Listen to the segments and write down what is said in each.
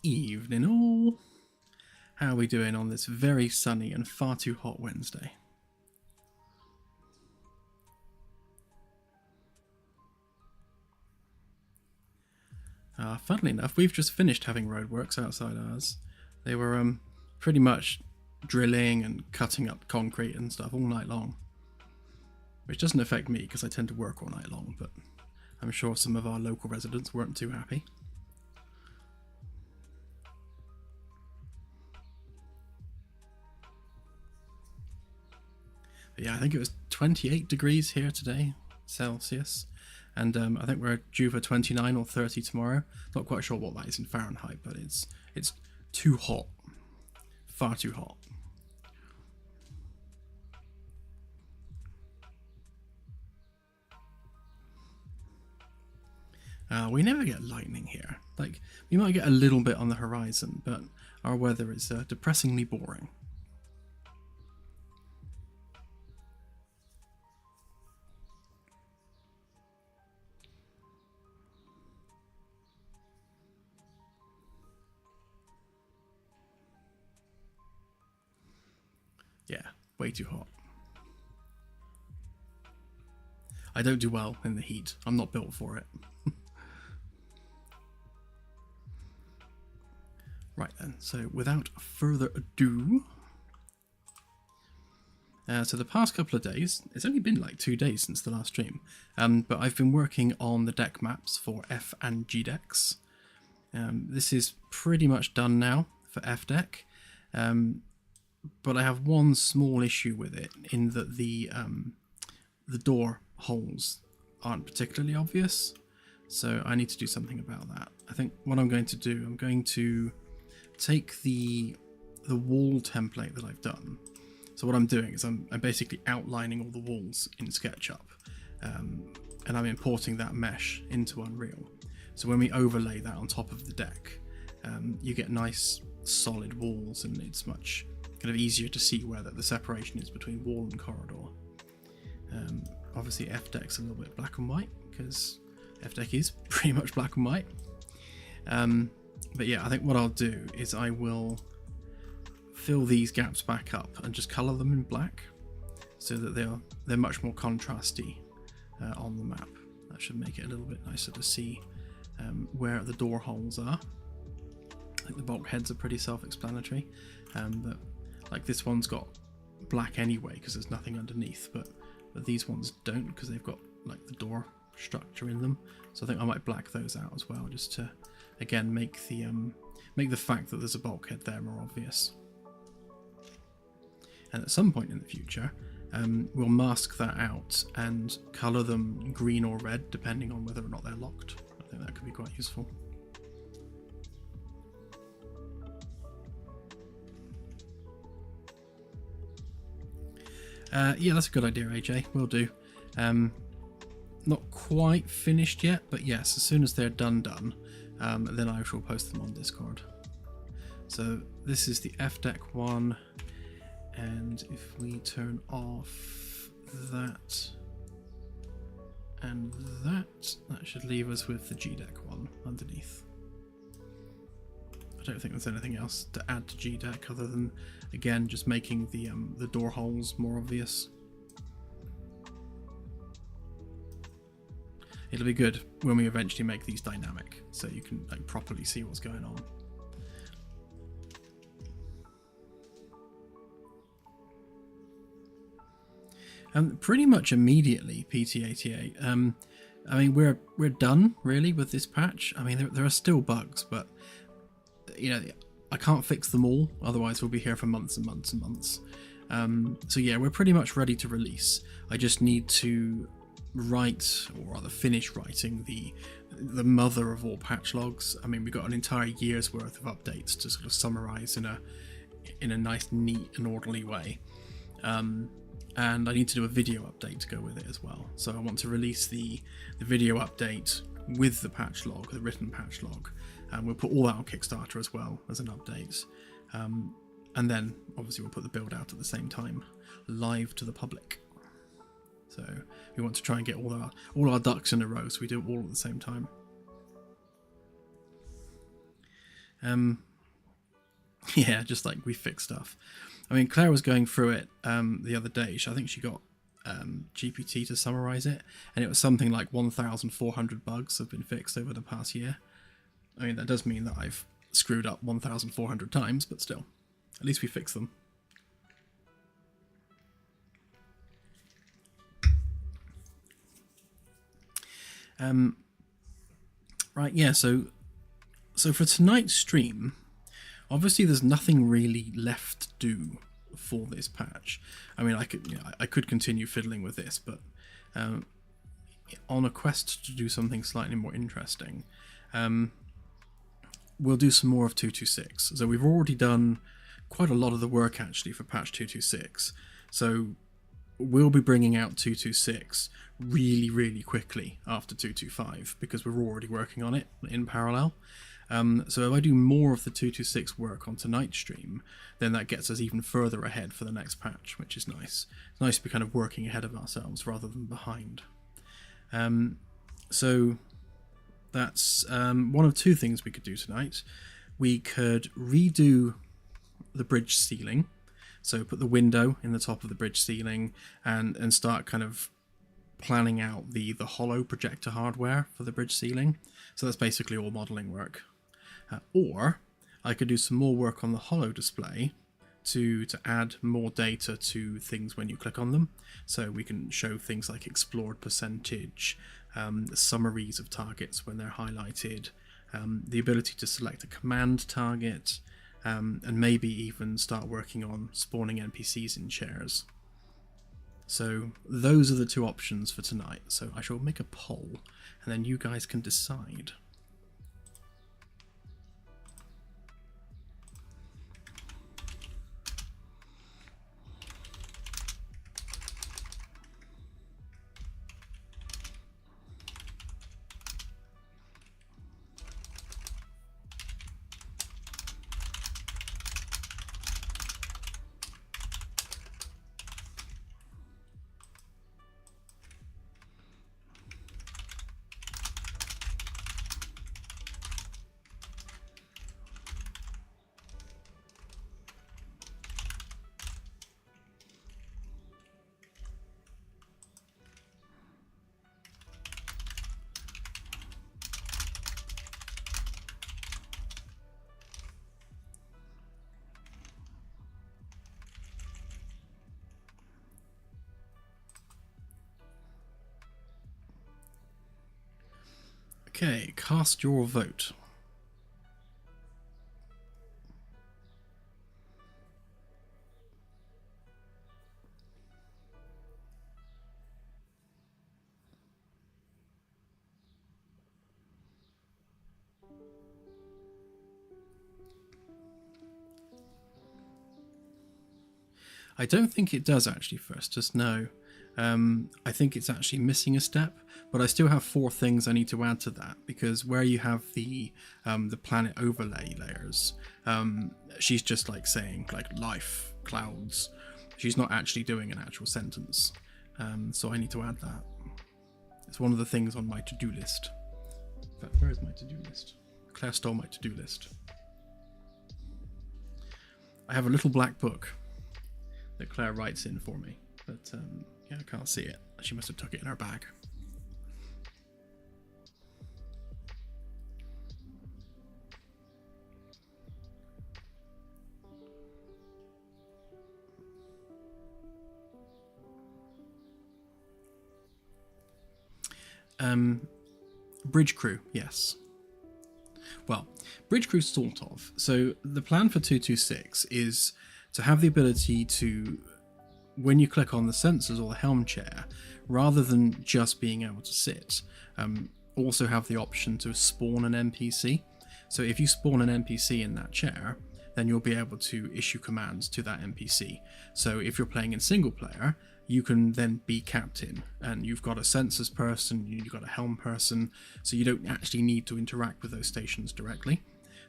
evening all. How are we doing on this very sunny and far too hot Wednesday? Funnily enough, we've just finished having roadworks outside ours. They were pretty much drilling and cutting up concrete and stuff all night long. Which doesn't affect me because I tend to work all night long, but I'm sure some of our local residents weren't too happy. But yeah, I think it was 28 degrees here today, Celsius. And I think we're due for 29 or 30 tomorrow. Not quite sure what that is in Fahrenheit, but it's too hot. Far too hot. We never get lightning here. Like, we might get a little bit on the horizon, but our weather is depressingly boring. Yeah, way too hot. I don't do well in the heat. I'm not built for it. Right then, so without further ado... so the past couple of days, it's only been like 2 days since the last stream, but I've been working on the deck maps for F and G decks. This is pretty much done now for F deck, but I have one small issue with it in that the door holes aren't particularly obvious, so I need to do something about that. I think what I'm going to do, I'm going to take the wall template that I've done. So what I'm doing is I'm basically outlining all the walls in SketchUp, and I'm importing that mesh into Unreal. So when we overlay that on top of the deck, you get nice solid walls, and it's much kind of easier to see where the separation is between wall and corridor. Obviously F deck's a little bit black and white because F deck is pretty much black and white. But yeah, I think what I'll do is I will fill these gaps back up and just colour them in black so that they're much more contrasty on the map. That should make it a little bit nicer to see where the door holes are. I think the bulkheads are pretty self-explanatory, but like this one's got black anyway because there's nothing underneath, but these ones don't because they've got like the door structure in them. So I think I might black those out as well, just to again make the fact that there's a bulkhead there more obvious. And at some point in the future, we'll mask that out and colour them green or red depending on whether or not they're locked. I think that could be quite useful. Yeah, that's a good idea, AJ. Will do. Not quite finished yet, but yes, as soon as they're done, then I shall post them on Discord. So this is the F deck one, and if we turn off that and that should leave us with the G deck one underneath. I don't think there's anything else to add to G deck other than, again, just making the door holes more obvious. It'll be good when we eventually make these dynamic, so you can like properly see what's going on. Pretty much immediately, PT88. I mean, we're done really with this patch. I mean, there are still bugs, but you know, I can't fix them all, otherwise we'll be here for months and months and months. So yeah, we're pretty much ready to release. I just need to write, or rather finish writing, the mother of all patch logs. I mean, we've got an entire year's worth of updates to sort of summarize in a nice, neat and orderly way. And I need to do a video update to go with it as well. So I want to release the video update with the patch log, the written patch log. And we'll put all that on Kickstarter as well as an update. And then obviously we'll put the build out at the same time, live to the public. So we want to try and get all our ducks in a row, so we do it all at the same time. Yeah, just like we fix stuff. I mean, Claire was going through it the other day. I think she got GPT to summarize it, and it was something like 1,400 bugs have been fixed over the past year. I mean, that does mean that I've screwed up 1,400 times, but still, at least we fix them. Right, yeah, so for tonight's stream, obviously there's nothing really left to do for this patch. I mean, I could continue fiddling with this, but on a quest to do something slightly more interesting, we'll do some more of 226. So we've already done quite a lot of the work actually for patch 226. So we'll be bringing out 226 really, really quickly after 225 because we're already working on it in parallel. So if I do more of the 226 work on tonight's stream, then that gets us even further ahead for the next patch, which is nice. It's nice to be kind of working ahead of ourselves rather than behind. So that's one of two things we could do tonight. We could redo the bridge ceiling, so put the window in the top of the bridge ceiling and start kind of planning out the hollow projector hardware for the bridge ceiling. So that's basically all modeling work. Or I could do some more work on the hollow display to add more data to things when you click on them. So we can show things like explored percentage, summaries of targets when they're highlighted, the ability to select a command target, and maybe even start working on spawning NPCs in chairs. So those are the two options for tonight. So I shall make a poll and then you guys can decide. Okay, cast your vote. I don't think it does actually first, just no. I think it's actually missing a step, but I still have 4 things I need to add to that, because where you have the planet overlay layers, she's just like saying like life, clouds. She's not actually doing an actual sentence. So I need to add that. It's one of the things on my to-do list. In fact, where is my to-do list? Claire stole my to-do list. I have a little black book that Claire writes in for me, but yeah, I can't see it. She must have took it in her bag. Bridge crew, yes. Well, bridge crew sort of. So the plan for 226 is to have the ability to, when you click on the sensors or the helm chair, rather than just being able to sit, also have the option to spawn an NPC. So if you spawn an NPC in that chair, then you'll be able to issue commands to that NPC. So if you're playing in single player, you can then be captain, and you've got a sensors person, you've got a helm person, so you don't actually need to interact with those stations directly.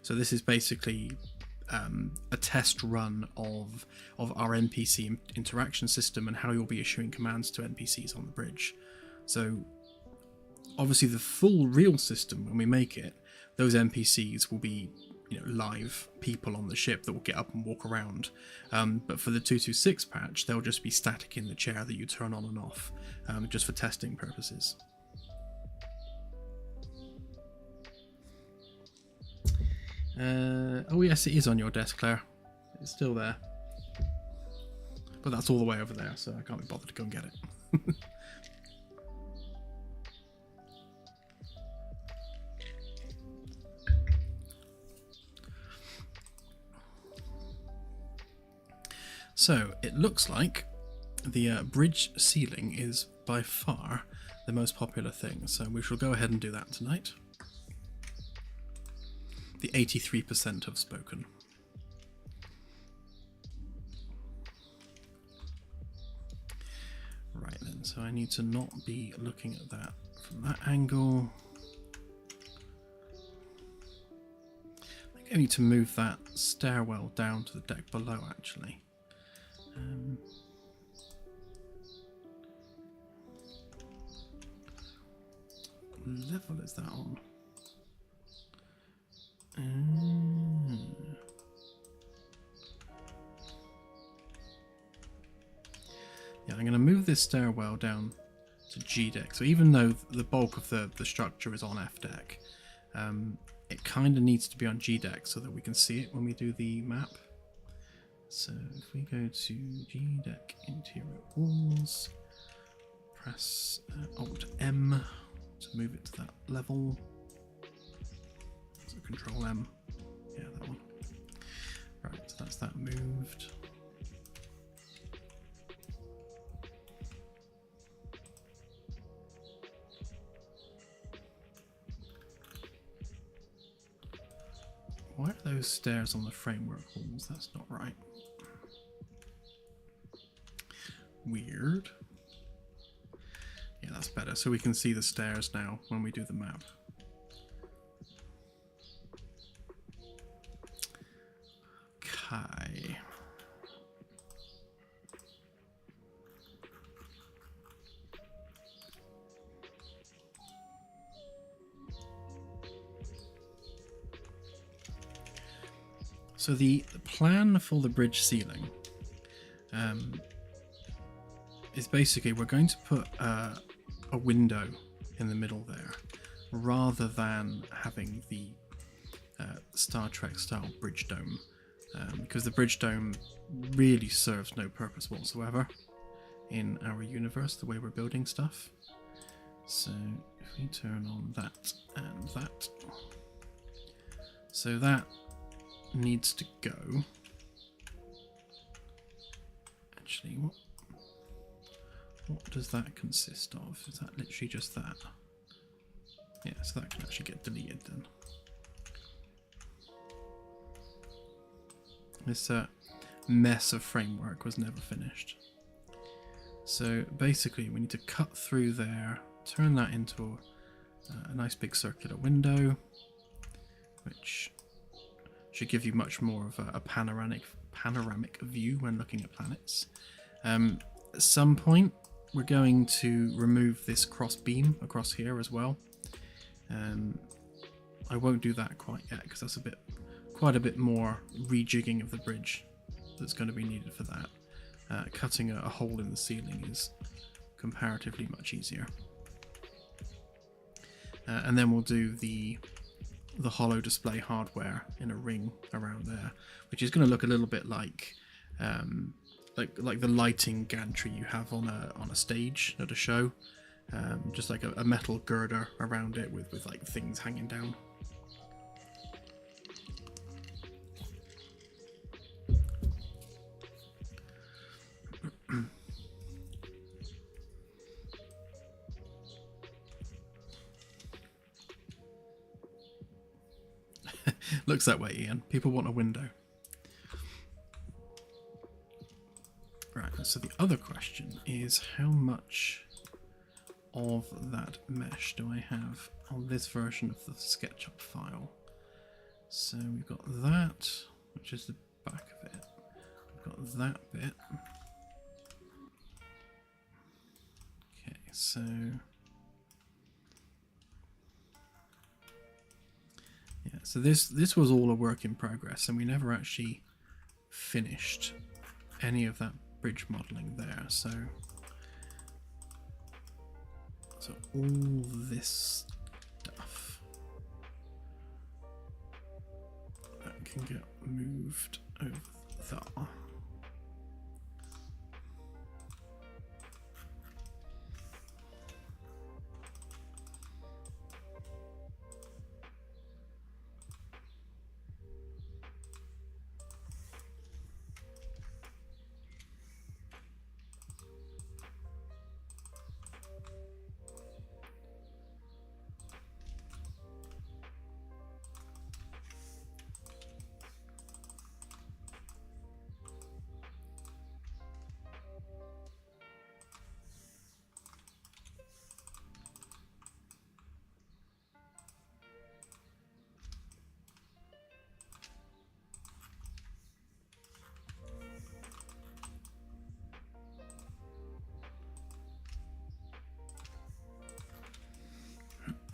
So this is basically a test run of our NPC interaction system and how you'll be issuing commands to NPCs on the bridge. So obviously the full real system, when we make it, those NPCs will be live people on the ship that will get up and walk around. But for the 226 patch, they'll just be static in the chair that you turn on and off, just for testing purposes. Oh yes, it is on your desk, Claire. It's still there. But that's all the way over there, so I can't be bothered to go and get it. So, it looks like the bridge ceiling is by far the most popular thing, so we shall go ahead and do that tonight. The 83% have spoken. Right then, so I need to not be looking at that from that angle. I think I need to move that stairwell down to the deck below, actually. What level is that on? Yeah, I'm going to move this stairwell down to G deck. So even though the bulk of the structure is on F deck, it kind of needs to be on G deck so that we can see it when we do the map. So if we go to G deck interior walls, press Alt M to move it to that level. So Control M, yeah, that one. Right, so that's that moved. Why are those stairs on the framework walls? That's not right. Weird. Yeah, that's better. So we can see the stairs now when we do the map. Okay. So the plan for the bridge ceiling is basically we're going to put a window in the middle there rather than having the Star Trek style bridge dome, because the bridge dome really serves no purpose whatsoever in our universe, the way we're building stuff. So if we turn on that and that, so that needs to go. Actually, what does that consist of? Is that literally just that? Yeah, so that can actually get deleted then. This mess of framework was never finished. So basically we need to cut through there, turn that into a nice big circular window, which should give you much more of a panoramic view when looking at planets. At some point we're going to remove this cross beam across here as well. I won't do that quite yet because that's quite a bit more rejigging of the bridge that's going to be needed for that. Cutting a hole in the ceiling is comparatively much easier. And then we'll do the hollow display hardware in a ring around there, which is going to look a little bit like the lighting gantry you have on a stage at a show, just like a metal girder around it with like things hanging down. Looks that way, Ian. People want a window. Right, so the other question is how much of that mesh do I have on this version of the SketchUp file? So we've got that, which is the back of it. We've got that bit. Okay, so yeah, so this was all a work in progress, and we never actually finished any of that bridge modeling there. So all this stuff that can get moved over there.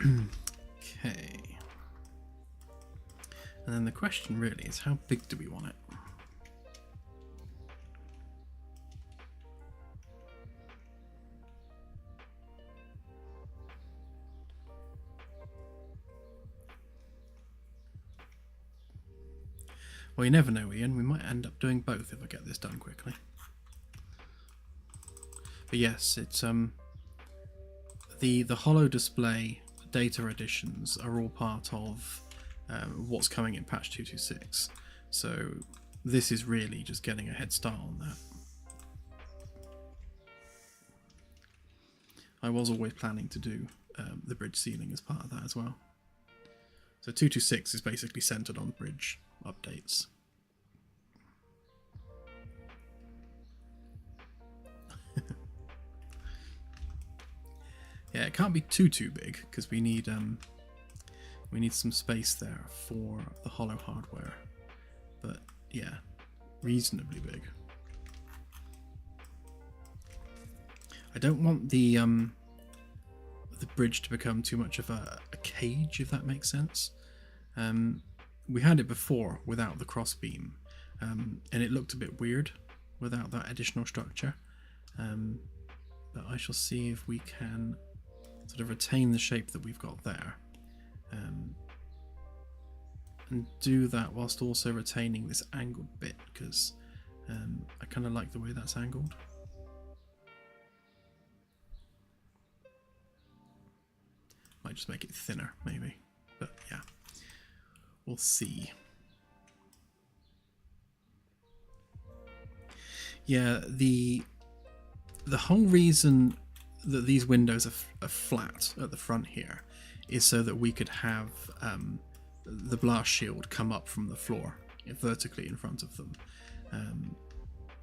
Okay. And then the question really is, how big do we want it? Well, you never know, Ian. We might end up doing both if I get this done quickly. But yes, it's the holo display data additions are all part of what's coming in patch 226. So this is really just getting a head start on that. I was always planning to do the bridge ceiling as part of that as well. So 226 is basically centered on bridge updates. Yeah, it can't be too big because we need some space there for the holo hardware. But yeah, reasonably big. I don't want the bridge to become too much of a cage, if that makes sense. We had it before without the crossbeam, and it looked a bit weird without that additional structure. But I shall see if we can sort of retain the shape that we've got there, and do that whilst also retaining this angled bit, because I kind of like the way that's angled. Might just make it thinner, maybe, but yeah, we'll see. Yeah, the whole reason that these windows are flat at the front here is so that we could have the blast shield come up from the floor vertically in front of them,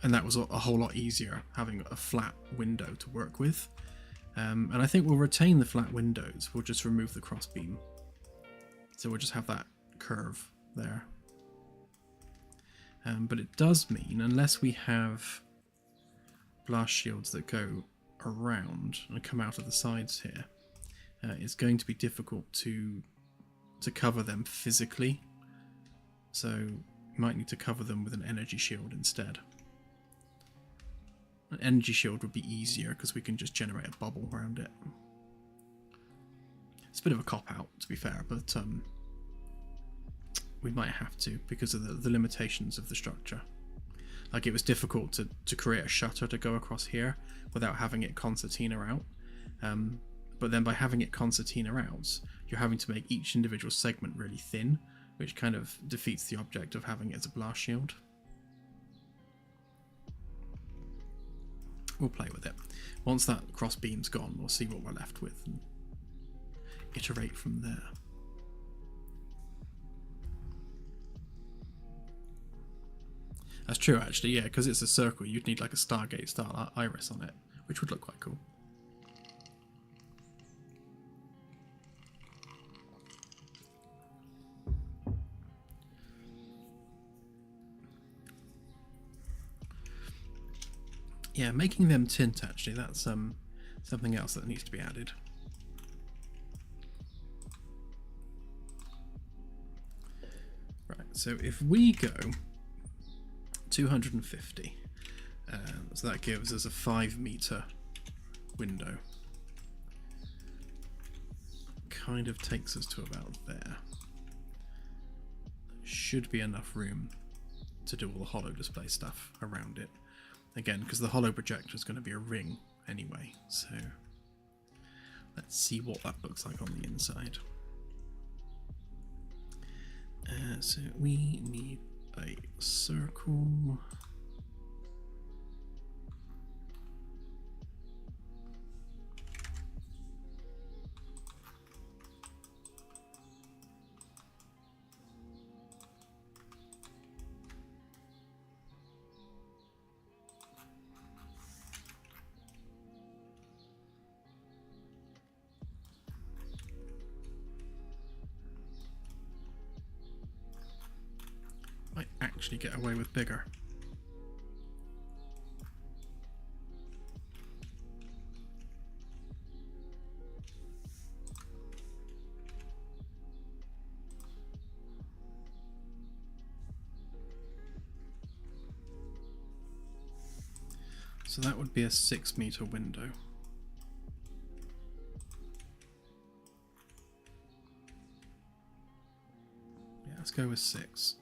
and that was a whole lot easier having a flat window to work with. And I think we'll retain the flat windows, we'll just remove the crossbeam, so we'll just have that curve there. But it does mean, unless we have blast shields that go around and come out of the sides here, it's going to be difficult to cover them physically, so you might need to cover them with an energy shield instead. An energy shield would be easier because we can just generate a bubble around it. It's a bit of a cop-out, to be fair, but we might have to because of the limitations of the structure. Like, it was difficult to create a shutter to go across here without having it concertina out. But then by having it concertina out, you're having to make each individual segment really thin, which kind of defeats the object of having it as a blast shield. We'll play with it. Once that cross beam's gone, we'll see what we're left with and iterate from there. That's true, actually, yeah, because it's a circle, you'd need like a Stargate style iris on it, which would look quite cool. Yeah, making them tint, actually, that's something else that needs to be added. Right, so if we go 250, so that gives us a 5-meter window. Kind of takes us to about there. Should be enough room to do all the holo display stuff around it. Again, because the holo projector is going to be a ring anyway, so let's see what that looks like on the inside. So we need a circle. Might actually get away with bigger. So that would be a 6-meter window. Yeah, let's go with 6.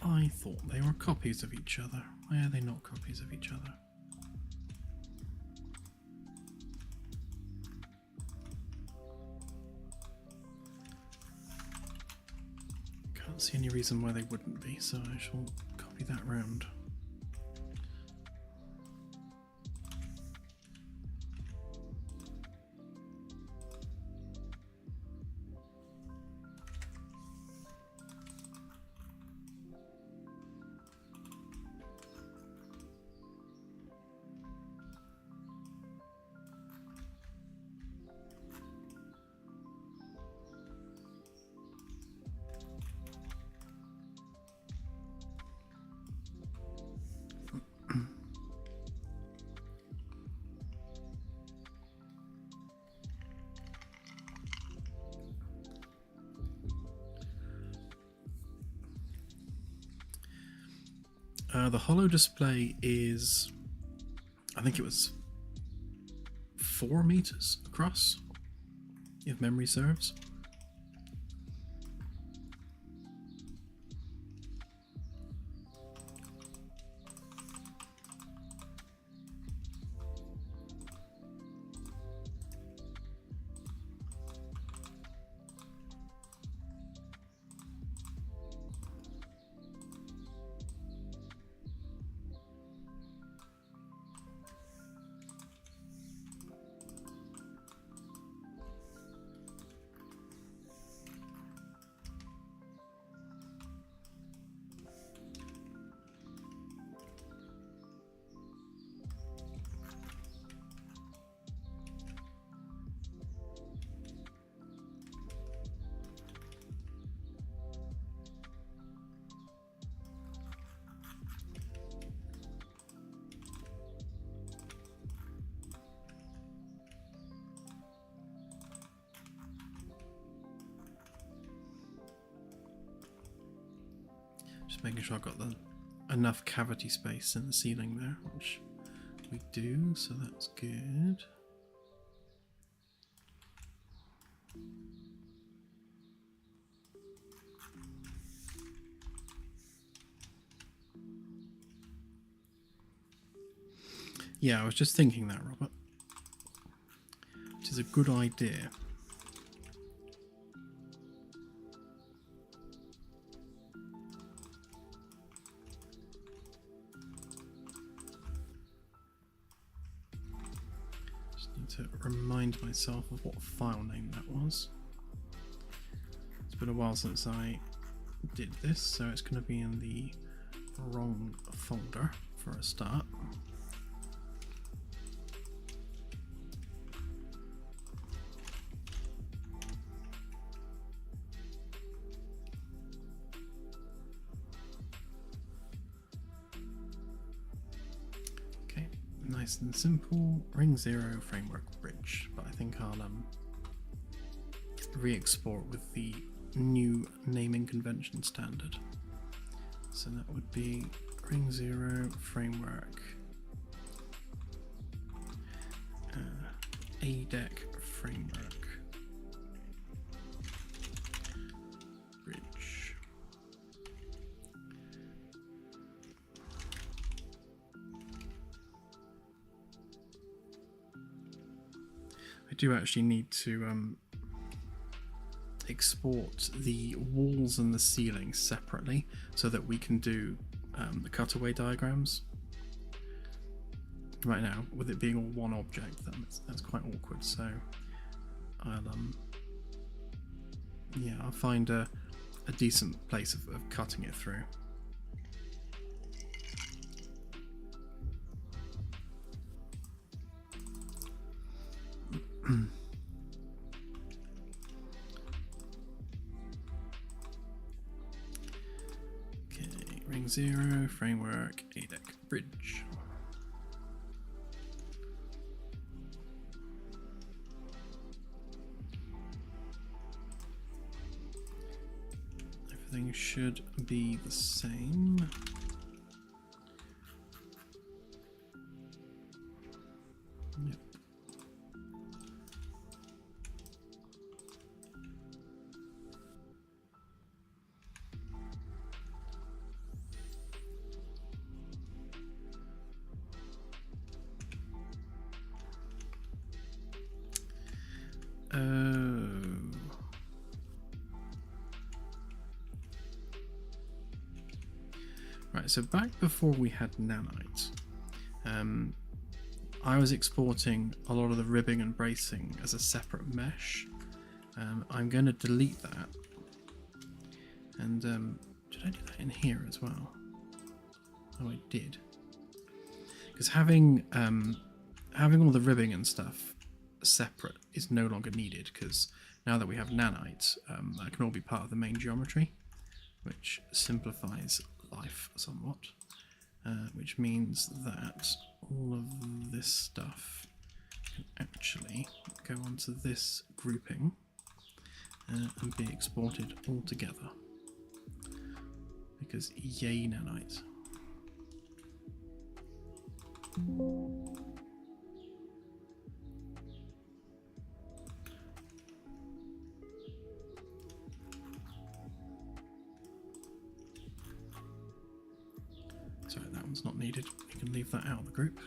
I thought they were copies of each other. Why are they not copies of each other? Can't see any reason why they wouldn't be, so I shall copy that round. The holo display is, I think it was 4 meters across, if memory serves. Just making sure I've got enough cavity space in the ceiling there, which we do, so that's good. Yeah, I was just thinking that, Robert. Which is a good idea. Just need to remind myself of what file name that was. It's been a while since I did this, so it's going to be in the wrong folder for a start. Nice and simple, Ring 0 framework bridge, but I think I'll re-export with the new naming convention standard. So that would be Ring 0 framework ADEC framework bridge. I do actually need to export the walls and the ceiling separately so that we can do the cutaway diagrams. Right now, with it being all one object, that's quite awkward. So I'll find a decent place of cutting it through. Okay, Ring 0 framework ADEC bridge. Everything should be the same. Yep. Right, so back before we had nanite, I was exporting a lot of the ribbing and bracing as a separate mesh. I'm going to delete that. And did I do that in here as well? Oh, I did. Because having all the ribbing and stuff separate is no longer needed, because now that we have nanite, that can all be part of the main geometry, which simplifies life somewhat, which means that all of this stuff can actually go onto this grouping and be exported all together, because yay nanite. Sorry, that one's not needed. You can leave that out of the group.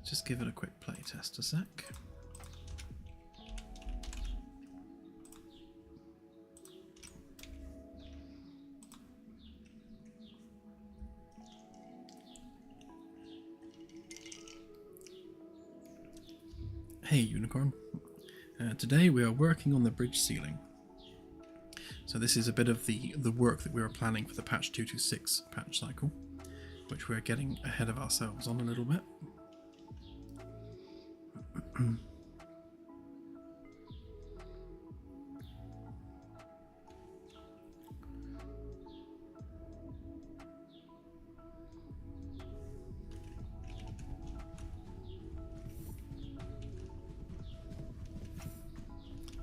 Just give it a quick play test a sec. Hey Unicorn, Today we are working on the bridge ceiling. So this is a bit of the work that we were planning for the patch 226 patch cycle, which we're getting ahead of ourselves on a little bit.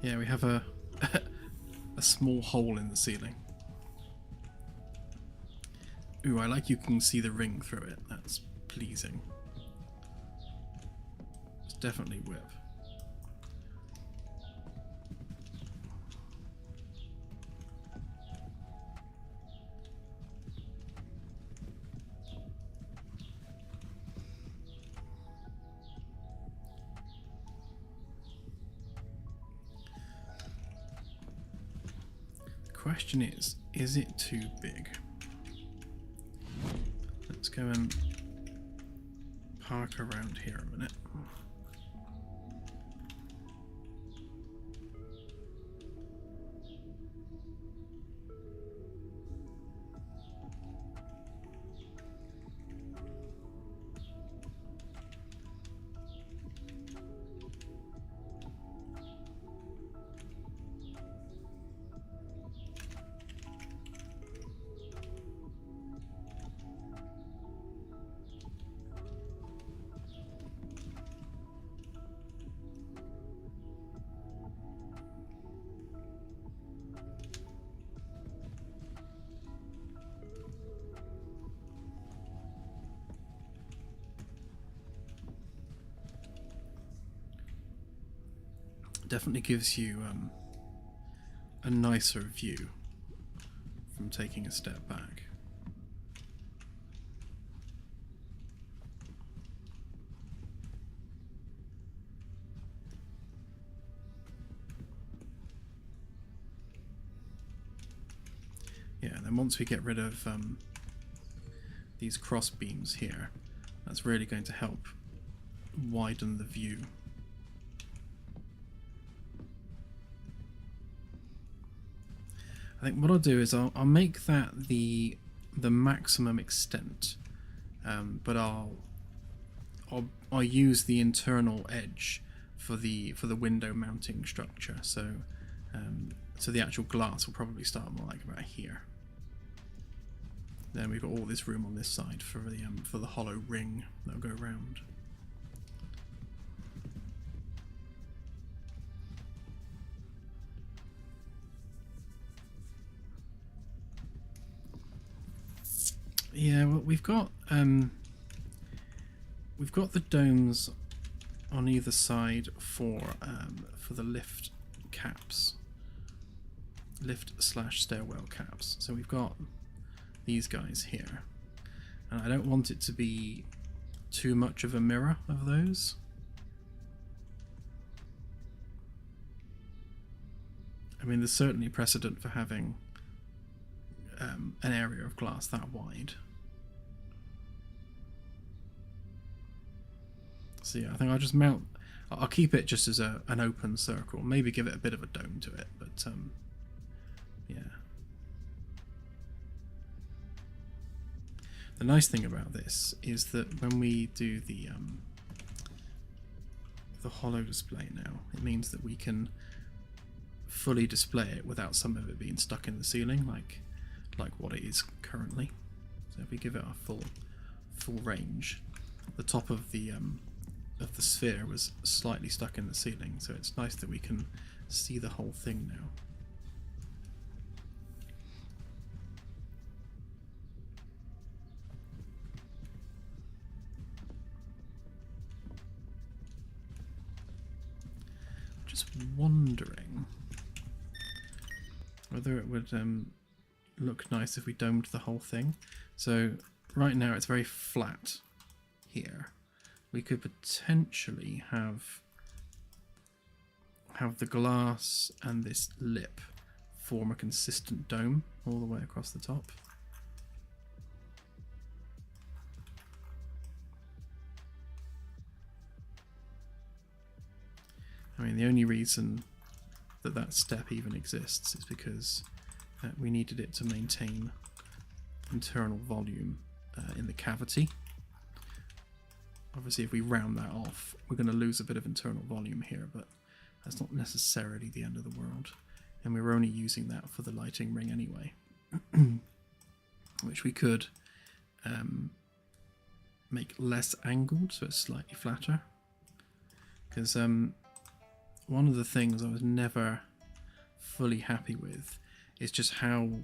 Yeah, we have a a small hole in the ceiling. Ooh, I like you can see the ring through it. That's pleasing. It's definitely whip. Question is it too big? Let's go and park around here a minute. Definitely gives you a nicer view from taking a step back. Yeah, and then once we get rid of these cross beams here, that's really going to help widen the view. I think what I'll do is I'll make that the maximum extent, but I'll use the internal edge for the window mounting structure. So so the actual glass will probably start more like about here. Then we've got all this room on this side for the hollow ring that'll go round. Yeah, well, we've got the domes on either side for the lift caps, lift/stairwell caps. So we've got these guys here, and I don't want it to be too much of a mirror of those. I mean, there's certainly precedent for having an area of glass that wide. So yeah, I think I'll just I'll keep it just as an open circle, maybe give it a bit of a dome to it, but yeah. The nice thing about this is that when we do the hollow display now, it means that we can fully display it without some of it being stuck in the ceiling, like what it is currently. So if we give it a full range, the top of the sphere was slightly stuck in the ceiling, so it's nice that we can see the whole thing now. Just wondering whether it would look nice if we domed the whole thing. So right now it's very flat here. We could potentially have the glass and this lip form a consistent dome all the way across the top. I mean, the only reason that that step even exists is because we needed it to maintain internal volume in the cavity. Obviously, if we round that off, we're going to lose a bit of internal volume here, but that's not necessarily the end of the world. And we were only using that for the lighting ring anyway, which we could make less angled, so it's slightly flatter. Because one of the things I was never fully happy with is just how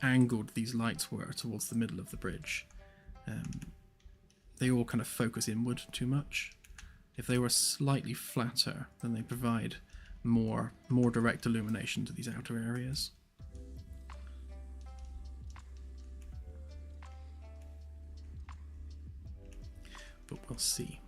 angled these lights were towards the middle of the bridge. They all kind of focus inward too much. If they were slightly flatter, then they provide more direct illumination to these outer areas. But we'll see.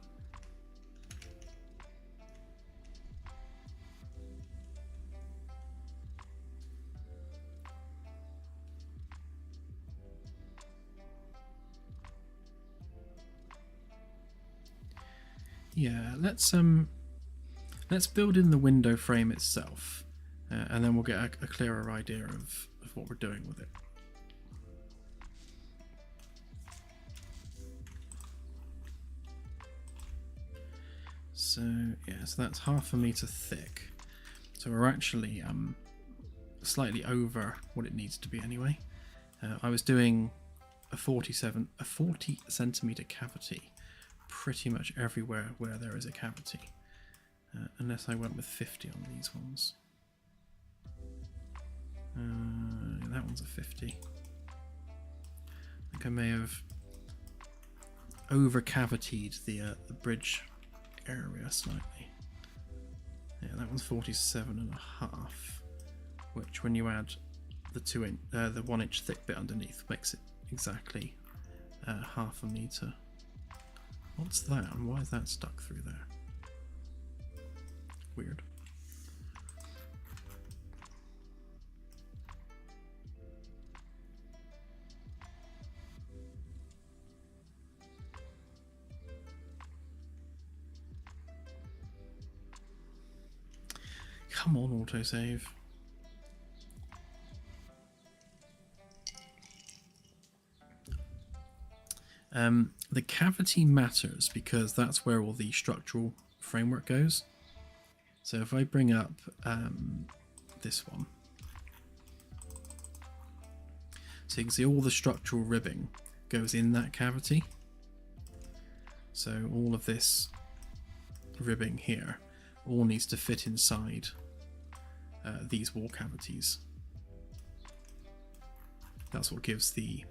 Yeah, let's build in the window frame itself, and then we'll get a clearer idea of what we're doing with it. So yeah, so that's 1/2 meter thick. So we're actually slightly over what it needs to be anyway. I was doing a 40 centimeter cavity pretty much everywhere where there is a cavity, unless I went with 50 on these ones. That one's a 50. I think I may have over cavitied the bridge area slightly. Yeah, that one's 47.5, which when you add the 1 inch thick bit underneath makes it exactly 1/2 meter. What's that, and why is that stuck through there? Weird. Come on, autosave. The cavity matters because that's where all the structural framework goes. So if I bring up this one, so you can see all the structural ribbing goes in that cavity. So all of this ribbing here all needs to fit inside these wall cavities. That's what gives the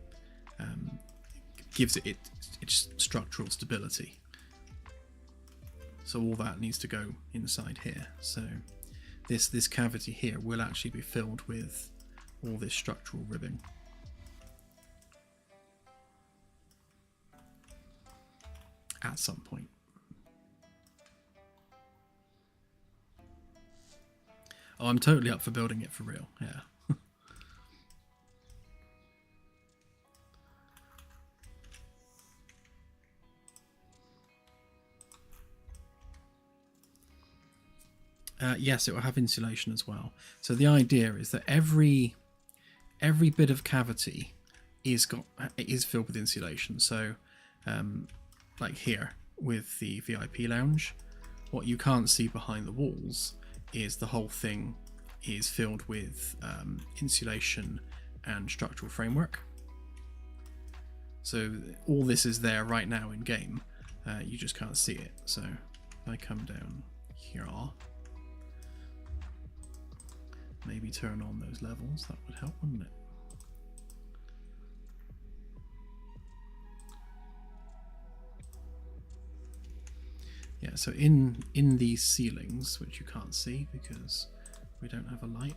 its structural stability. So all that needs to go inside here. So this cavity here will actually be filled with all this structural ribbing. At some point. Oh, I'm totally up for building it for real, yeah. Yes, it will have insulation as well. So the idea is that every bit of cavity is filled with insulation. So like here with the VIP lounge, what you can't see behind the walls is the whole thing is filled with insulation and structural framework. So all this is there right now in game. You just can't see it. So if I come down here, maybe turn on those levels, that would help, wouldn't it? Yeah, so in these ceilings, which you can't see because we don't have a light,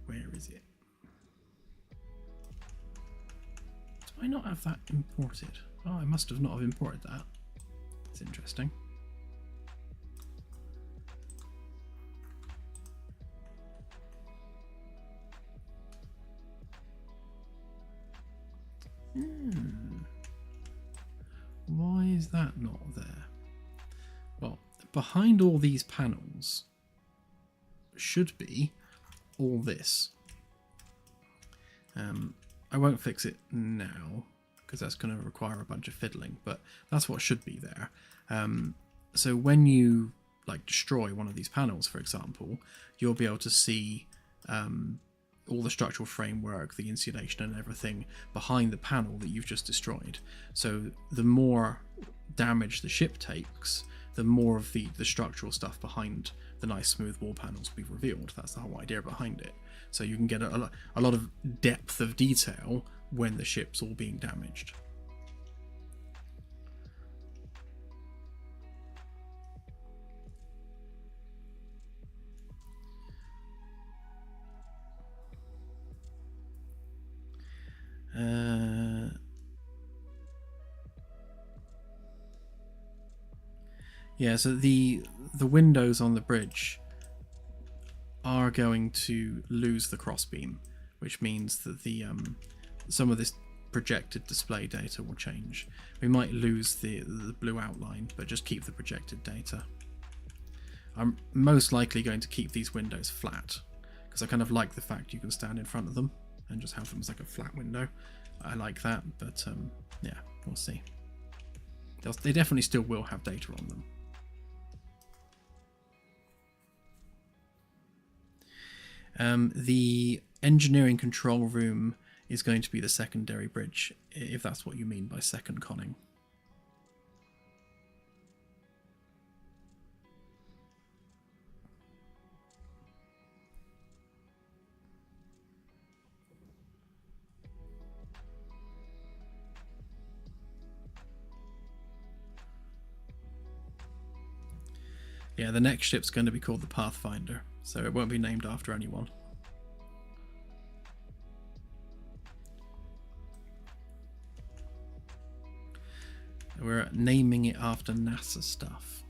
where is it? Do I not have that imported? Oh, I must have not have imported that. It's interesting. is that not there? Well, behind all these panels should be all this. I won't fix it now because that's going to require a bunch of fiddling, but that's what should be there. So when you like destroy one of these panels, for example, you'll be able to see all the structural framework, the insulation and everything behind the panel that you've just destroyed. So the more damage the ship takes, the more of the structural stuff behind the nice smooth wall panels will be revealed. That's the whole idea behind it. So you can get a lot of depth of detail when the ship's all being damaged. Yeah, so the windows on the bridge are going to lose the crossbeam, which means that the some of this projected display data will change. We might lose the blue outline, but just keep the projected data. I'm most likely going to keep these windows flat because I kind of like the fact you can stand in front of them and just have them as like a flat window. I like that, but yeah, we'll see. They definitely still will have data on them. The engineering control room is going to be the secondary bridge, if that's what you mean by second conning. Yeah, the next ship's going to be called the Pathfinder, so it won't be named after anyone. We're naming it after NASA stuff.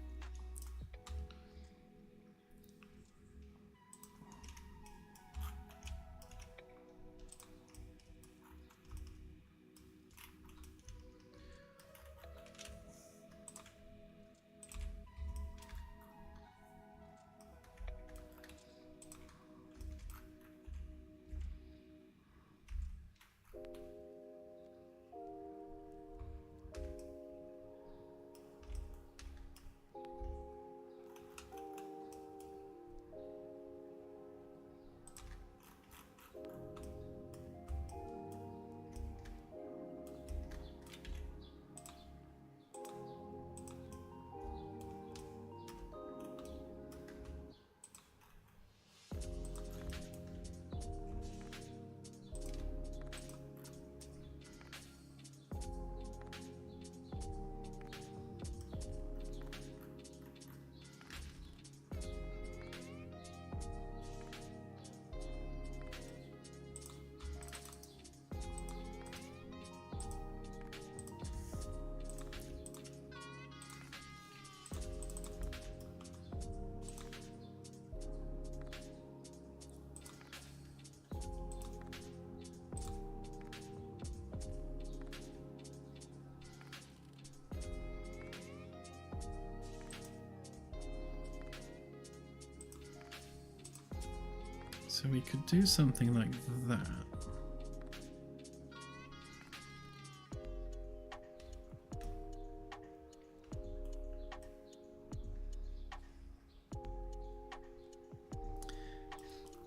So we could do something like that.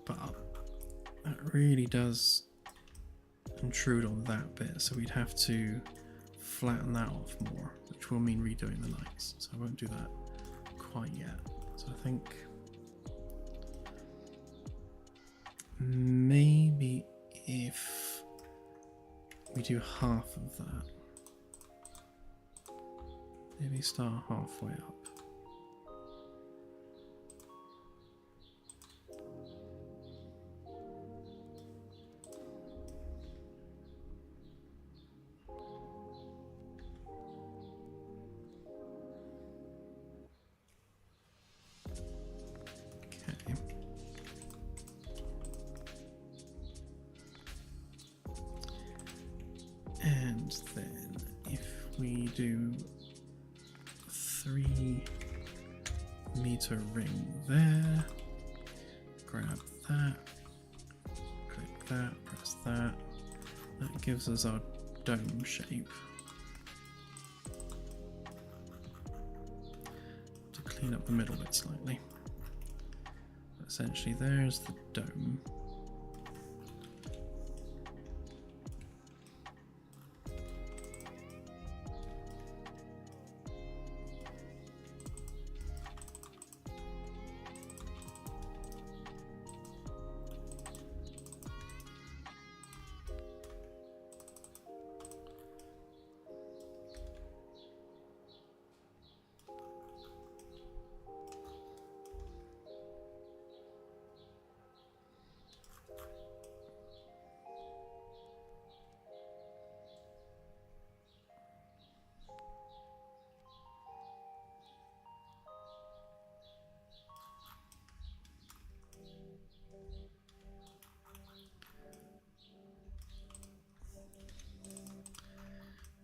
But that really does intrude on that bit, so we'd have to flatten that off more, which will mean redoing the lights. So I won't do that quite yet. So I think maybe if we do half of that, maybe start halfway up. And then if we do 3-meter ring there. Grab that. Click that. Press that. That gives us our dome shape. To clean up the middle bit slightly. Essentially, there's the dome.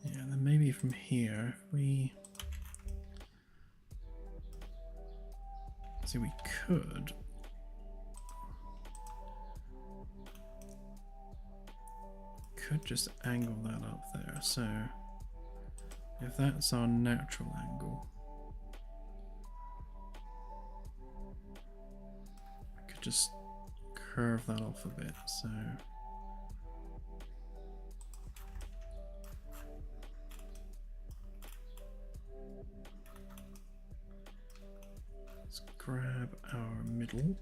Yeah, and then maybe from here, if we see, we could just angle that up there. So if that's our natural angle, I could just curve that off a bit. So let's grab our middle.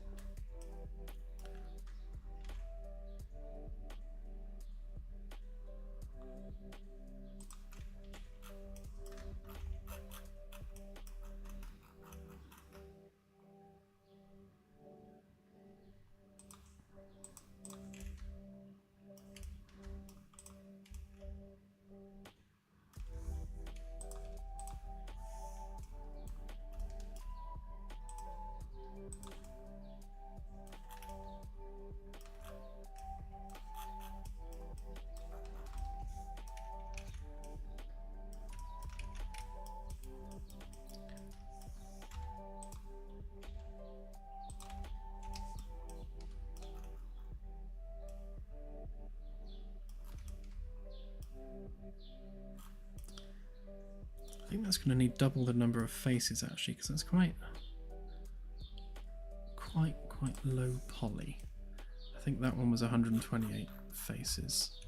I think that's going to need double the number of faces actually, because that's quite low poly. I think that one was 128 faces.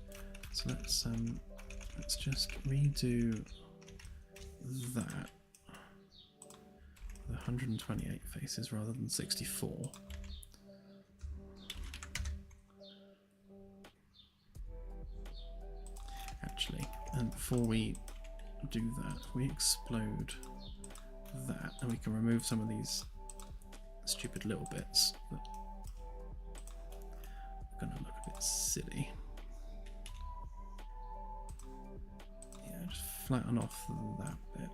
So let's just redo that with 128 faces rather than 64. Actually, and before we do that, we explode that, and we can remove some of these stupid little bits that are going to look a bit silly. Yeah, just flatten off that bit.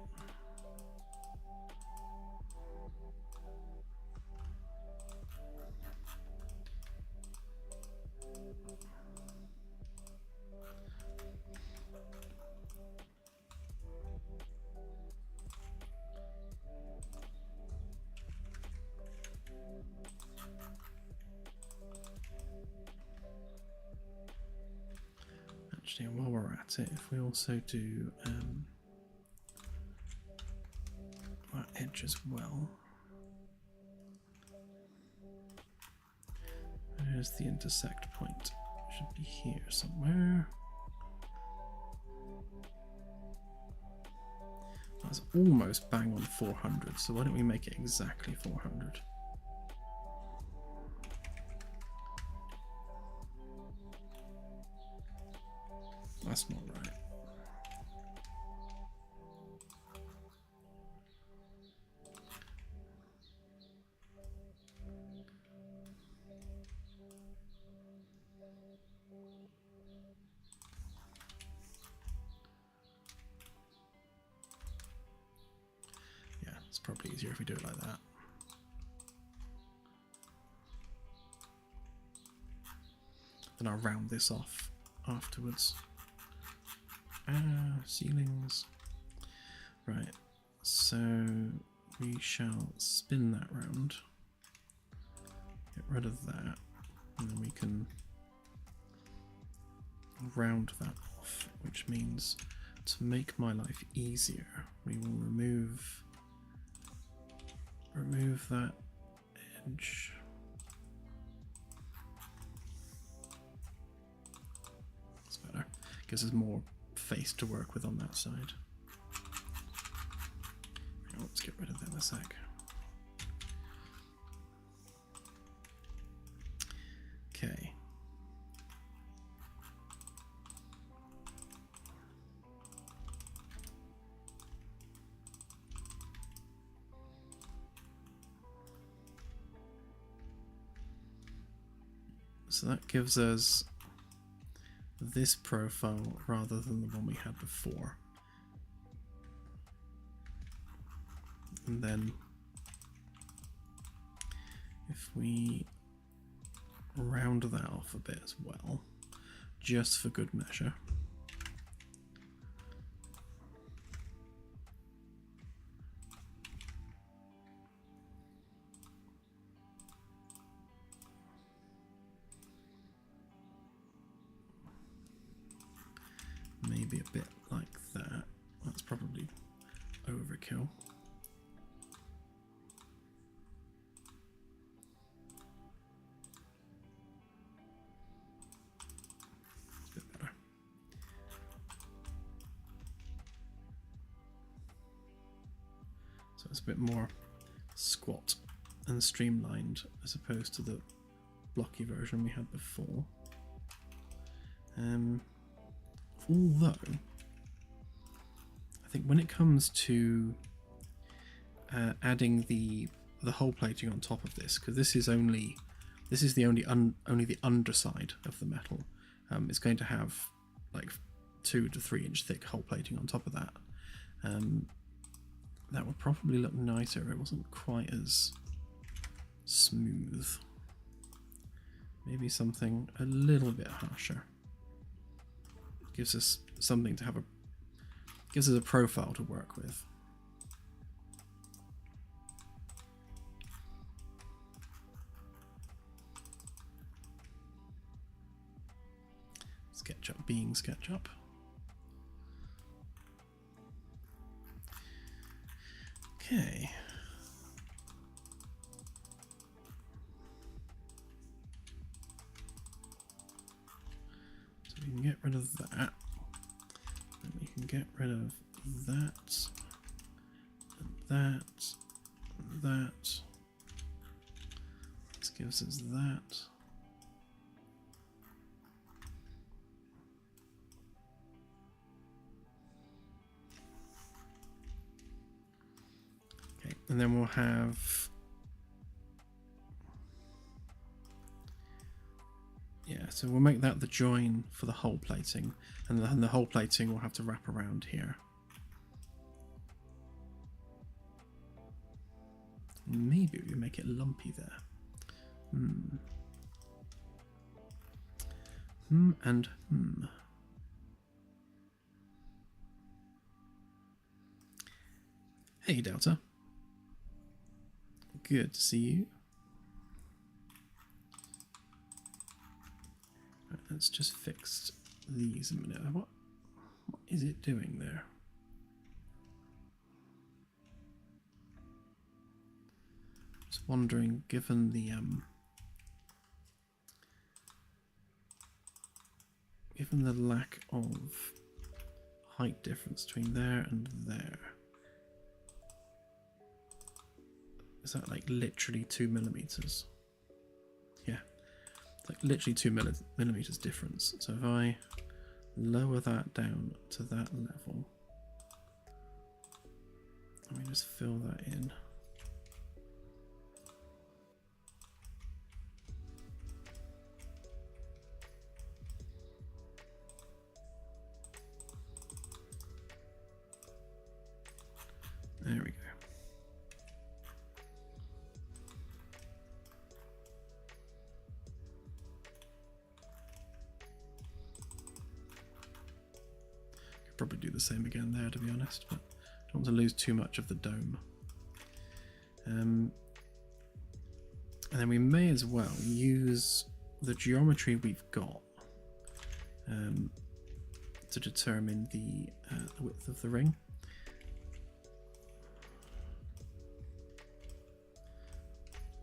Actually, while we're at it, if we also do that edge as well. There's the intersect point. Should be here somewhere. That's almost bang on 400, so why don't we make it exactly 400? That's not right. Yeah, it's probably easier if we do it like that. Then I'll round this off afterwards. Ceilings. Right, So we shall spin that round, get rid of that, and then we can round that off, which means to make my life easier, we will remove that edge. That's better. Gives us more face to work with on that side. Let's get rid of them a sec. Okay. So that gives us this profile rather than the one we had before. And then if we round that off a bit as well, just for good measure. Maybe a bit like that. That's probably overkill. It's a bit better. So it's a bit more squat and streamlined as opposed to the blocky version we had before. Although I think when it comes to adding the hull plating on top of this, because this is the only the underside of the metal, it's going to have like 2 to 3 inch thick hull plating on top of that. That would probably look nicer if it wasn't quite as smooth. Maybe something a little bit harsher. Gives us something to have gives us a profile to work with. SketchUp being SketchUp. Okay. So we can get rid of that. And we can get rid of that. And that. And that. This gives us that. Okay, and then we'll have, yeah, so we'll make that the join for the hull plating, and the hull plating will have to wrap around here. Maybe we make it lumpy there. And Hey Delta. Good to see you. Right, let's just fix these a minute. What is it doing there? Just wondering, given the lack of height difference between there and there. Is that like literally 2 millimeters? Yeah, it's like literally 2 millimeters difference. So if I lower that down to that level, let me just fill that in. There we go. Could probably do the same again there, to be honest, but Don't want to lose too much of the dome. And then we may as well use the geometry we've got to determine the width of the ring.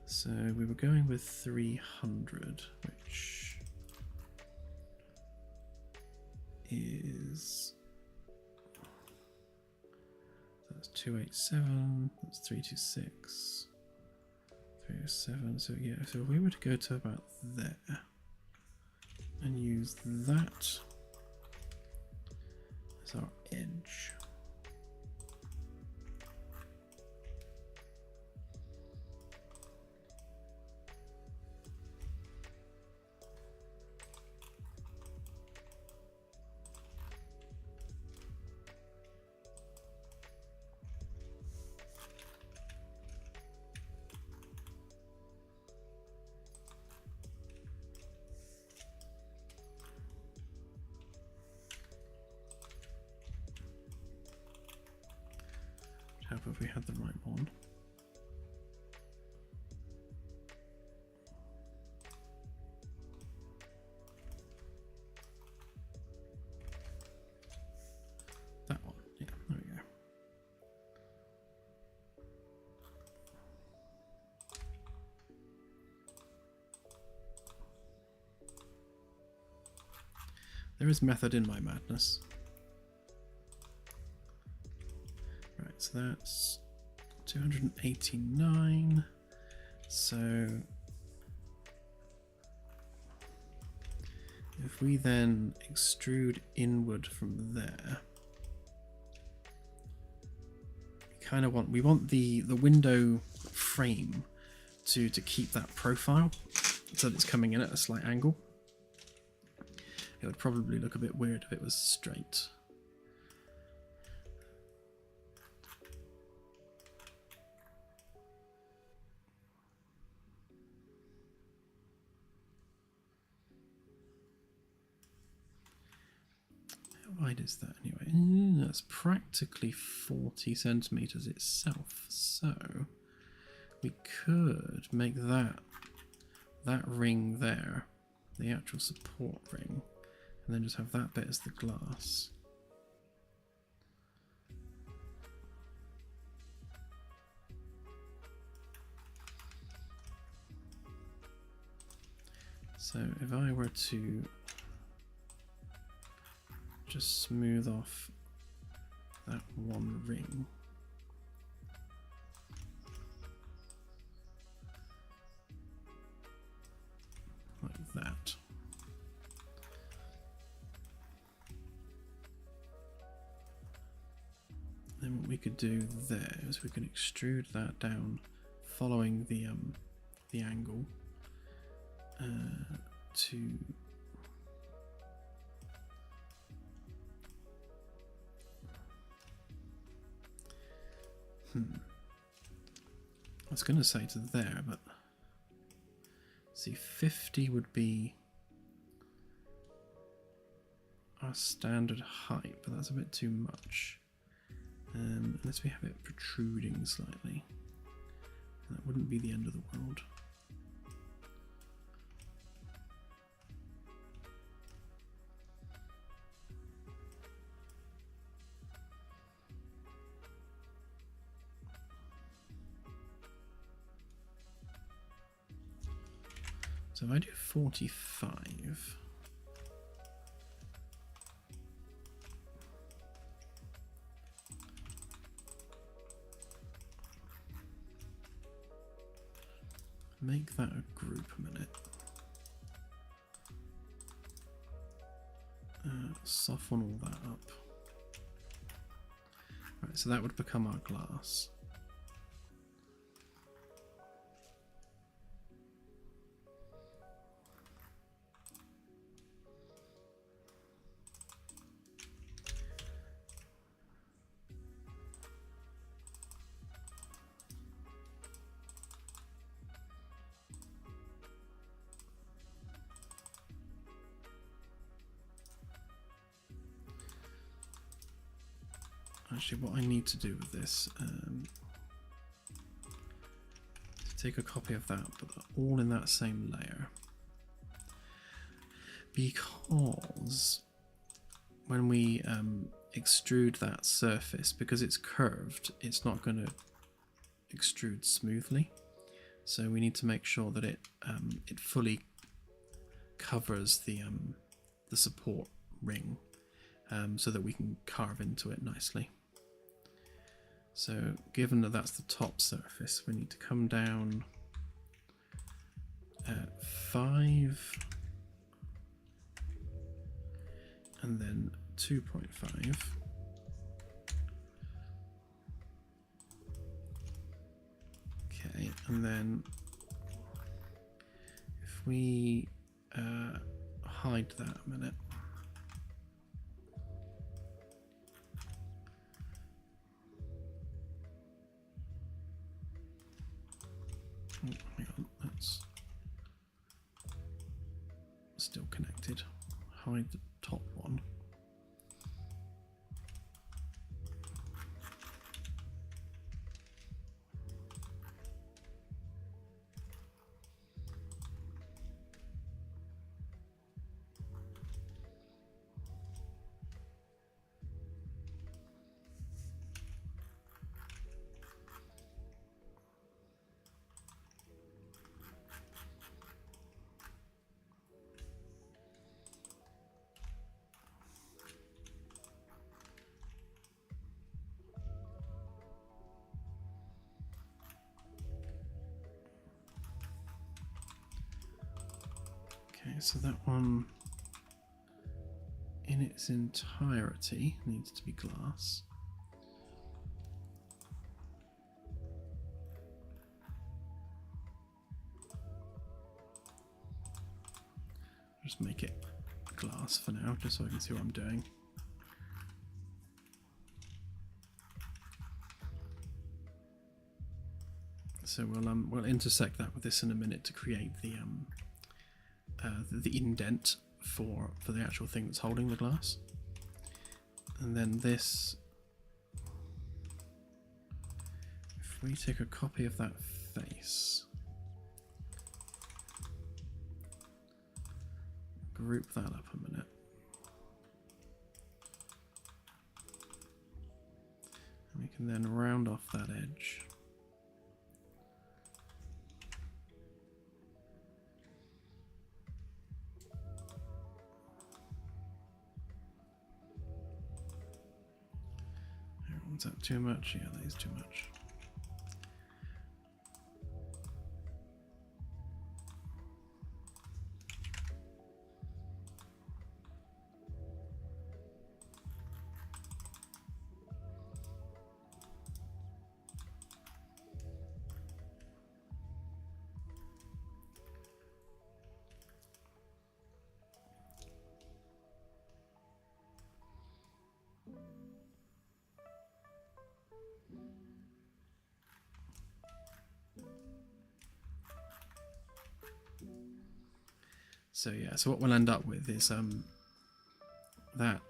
So we were going with 300, which is, that's 287, that's 326, 307. So yeah, so we were to go to about there and use that as our edge. Hope if we had the right one. That one, yeah, there we go. There is method in my madness. Right, so that's 289. So if we then extrude inward from there, we want the window frame to keep that profile so that it's coming in at a slight angle. It would probably look a bit weird if it was straight. How wide is that anyway? That's practically 40 centimeters itself. So we could make that ring there, the actual support ring, and then just have that bit as the glass. So if I were to just smooth off that one ring, like that. Then what we could do there is we can extrude that down following the angle to I was going to say to there, but see, 50 would be our standard height, but that's a bit too much. Unless we have it protruding slightly, that wouldn't be the end of the world. So if I do 45, make that a group a minute. Soften all that up. Right, so that would become our glass. actually what I need to do with this, take a copy of that, put that all in that same layer, because when we extrude that surface, because it's curved, it's not going to extrude smoothly. So we need to make sure that it fully covers the support ring, so that we can carve into it nicely. So given that that's the top surface, we need to come down at 5 and then 2.5. Okay, and then if we hide that a minute. Oh, hang on, that's still connected. Hide the top one. Okay, so that one in its entirety needs to be glass. Just make it glass for now, just so I can see what I'm doing. So we'll intersect that with this in a minute to create the indent for the actual thing that's holding the glass. And then this, if we take a copy of that face, group that up a minute, and we can then round off that edge. Is that too much? Yeah, that is too much. So yeah, so what we'll end up with is that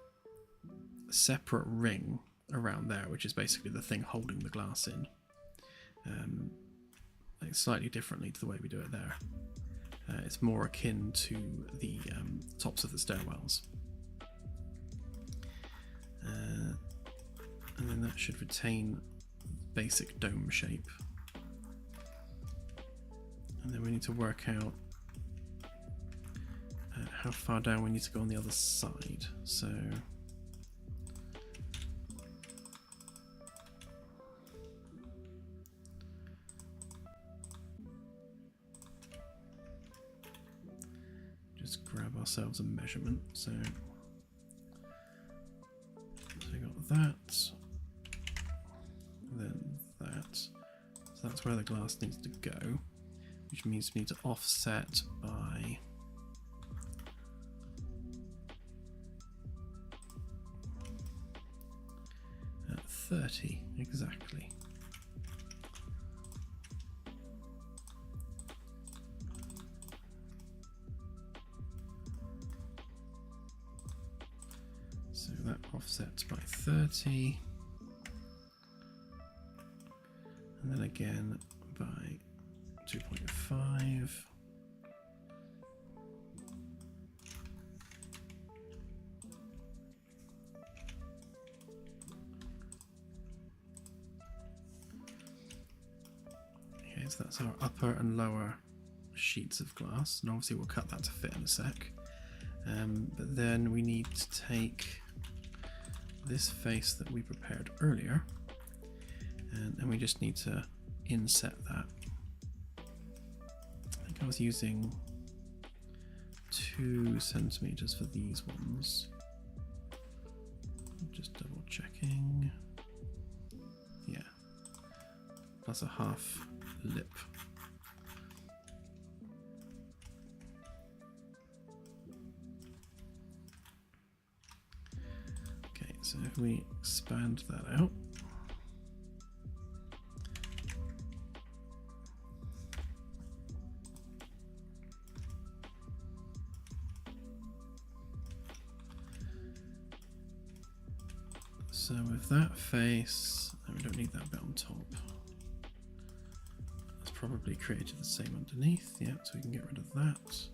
separate ring around there, which is basically the thing holding the glass in, like slightly differently to the way we do it there. It's more akin to the tops of the stairwells. And then that should retain basic dome shape. And then we need to work out how far down we need to go on the other side. So just grab ourselves a measurement. So we got that, then that. So that's where the glass needs to go, which means we need to offset by 30 exactly. So that offsets by 30. and then again by 2.5. Okay, so that's our upper and lower sheets of glass, and obviously we'll cut that to fit in a sec. But then we need to take this face that we prepared earlier, and then we just need to inset that. I think I was using 2 centimeters for these ones. Just double checking. Yeah, plus a half lip. Okay, so if we expand that out, so with that face, we don't need that bit on top. That's probably created the same underneath, yeah, so we can get rid of that.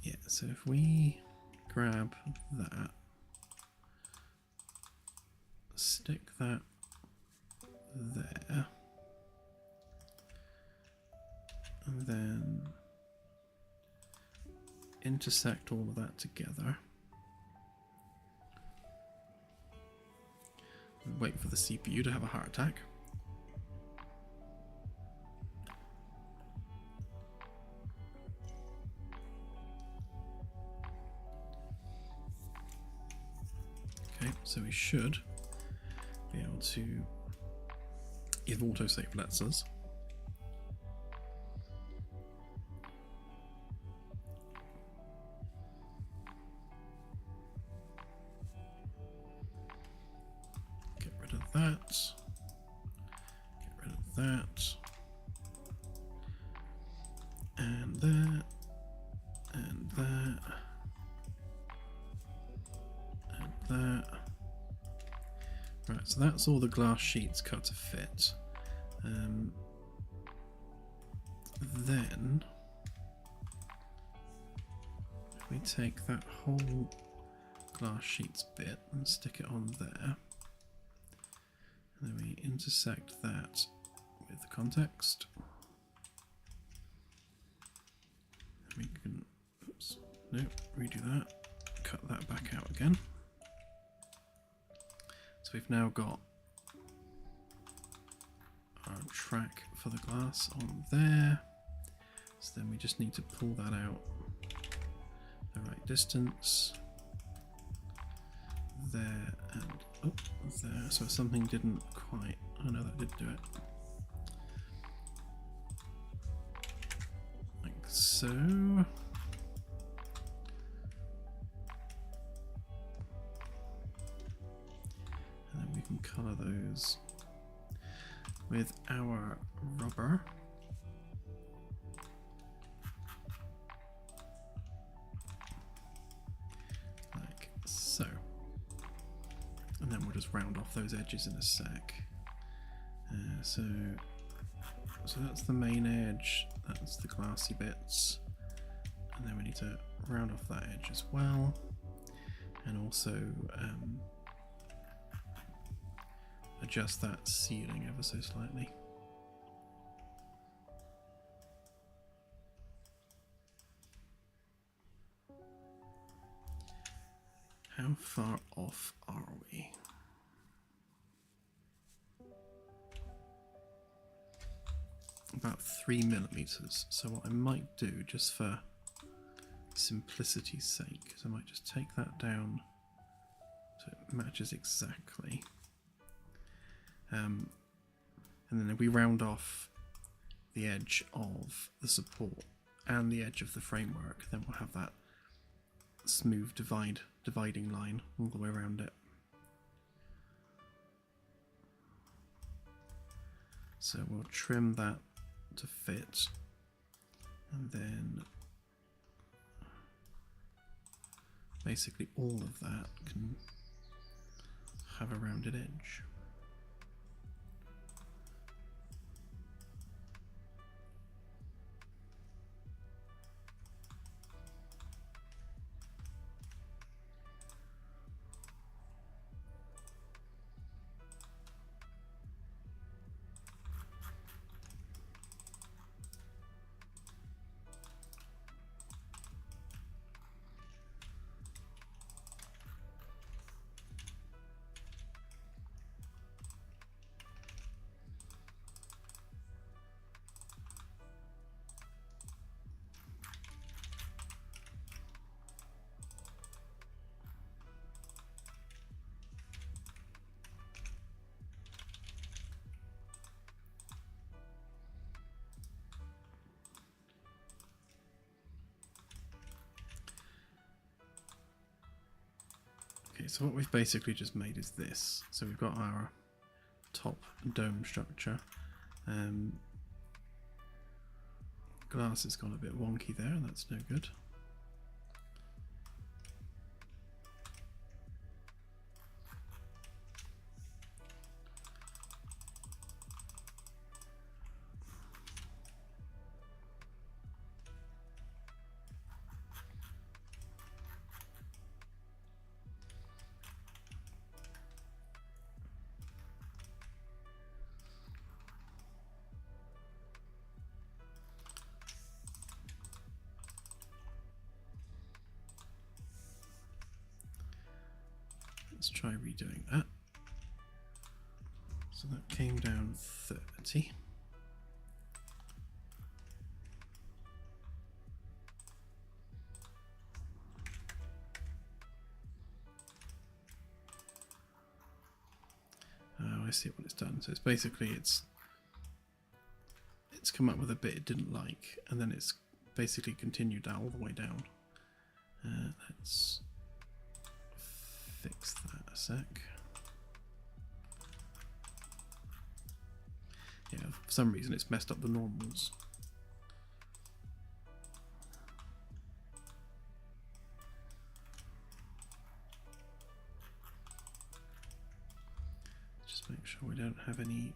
Yeah, so if we grab that, stick that there, and then intersect all of that together, and wait for the CPU to have a heart attack. Okay, so we should be able to, if autosave lets us, get rid of that, get rid of that, and that, and that, and that. Right, so that's all the glass sheets cut to fit. Then we take that whole glass sheets bit and stick it on there, and then we intersect that with the context. And we can, oops, no, redo that, cut that back out again. So we've now got our track for the glass on there. So then we just need to pull that out the right distance. There and oh, there. So something didn't quite, oh no, that did do it. Like so. Colour those with our rubber. Like so. And then we'll just round off those edges in a sec. So that's the main edge, that's the glassy bits. And then we need to round off that edge as well. And also adjust that ceiling ever so slightly. How far off are we? About 3 millimeters. So what I might do, just for simplicity's sake, is I might just take that down so it matches exactly. And then if we round off the edge of the support and the edge of the framework, then we'll have that smooth dividing line all the way around it. So we'll trim that to fit, and then basically all of that can have a rounded edge. Okay, so what we've basically just made is this. So we've got our top dome structure. Glass has gone a bit wonky there, that's no good. Let's try redoing that. So that came down 30. Oh, I see what it's done. So it's basically it's come up with a bit it didn't like, and then it's basically continued down all the way down. Let's fix that a sec. Yeah, for some reason it's messed up the normals. Just make sure we don't have any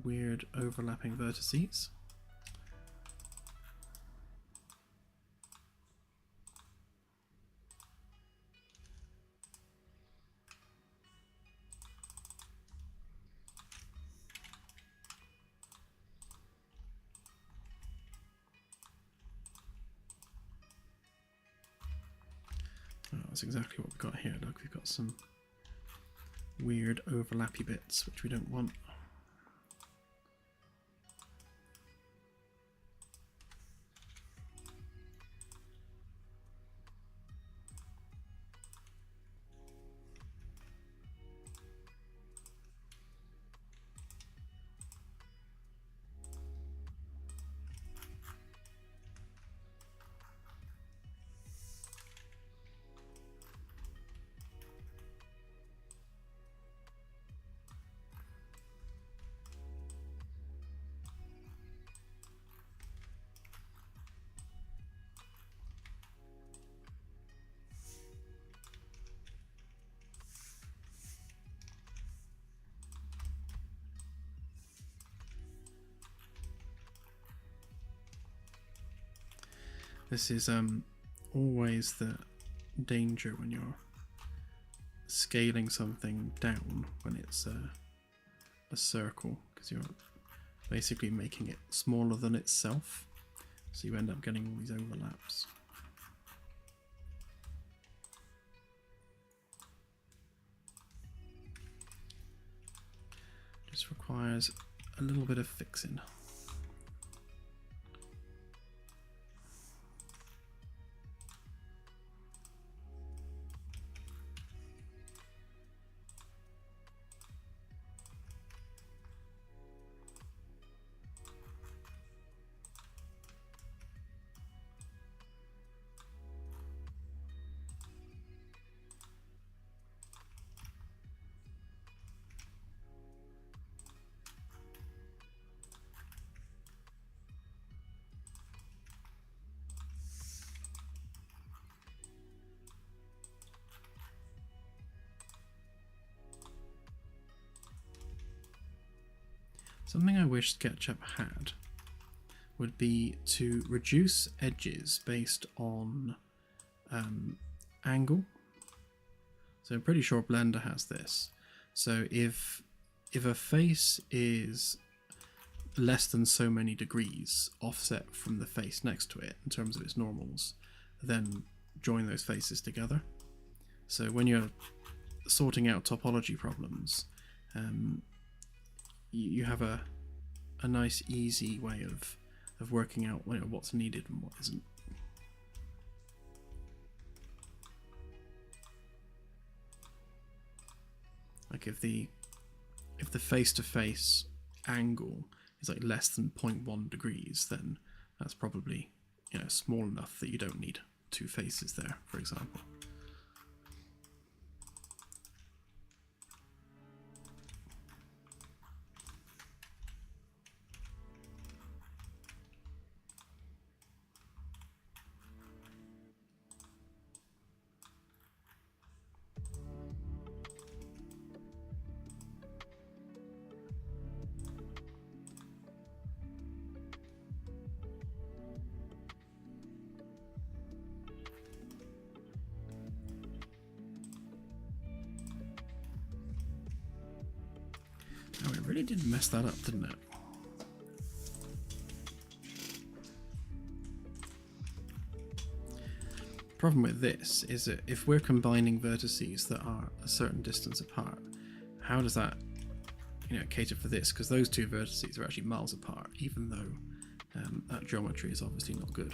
weird overlapping vertices. Oh, that's exactly what we've got here. Look, we've got some weird overlappy bits which we don't want. This is always the danger when you're scaling something down when it's a circle, because you're basically making it smaller than itself, so you end up getting all these overlaps. Just requires a little bit of fixing. Something I wish SketchUp had would be to reduce edges based on angle. So I'm pretty sure Blender has this. So if a face is less than so many degrees offset from the face next to it in terms of its normals, then join those faces together. So when you're sorting out topology problems, you have a nice easy way of working out what's needed and what isn't. Like if the face-to-face angle is like less than 0.1 degrees, then that's probably small enough that you don't need two faces there, for example. Oh, it really did mess that up, didn't it? Problem with this is that if we're combining vertices that are a certain distance apart, how does that cater for this? Because those two vertices are actually miles apart, even though that geometry is obviously not good.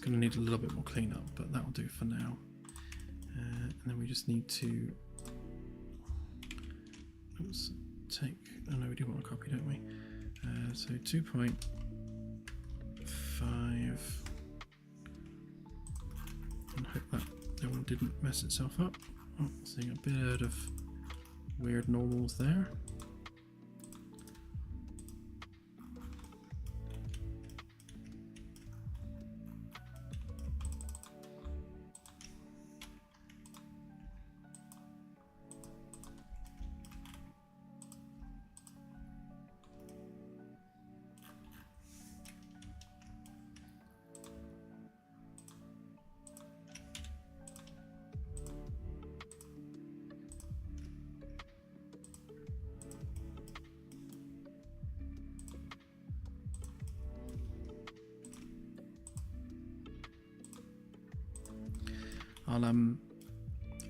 Going to need a little bit more cleanup, but that will do for now. And then we just need to take. Oh no, we do want a copy, don't we? So 2.5. And hope that the one didn't mess itself up. Oh, seeing a bit of weird normals there.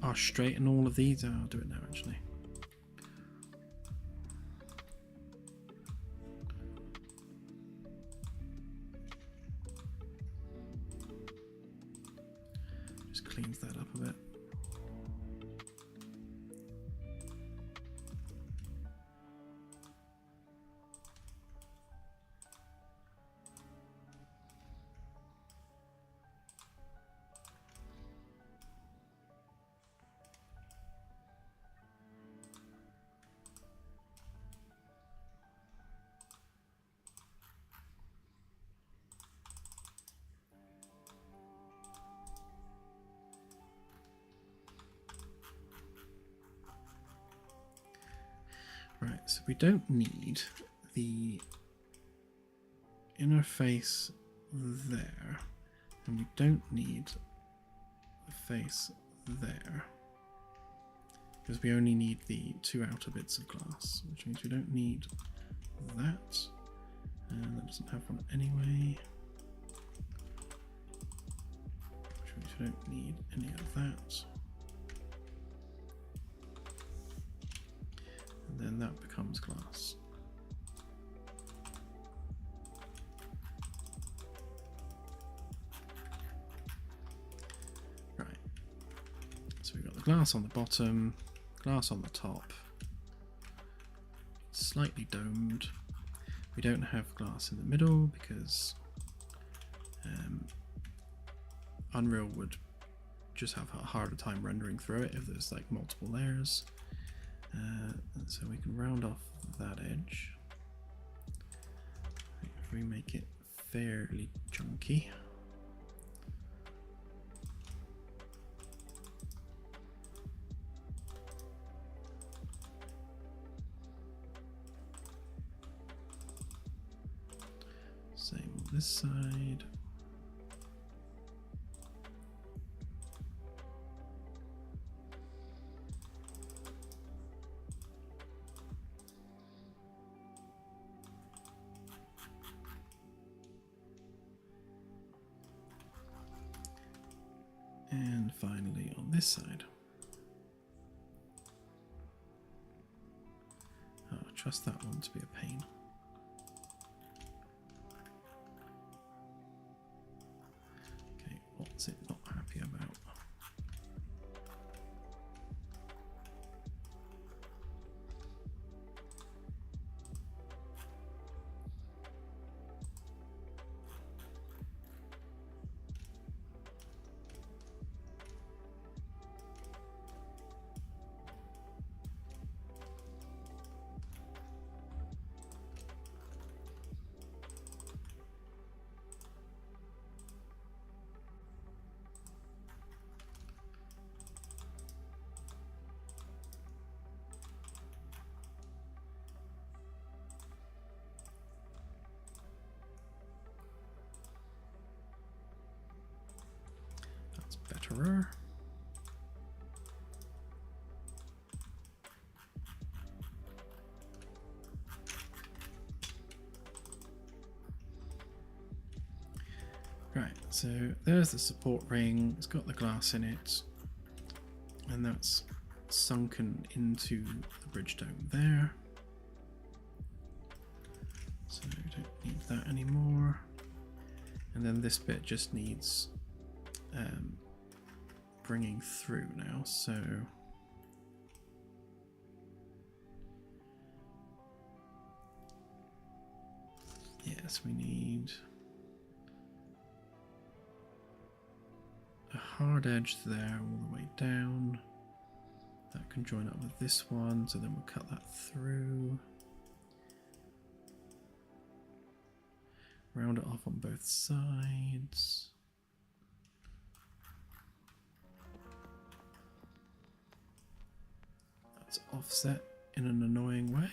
I'll straighten all of these. I'll do it now actually. Just cleans that up a bit. Right, so we don't need the interface there, and we don't need the face there, because we only need the two outer bits of glass, which means we don't need that, and that doesn't have one anyway, which means we don't need any of that, and then that becomes glass. Right, so we've got the glass on the bottom, glass on the top, slightly domed. We don't have glass in the middle because Unreal would just have a harder time rendering through it if there's like multiple layers. And so we can round off that edge. If we make it fairly chunky. Same on this side. And finally on this side. Oh, I trust that one to be a pain. Okay, what's it not happy about? Betterer. Right, so there's the support ring, it's got the glass in it, and that's sunken into the bridge dome there. So we don't need that anymore. And then this bit just needs bringing through now, so yes, we need a hard edge there all the way down. That can join up with this one, so then we'll cut that through. Round it off on both sides. That's offset in an annoying way.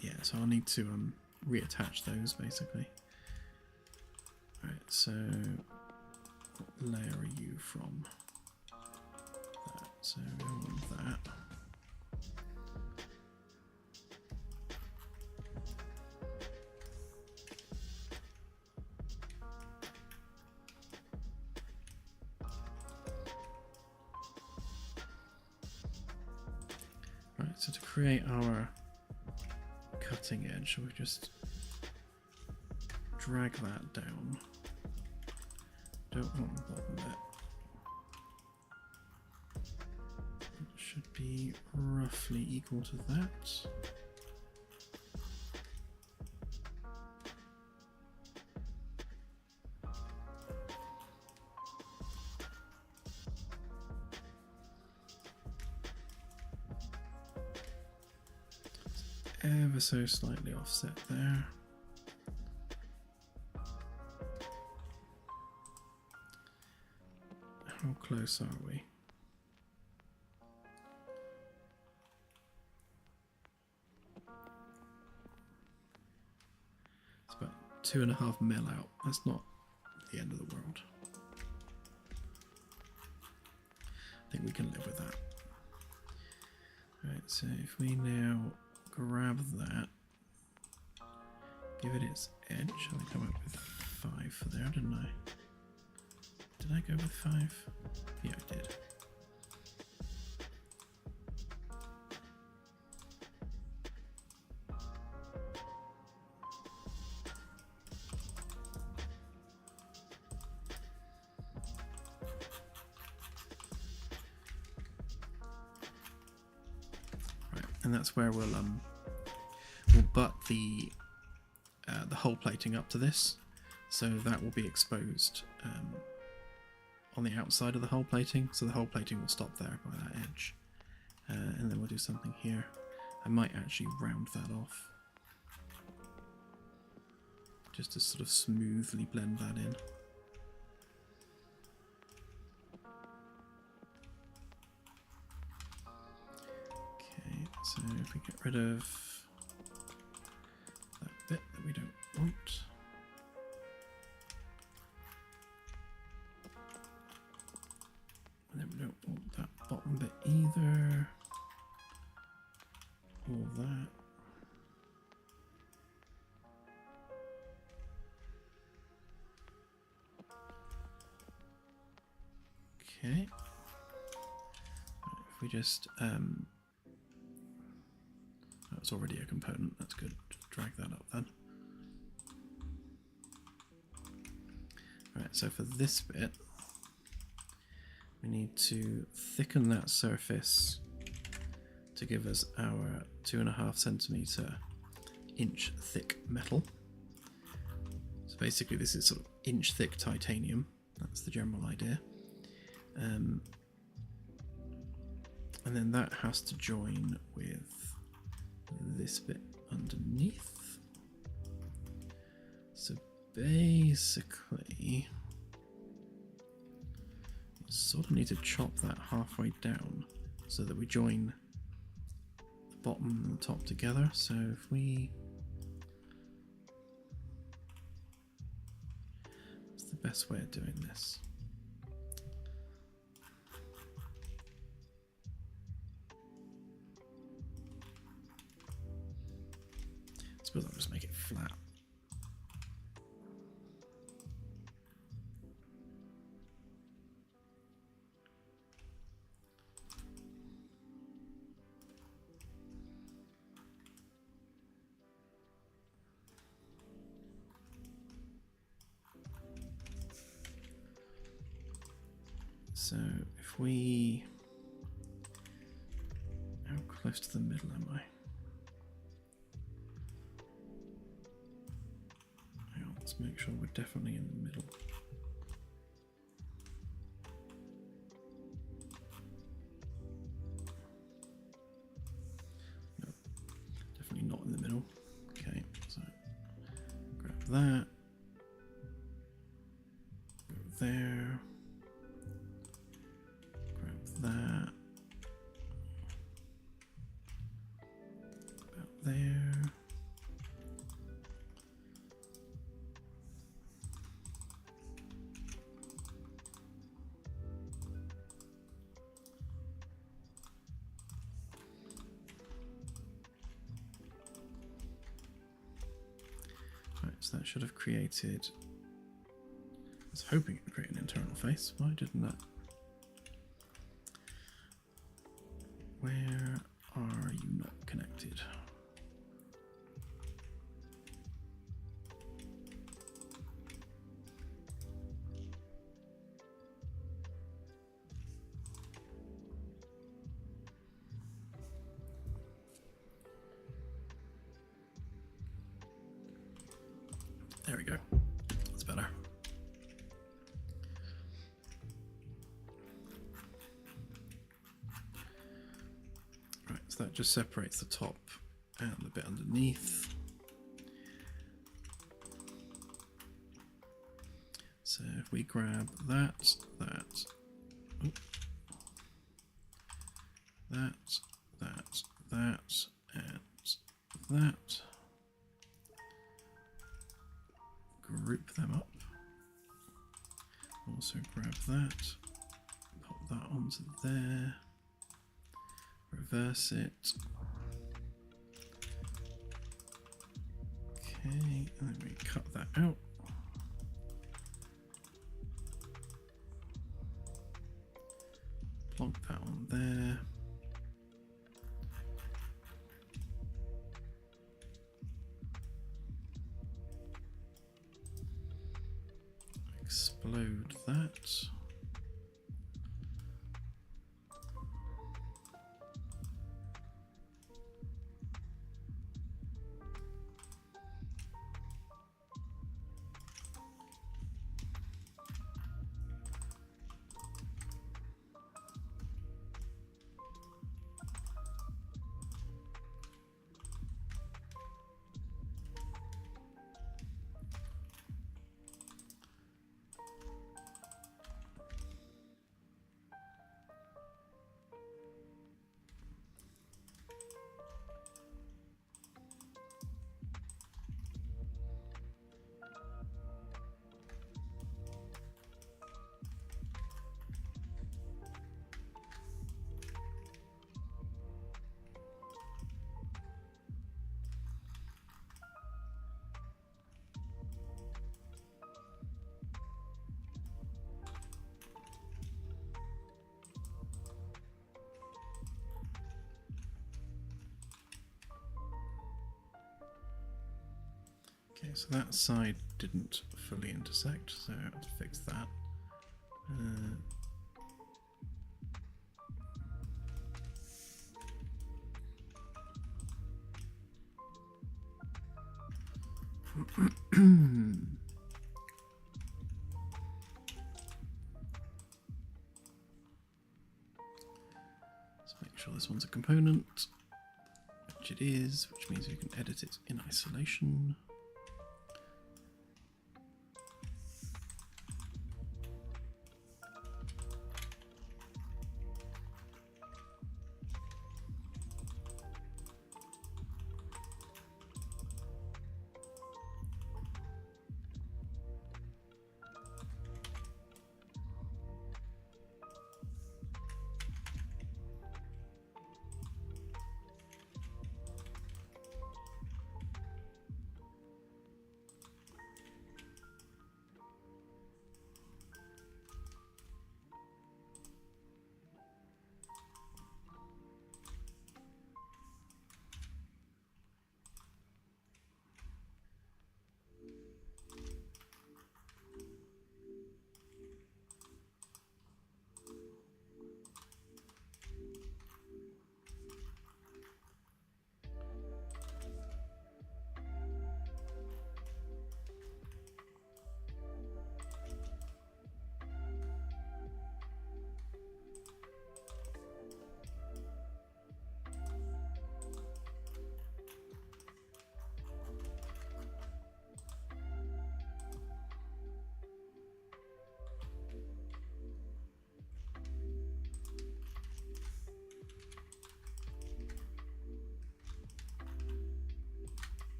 Yeah, so I'll need to reattach those basically. Right, so what layer are you from? That, so we want that. Right, so to create our cutting edge, we just drag that down. Don't want the bottom bit. It should be roughly equal to that. Ever so slightly offset there. how close are we? It's about 2.5 mil out. That's not the end of the world. I think we can live with that. Right, so if we now grab that, give it its edge, I come up with 5 for there, didn't I? Did I go with 5? Yeah, I did. Right, and that's where we'll butt the hull plating up to this, so that will be exposed on the outside of the hull plating, so the hull plating will stop there by that edge, and then we'll do something here. I might actually round that off just to sort of smoothly blend that in. Okay, so if we get rid of that bit that we don't want, and then we don't want that bottom bit either, all that. Okay, if we just, that's already a component, that's good, just drag that up then. Right, so for this bit, we need to thicken that surface to give us our 2.5 centimeter inch thick metal. So basically this is sort of inch thick titanium, that's the general idea. And then that has to join with this bit underneath. So basically, we sort of need to chop that halfway down so that we join the bottom and the top together. So if we, what's the best way of doing this? I suppose I'll just make it flat. So if we, how close to the middle am I? Hang on, let's make sure we're definitely in the middle. No, definitely not in the middle. Okay, so grab that, go there. That about there. Right, so that should have created, I was hoping it would create an internal face. Why didn't that? Where are you not connected? There we go. That's better. That just separates the top and the bit underneath. So if we grab that, oh, that, and that. Group them up. Also grab that, pop that onto there, reverse it. Okay, and then we cut that out. Plonk that on there. Explode that. Okay, so that side didn't fully intersect, so I have to fix that. Let's make sure this one's a component, which it is, which means we can edit it in isolation.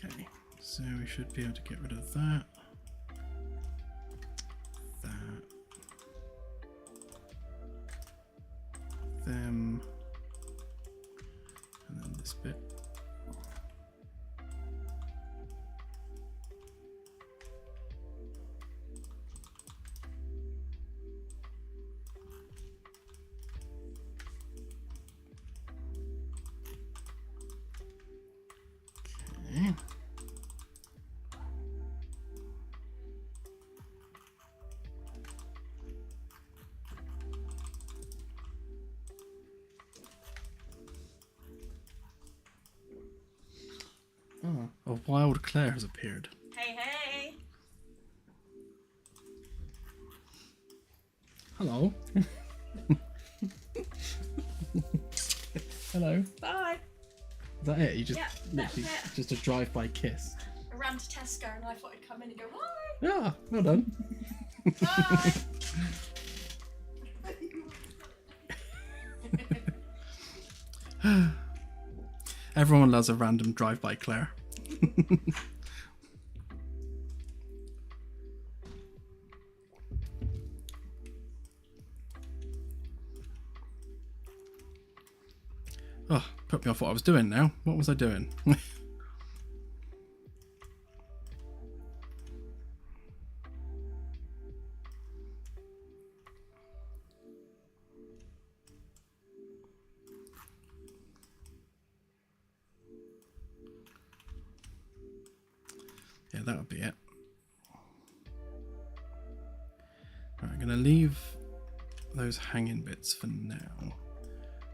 Okay, so we should be able to get rid of that, them, and then this bit. Okay. Oh, a wild Claire has appeared. Hey, hey! Hello. Hello. Bye! Is that it? You just Yeah, literally that's it. just a drive-by kiss. I ran to Tesco and I thought I'd come in and go, hi! Yeah, well done. Bye! Everyone loves a random drive-by Claire. Oh, put me off what I was doing now. What was I doing? Yeah, that would be it. Right, I'm going to leave those hanging bits for now,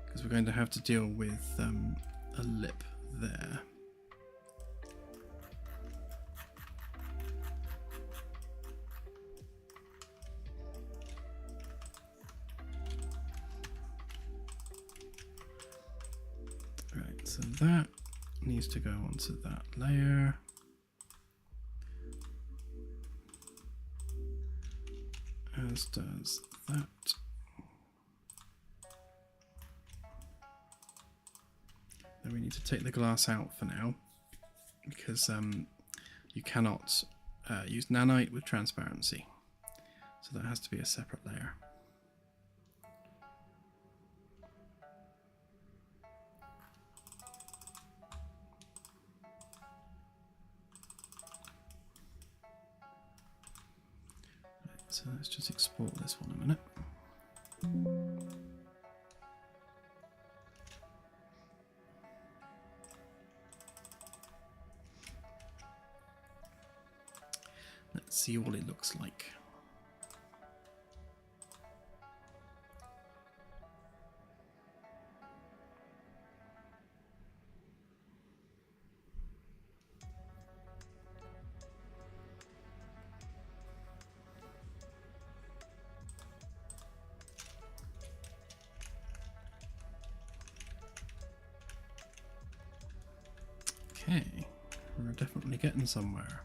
because we're going to have to deal with a lip there. Right, so that needs to go onto that layer. As does that. Then we need to take the glass out for now, because you cannot use nanite with transparency. So that has to be a separate layer. Right, so let's just export this one a minute. Let's see what it looks like. Okay, we're definitely getting somewhere.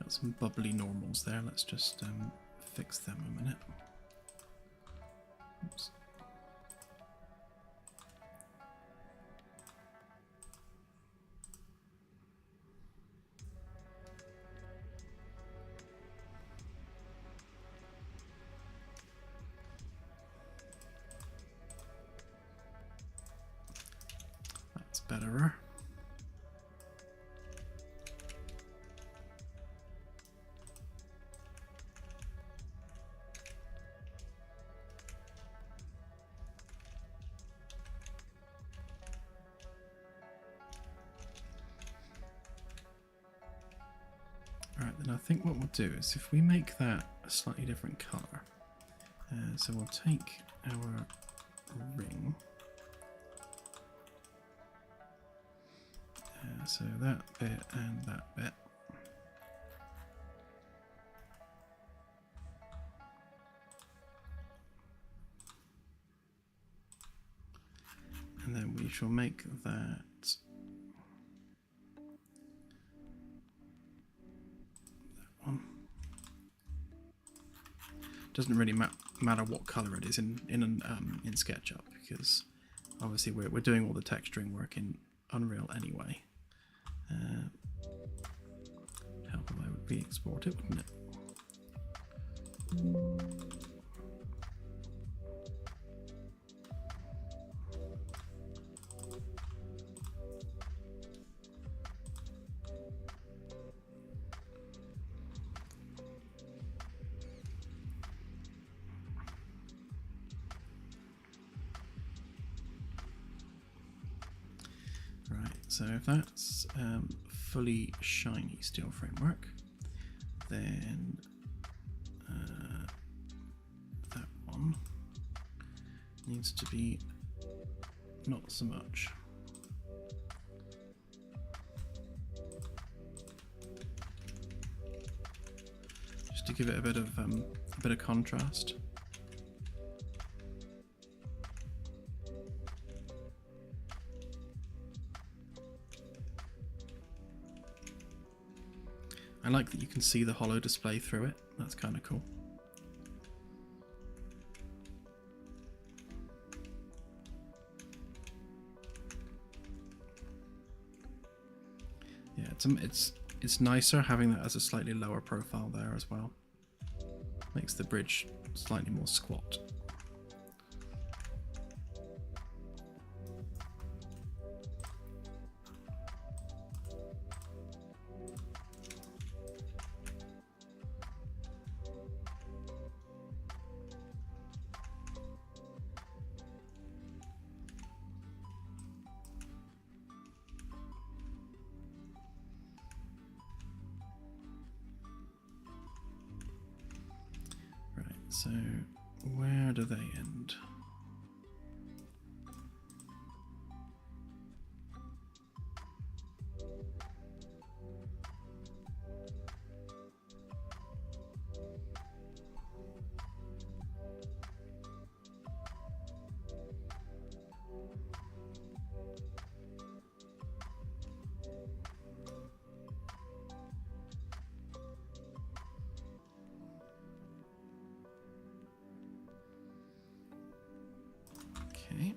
Got some bubbly normals there. Let's just fix them a minute. Oops. That's better. Alright, then I think what we'll do is if we make that a slightly different colour, so we'll take our ring, so that bit and that bit, and then we shall make that one. Doesn't really matter what colour it is in SketchUp, because obviously we're doing all the texturing work in Unreal anyway. Help if I would re-export it, wouldn't it? Right, so if that's fully shiny steel framework, then that one needs to be not so much. Just to give it a bit of contrast. I like that you can see the holo display through it. That's kind of cool. Yeah, it's nicer having that as a slightly lower profile there as well. Makes the bridge slightly more squat. So, where do they end? Okay.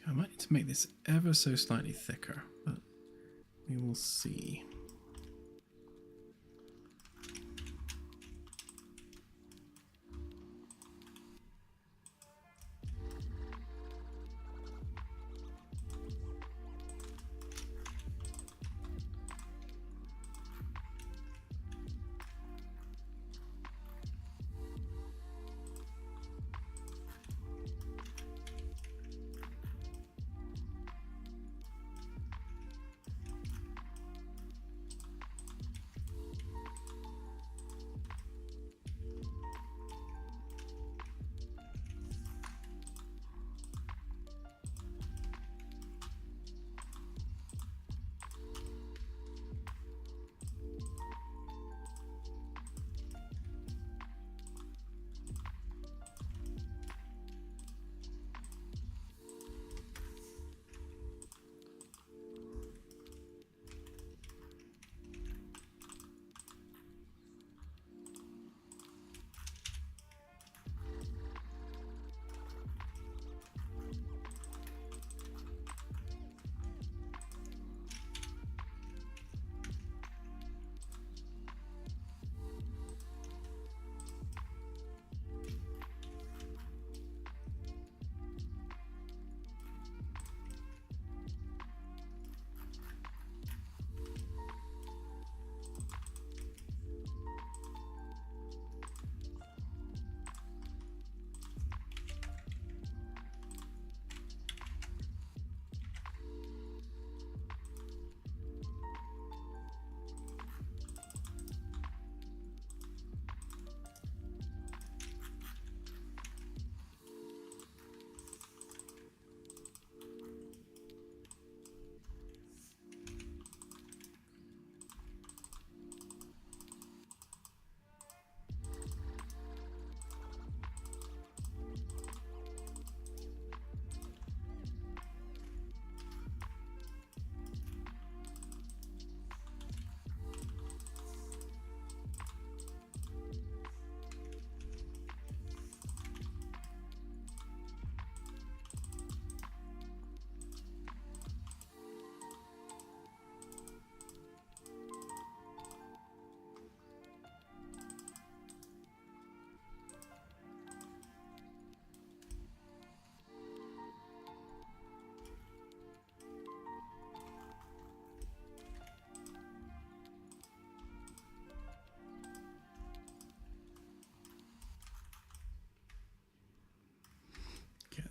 I might need to make this ever so slightly thicker, but we will see.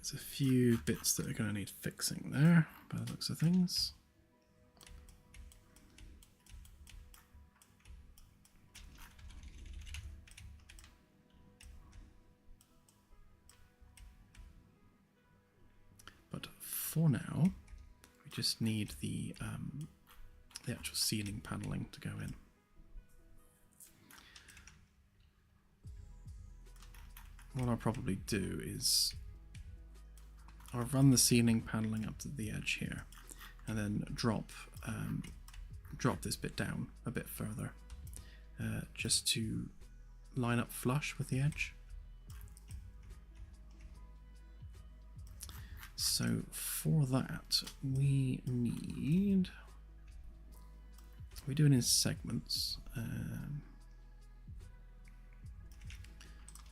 There's a few bits that are going to need fixing there, by the looks of things. But for now, we just need the actual ceiling paneling to go in. What I'll probably do is I'll run the ceiling paneling up to the edge here, and then drop this bit down a bit further, just to line up flush with the edge. So for that, we do it in segments. What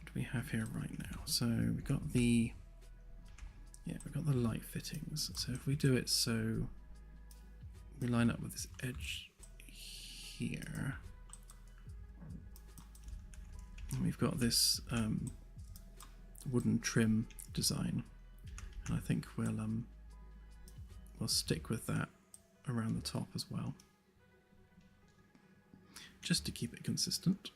do we have here right now? So we've got the light fittings. So if we do it so we line up with this edge here, and we've got this wooden trim design, and I think we'll stick with that around the top as well, just to keep it consistent.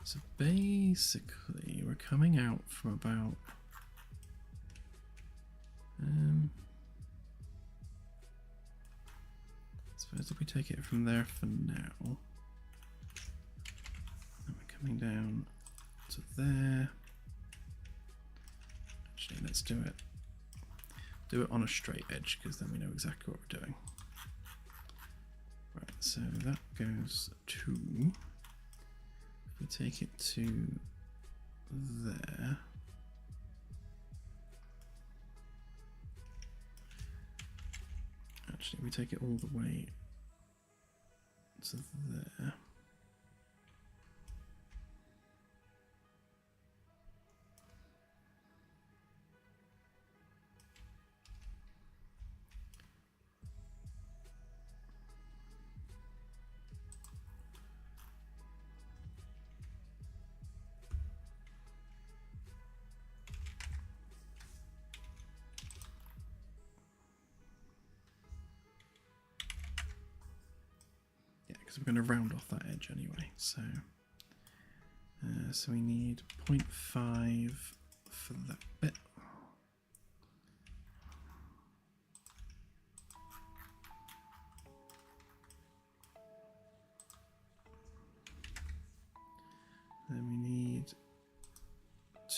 So basically, we're coming out from about suppose if we take it from there for now, and we're coming down to there. Actually, let's do it on a straight edge, because then we know exactly what we're doing. Right, so that goes to, if we take it to there, actually we take it all the way to there. Because we're going to round off that edge anyway, so we need 0.5 for that bit. Then we need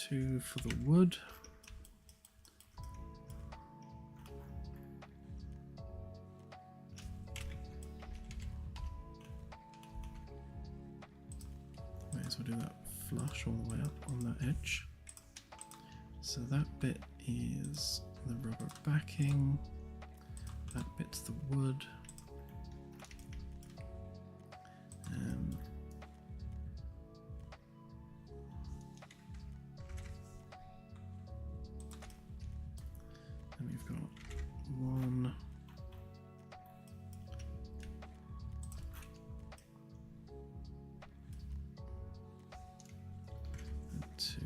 2 for the wood. We'll do that flush all the way up on that edge. So that bit is the rubber backing, that bit's the wood. Then we've got 1, and 2.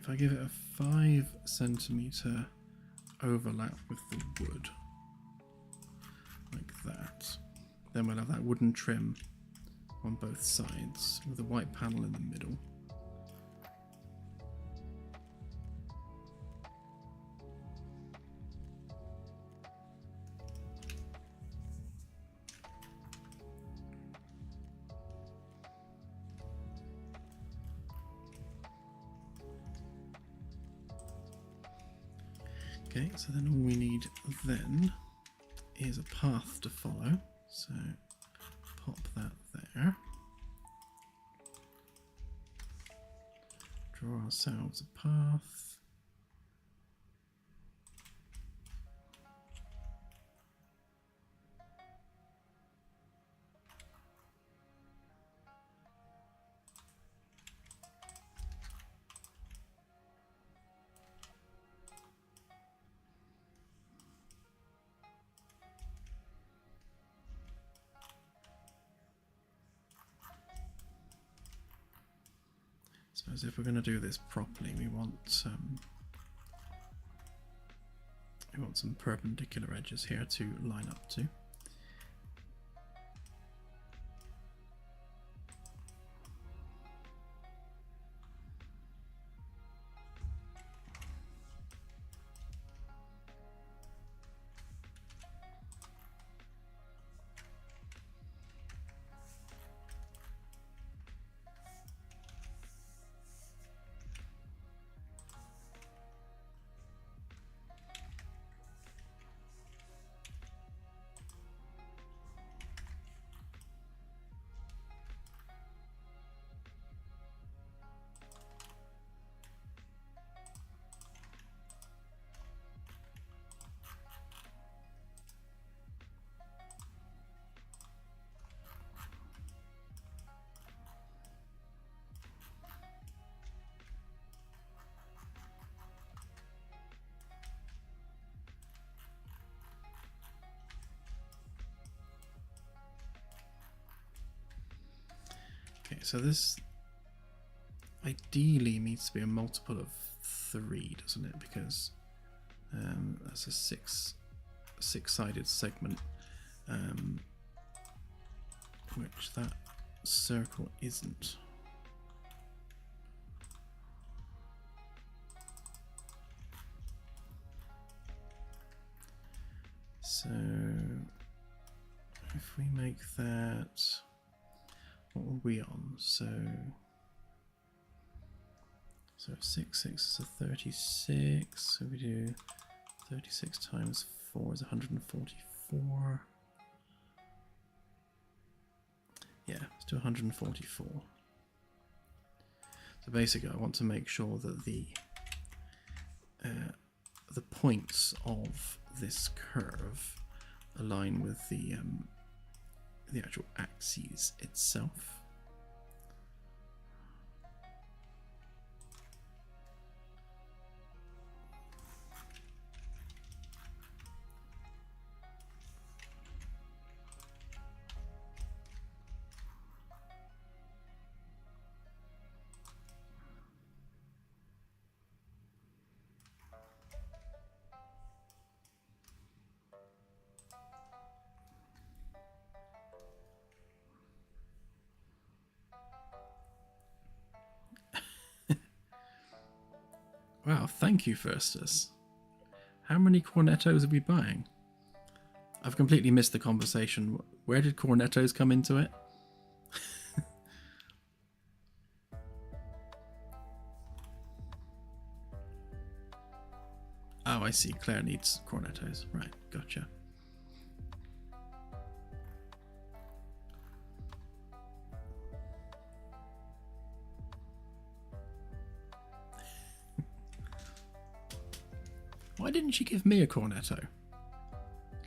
if I give it a 5 centimeter overlap with the wood, like that, then we'll have that wooden trim on both sides with a white panel in the middle. Okay, so then all we need then is a path to follow. So pop that there. Draw ourselves a path. I suppose if we're going to do this properly, we want some perpendicular edges here to line up to. Okay, so this ideally needs to be a multiple of 3, doesn't it? Because that's a six-sided segment, which that circle isn't. So if we make that, what are we on? So 6 is a 36. So we do 36 times 4 is 144. Yeah, let's do 144. So basically, I want to make sure that the points of this curve align with the actual axis itself. Wow, thank you, Firstus. How many cornettos are we buying? I've completely missed the conversation. Where did cornettos come into it? Oh, I see. Claire needs cornettos. Right, gotcha. Why didn't she give me a cornetto?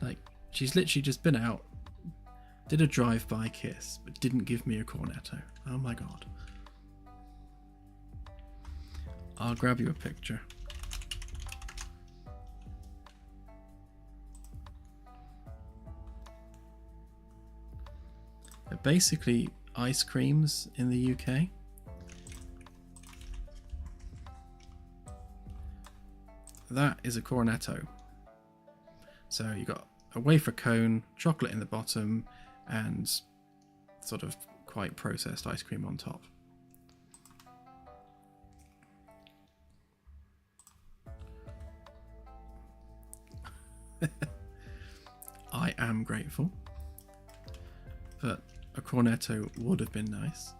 Like, she's literally just been out, did a drive-by kiss, but didn't give me a cornetto. Oh my god. I'll grab you a picture. They're basically ice creams in the UK. that is a cornetto. So you got a wafer cone, chocolate in the bottom, and sort of quite processed ice cream on top. I am grateful, but a cornetto would have been nice.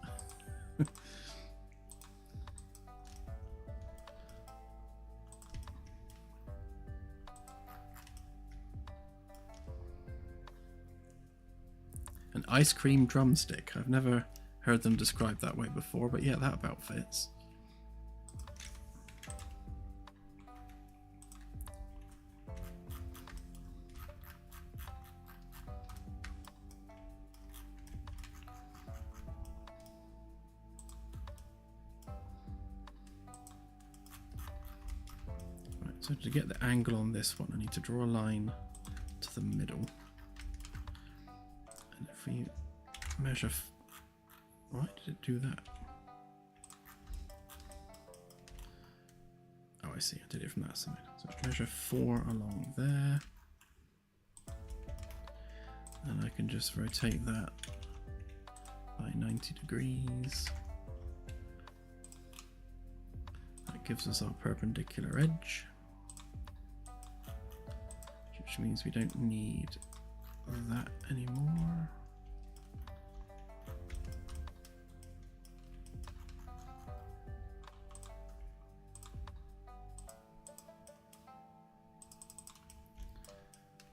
An ice cream drumstick. I've never heard them described that way before, but yeah, that about fits. Right, so to get the angle on this one, I need to draw a line to the middle. And if we measure... Why did it do that? Oh, I see. I did it from that side. So measure 4 along there. And I can just rotate that by 90 degrees. That gives us our perpendicular edge, which means we don't need that anymore.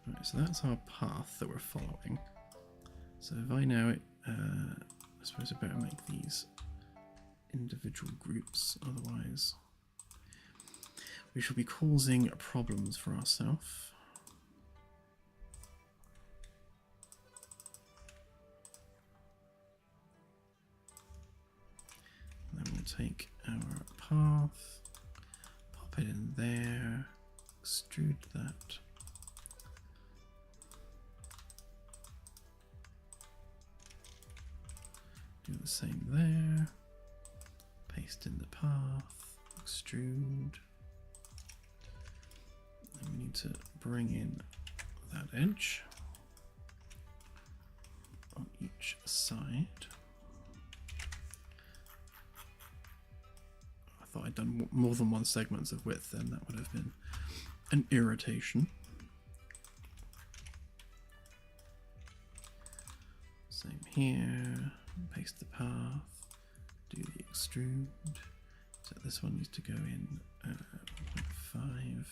Right, so that's our path that we're following. So if I now, I suppose I better make these individual groups, otherwise we shall be causing problems for ourselves. Then we'll take our path, pop it in there, extrude that. Do the same there, paste in the path, extrude. And we need to bring in that edge on each side. I thought I'd done more than one segments of width, then that would have been an irritation. Same here, paste the path, do the extrude. So this one needs to go in 1.5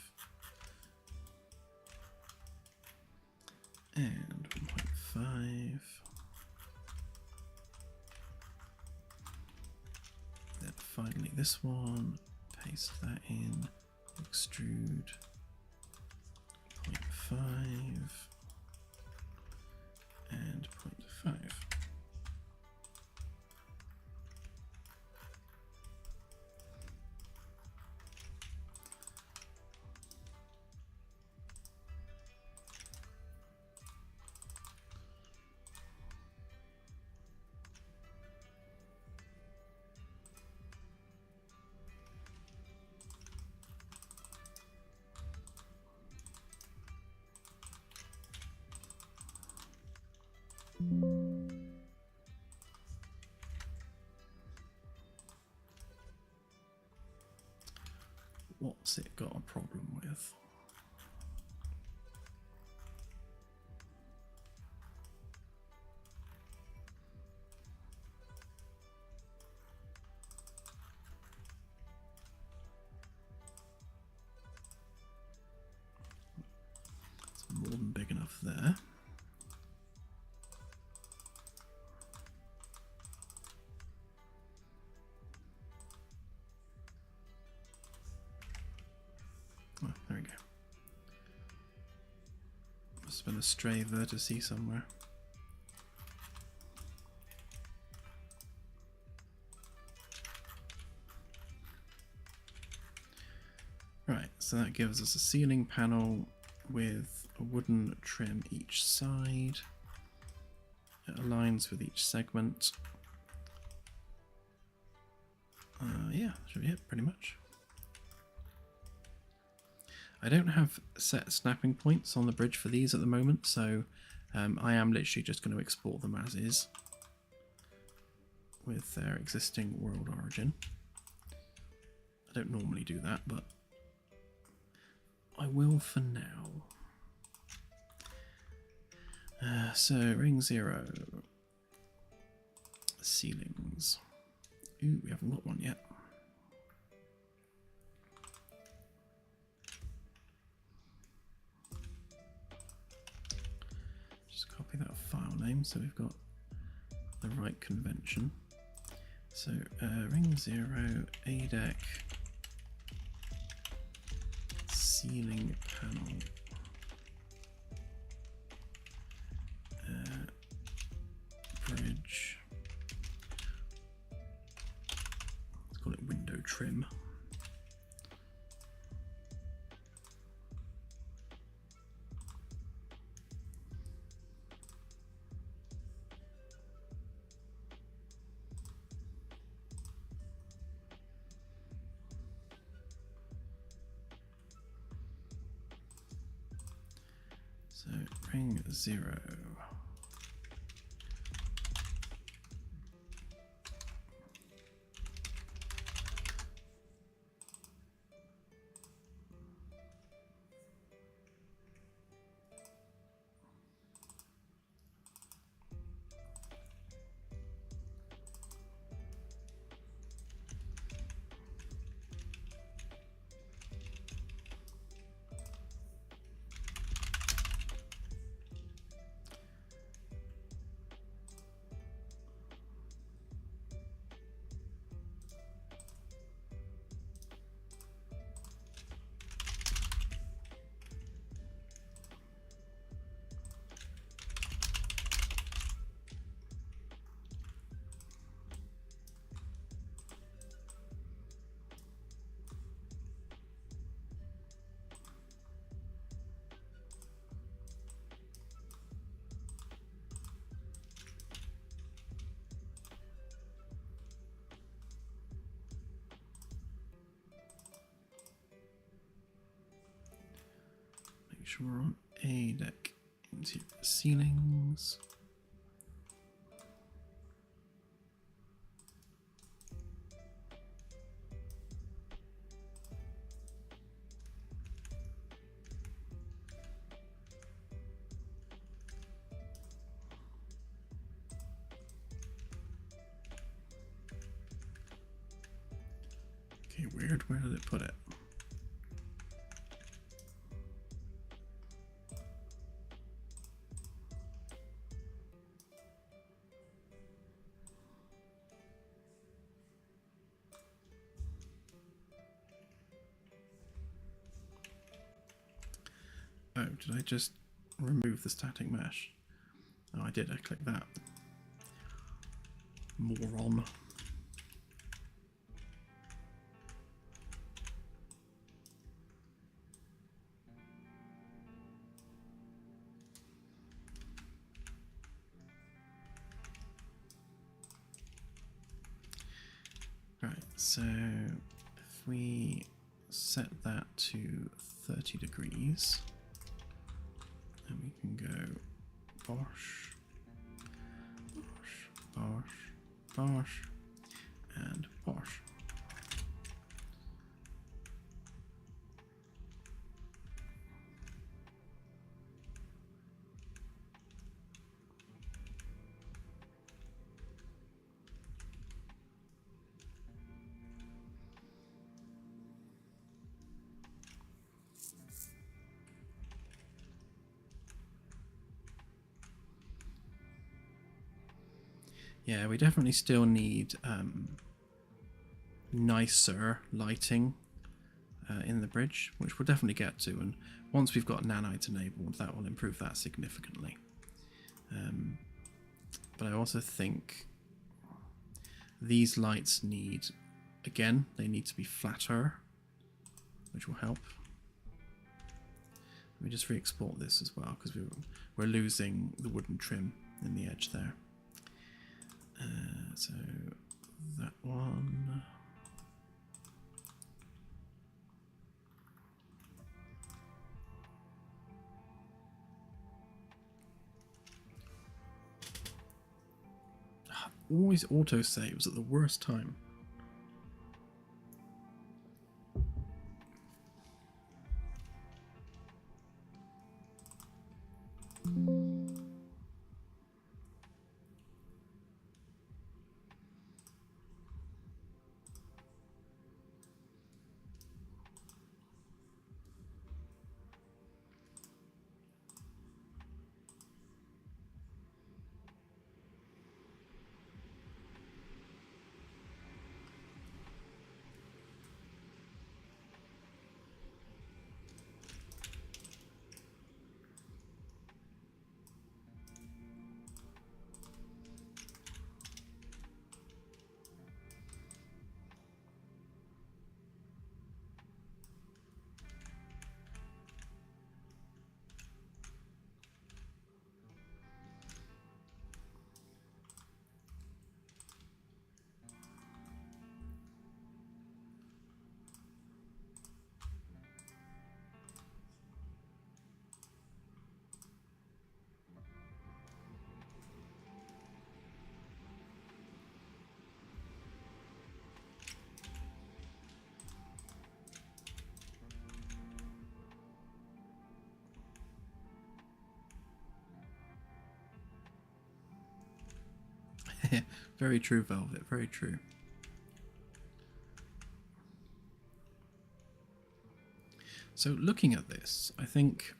and 1.5. Then finally this one, paste that in, extrude 0.5 and 0.5. What's it got a problem with? It's more than big enough there. Oh, there we go. Must have been a stray vertice somewhere. Right, so that gives us a ceiling panel with a wooden trim each side. It aligns with each segment. Yeah, that should be it pretty much. I don't have set snapping points on the bridge for these at the moment, so I am literally just going to export them as is with their existing world origin. I don't normally do that, but I will for now. So, ring 0. Ceilings. Ooh, we haven't got one yet. Just copy that file name so we've got the right convention. So, ring 0, A deck, ceiling panel, bridge, let's call it window trim. So ring 0. Make sure we're on A deck into ceilings. Okay, weird. Where did it put it? Oh, did I just remove the static mesh? Oh, I did. I clicked that. Moron. Right, so if we set that to 30 degrees, and we can go bosh, bosh, bosh, bosh, and bosh. Yeah, we definitely still need nicer lighting in the bridge, which we'll definitely get to, and once we've got nanites enabled, that will improve that significantly. But I also think these lights need, again, they need to be flatter, which will help. Let me just re-export this as well, because we're losing the wooden trim in the edge there. So that one. always auto-saves at the worst time. Very true, Velvet, very true. So looking at this, I think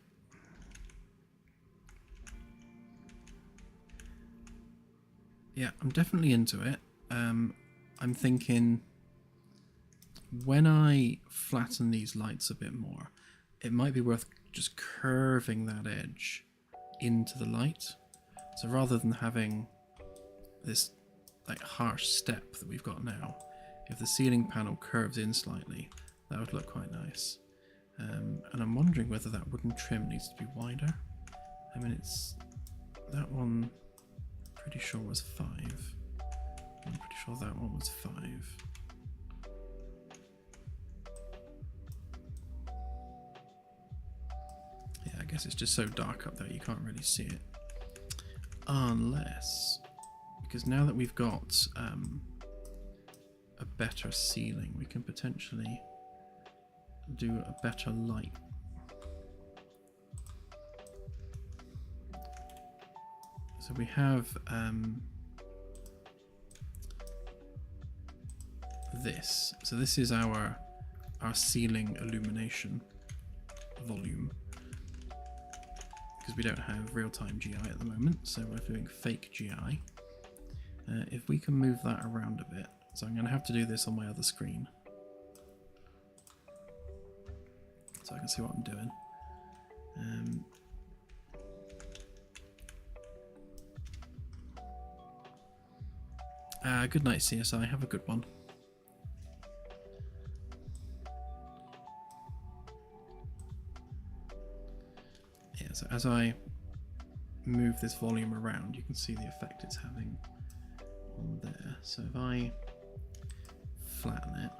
yeah, I'm definitely into it. I'm thinking when I flatten these lights a bit more, it might be worth just curving that edge into the light. So rather than having this like harsh step that we've got now, if the ceiling panel curves in slightly, that would look quite nice. And I'm wondering whether that wooden trim needs to be wider. I mean, it's that one. Pretty sure was 5. I'm pretty sure that one was 5. Yeah, I guess it's just so dark up there you can't really see it. Unless, because now that we've got a better ceiling, we can potentially do a better light. So we have this. So this is our ceiling illumination volume, because we don't have real-time GI at the moment, so we're doing fake GI. If we can move that around a bit, so I'm going to have to do this on my other screen, so I can see what I'm doing. Good night, CSI. Have a good one. Yeah, so as I move this volume around, you can see the effect it's having on there. So if I flatten it,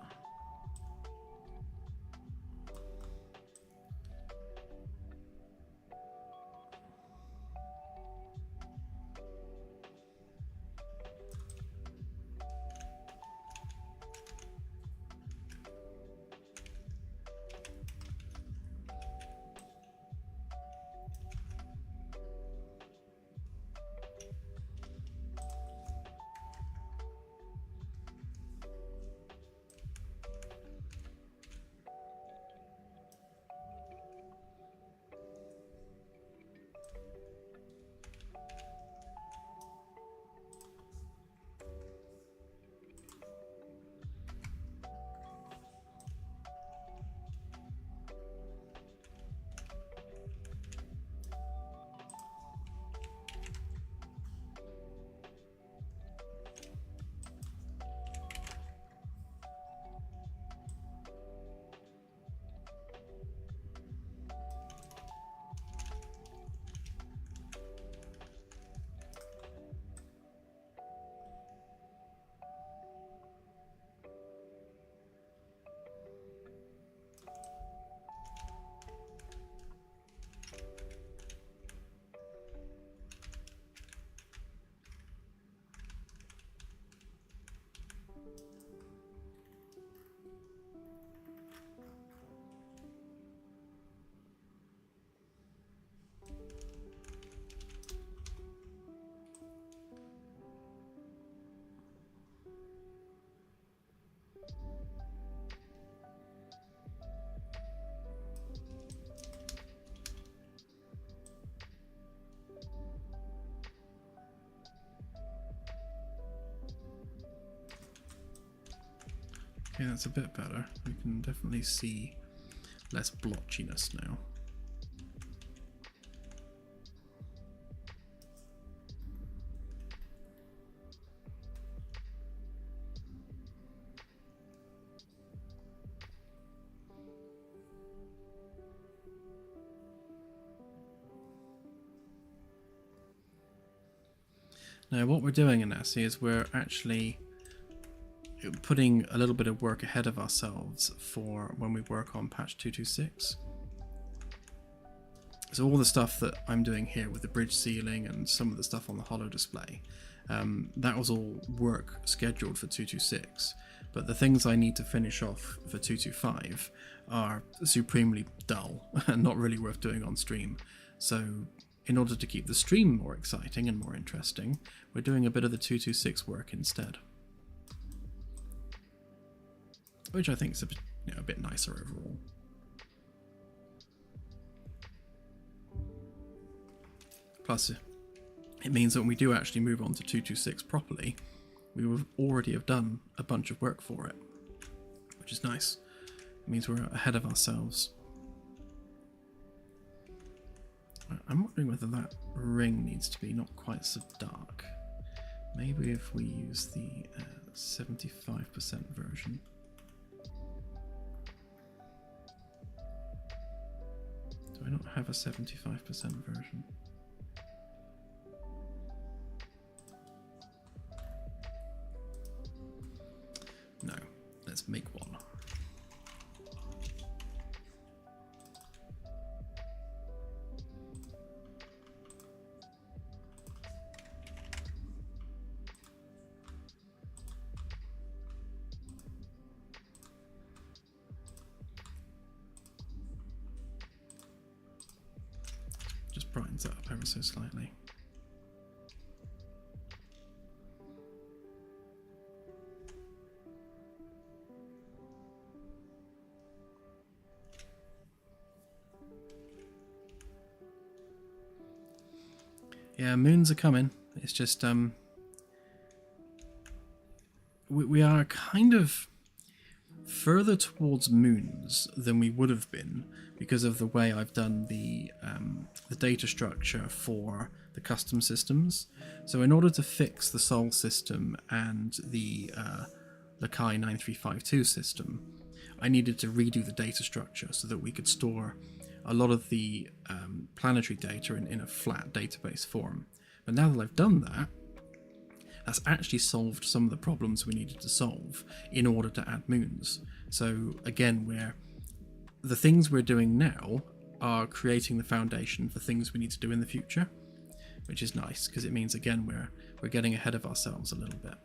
Okay, that's a bit better. We can definitely see less blotchiness now. Now what we're doing in Nessie is we're actually putting a little bit of work ahead of ourselves for when we work on patch 226. So all the stuff that I'm doing here with the bridge ceiling and some of the stuff on the holo display, that was all work scheduled for 226, but the things I need to finish off for 225 are supremely dull and not really worth doing on stream. So in order to keep the stream more exciting and more interesting, we're doing a bit of the 226 work instead. Which I think is a bit nicer overall. Plus, it means that when we do actually move on to 226 properly, we will already have done a bunch of work for it, which is nice. It means we're ahead of ourselves. I'm wondering whether that ring needs to be not quite so dark. Maybe if we use the 75% version. Do I not have a 75% version? No, let's make one. Just brightens that up ever so slightly. Yeah, moons are coming. It's just we are kind of further towards moons than we would have been because of the way I've done the data structure for the custom systems. So in order to fix the Sol system and the Lakai 9352 system, I needed to redo the data structure so that we could store a lot of the planetary data in a flat database form. But now that I've done that, that's actually solved some of the problems we needed to solve in order to add moons. So again, the things we're doing now are creating the foundation for things we need to do in the future, which is nice because it means again we're getting ahead of ourselves a little bit.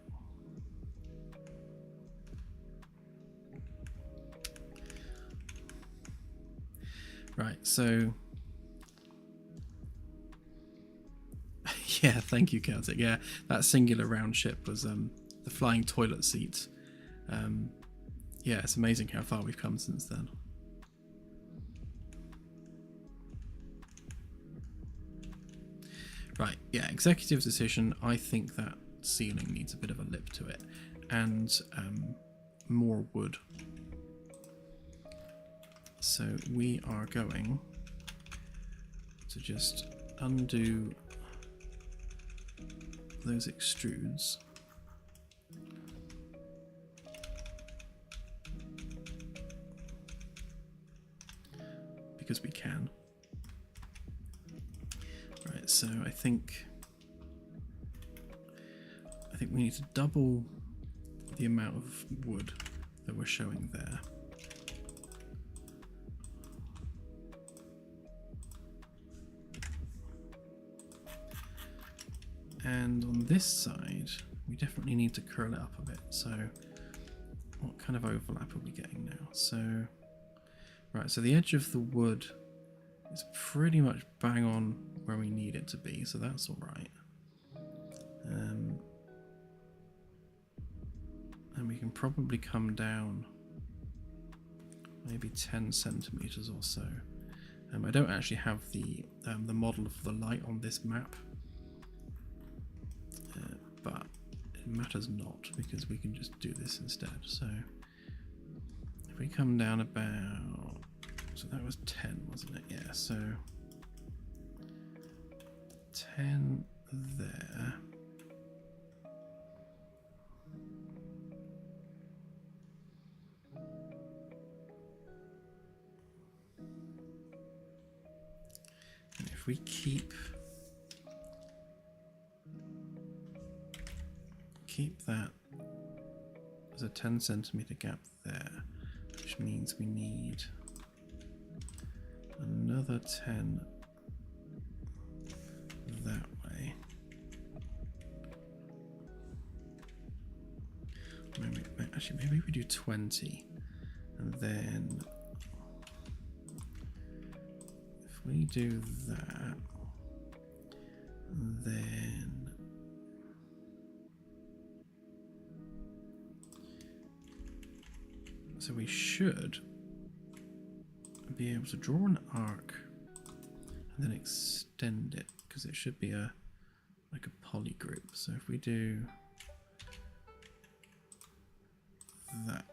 Right, so yeah, thank you, Celtic. Yeah, that singular round ship was the flying toilet seat. Yeah, it's amazing how far we've come since then. Right, yeah, executive decision. I think that ceiling needs a bit of a lip to it, and more wood. So we are going to just undo those extrudes. Because we can. Right, so I think we need to double the amount of wood that we're showing there. And on this side, we definitely need to curl it up a bit. So what kind of overlap are we getting now? So, right, so the edge of the wood is pretty much bang on where we need it to be, so that's all right. And we can probably come down maybe 10 centimeters or so. I don't actually have the model of the light on this map. But it matters not because we can just do this instead. So If we come down about, so that was 10, wasn't it? Yeah, so 10 there. And if we keep that as a 10 centimeter gap there, which means we need another 10 that way. Maybe we do 20, and then if we do that, then so we should be able to draw an arc and then extend it, because it should be like a poly group. So if we do that,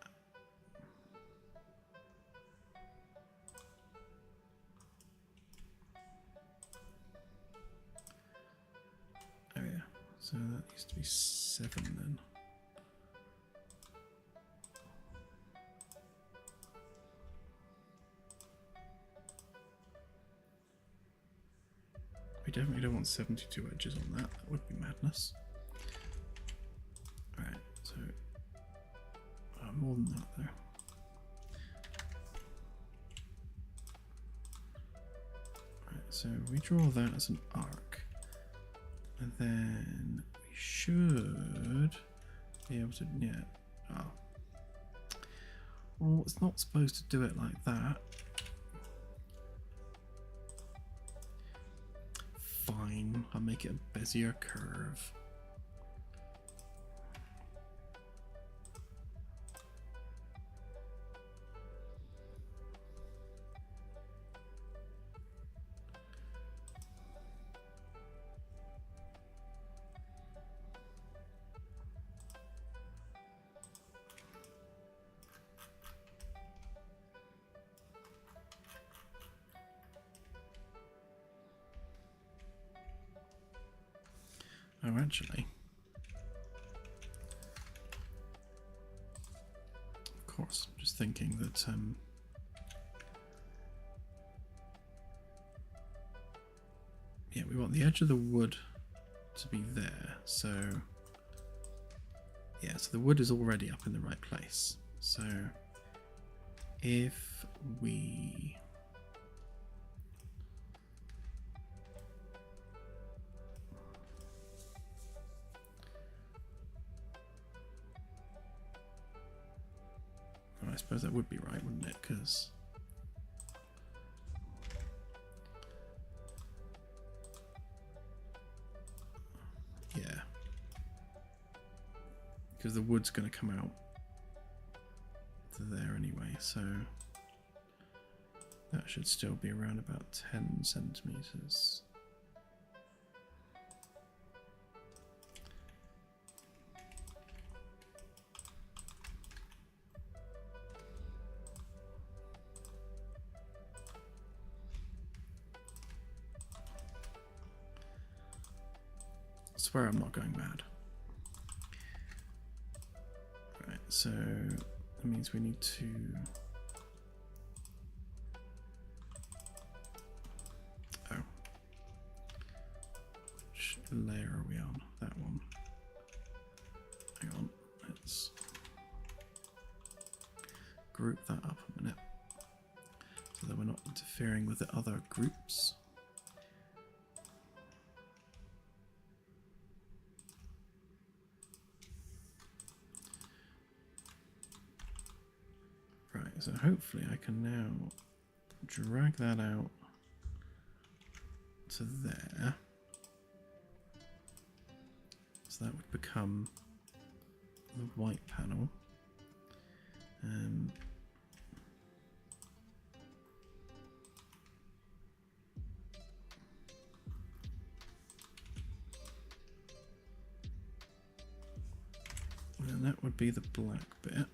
oh yeah, so that used to be 7 then. We definitely don't want 72 edges on that. That would be madness. Alright, so more than that though. Alright, so we draw that as an arc, and then we should be able to, yeah. Oh. Well, it's not supposed to do it like that. Fine, I'll make it a Bezier curve. Oh, actually, of course, just thinking that yeah, we want the edge of the wood to be there. So yeah, so the wood is already up in the right place. So if we I suppose that would be right, wouldn't it? Because yeah, because the wood's going to come out to there anyway, so that should still be around about 10 centimeters. I swear I'm not going mad. Right, so that means we need to which layer are we on? That one. Hang on, let's group that up a minute so that we're not interfering with the other groups. Right, so hopefully I can now drag that out to there. So that would become the white panel. And that would be the black bit.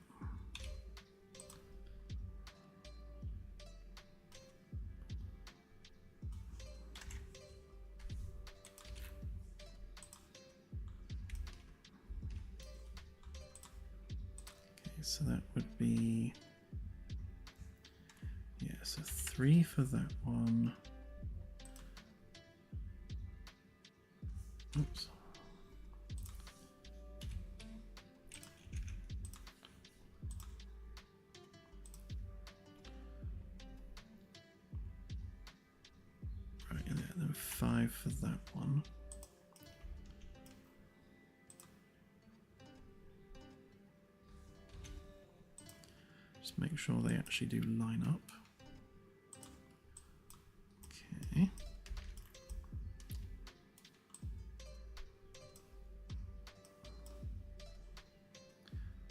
that would be, yeah, so 3 for that one. Oops. Right, and then 5 for that one. Just make sure they actually do line up. Okay.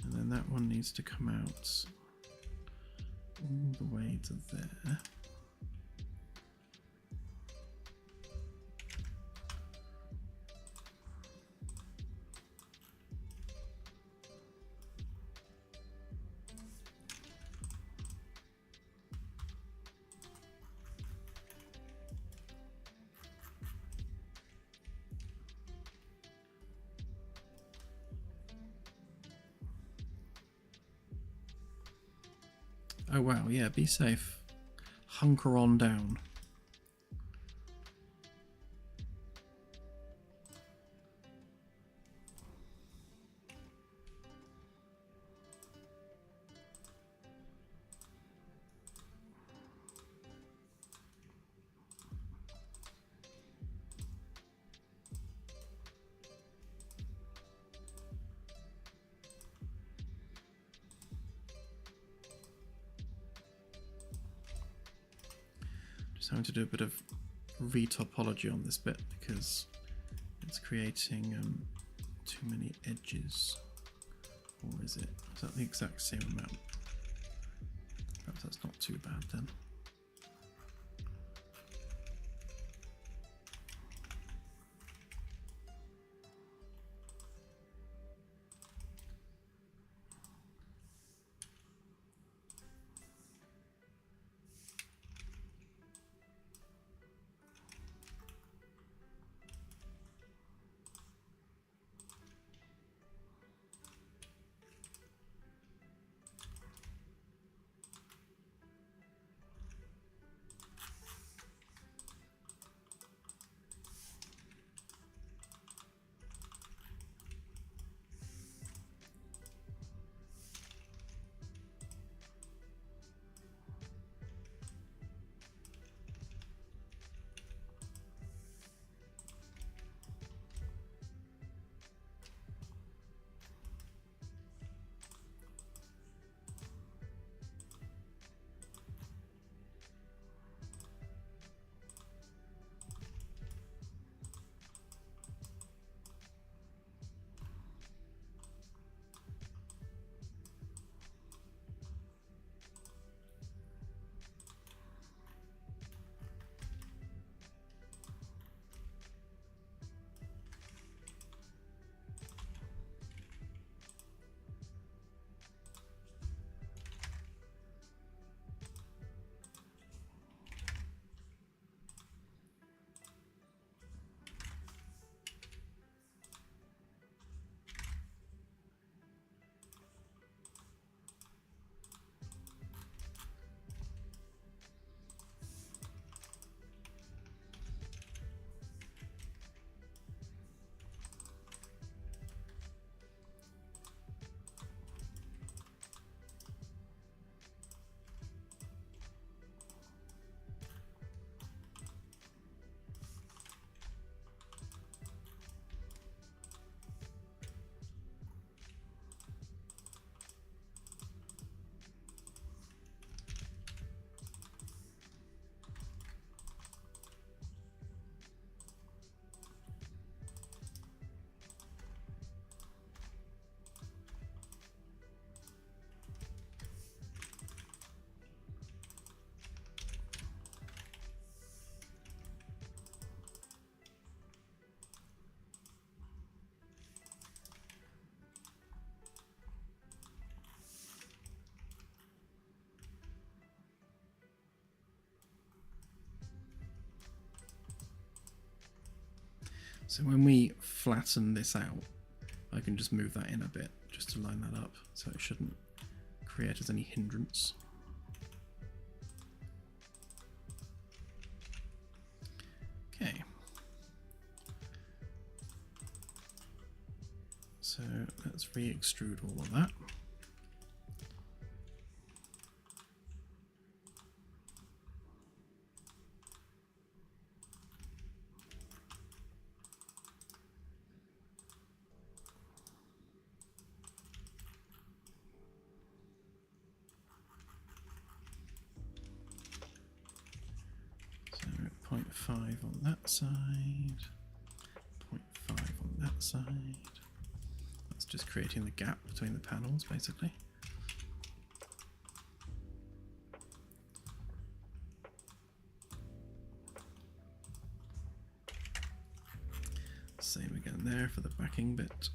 And then that one needs to come out all the way to there. Oh wow, yeah, be safe. Hunker on down. Just having to do a bit of retopology on this bit because it's creating too many edges. Or is it? Is that the exact same amount? Perhaps that's not too bad then. So when we flatten this out, I can just move that in a bit just to line that up, so it shouldn't create as any hindrance. Okay. So let's re-extrude all of that. So 0.5 on that side, 0.5 on that side. That's just creating the gap between the panels, basically. Same again there for the backing bit.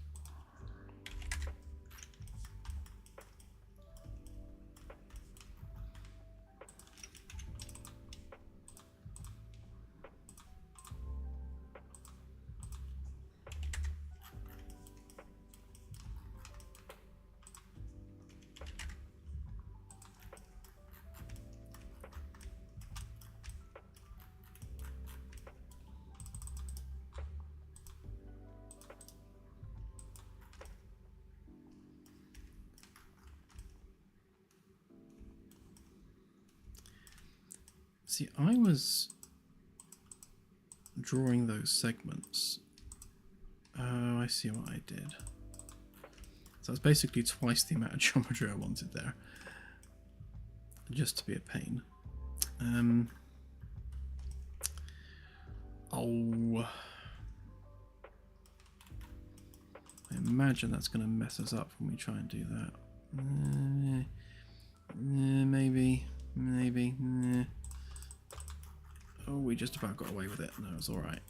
See, I was drawing those segments. Oh, I see what I did. So it's basically twice the amount of geometry I wanted there. Just to be a pain. Oh. I imagine that's going to mess us up when we try and do that. Maybe. Oh, we just about got away with it. No, it's alright.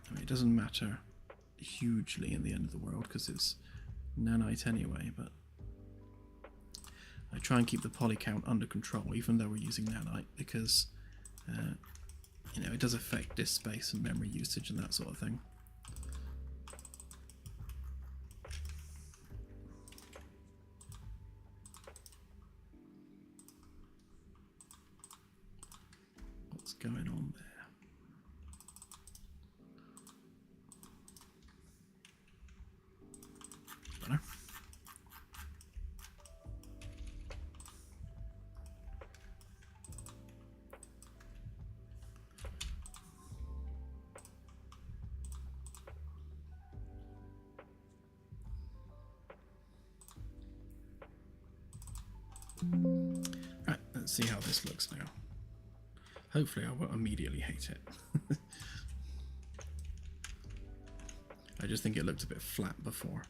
I mean, it doesn't matter hugely in the end of the world because it's nanite anyway, but I try and keep the poly count under control even though we're using nanite because you know, it does affect disk space and memory usage and that sort of thing. What's going on there? Better. Right, let's see how this looks now. Hopefully I won't immediately hate it. I just think it looked a bit flat before.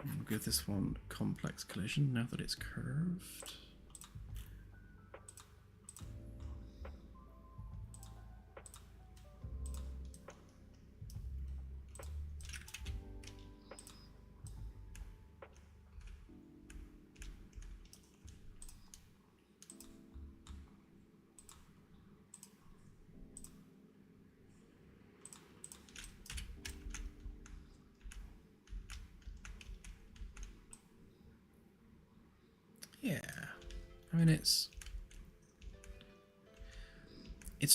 We'll give this one complex collision now that it's curved. Yeah, I mean it's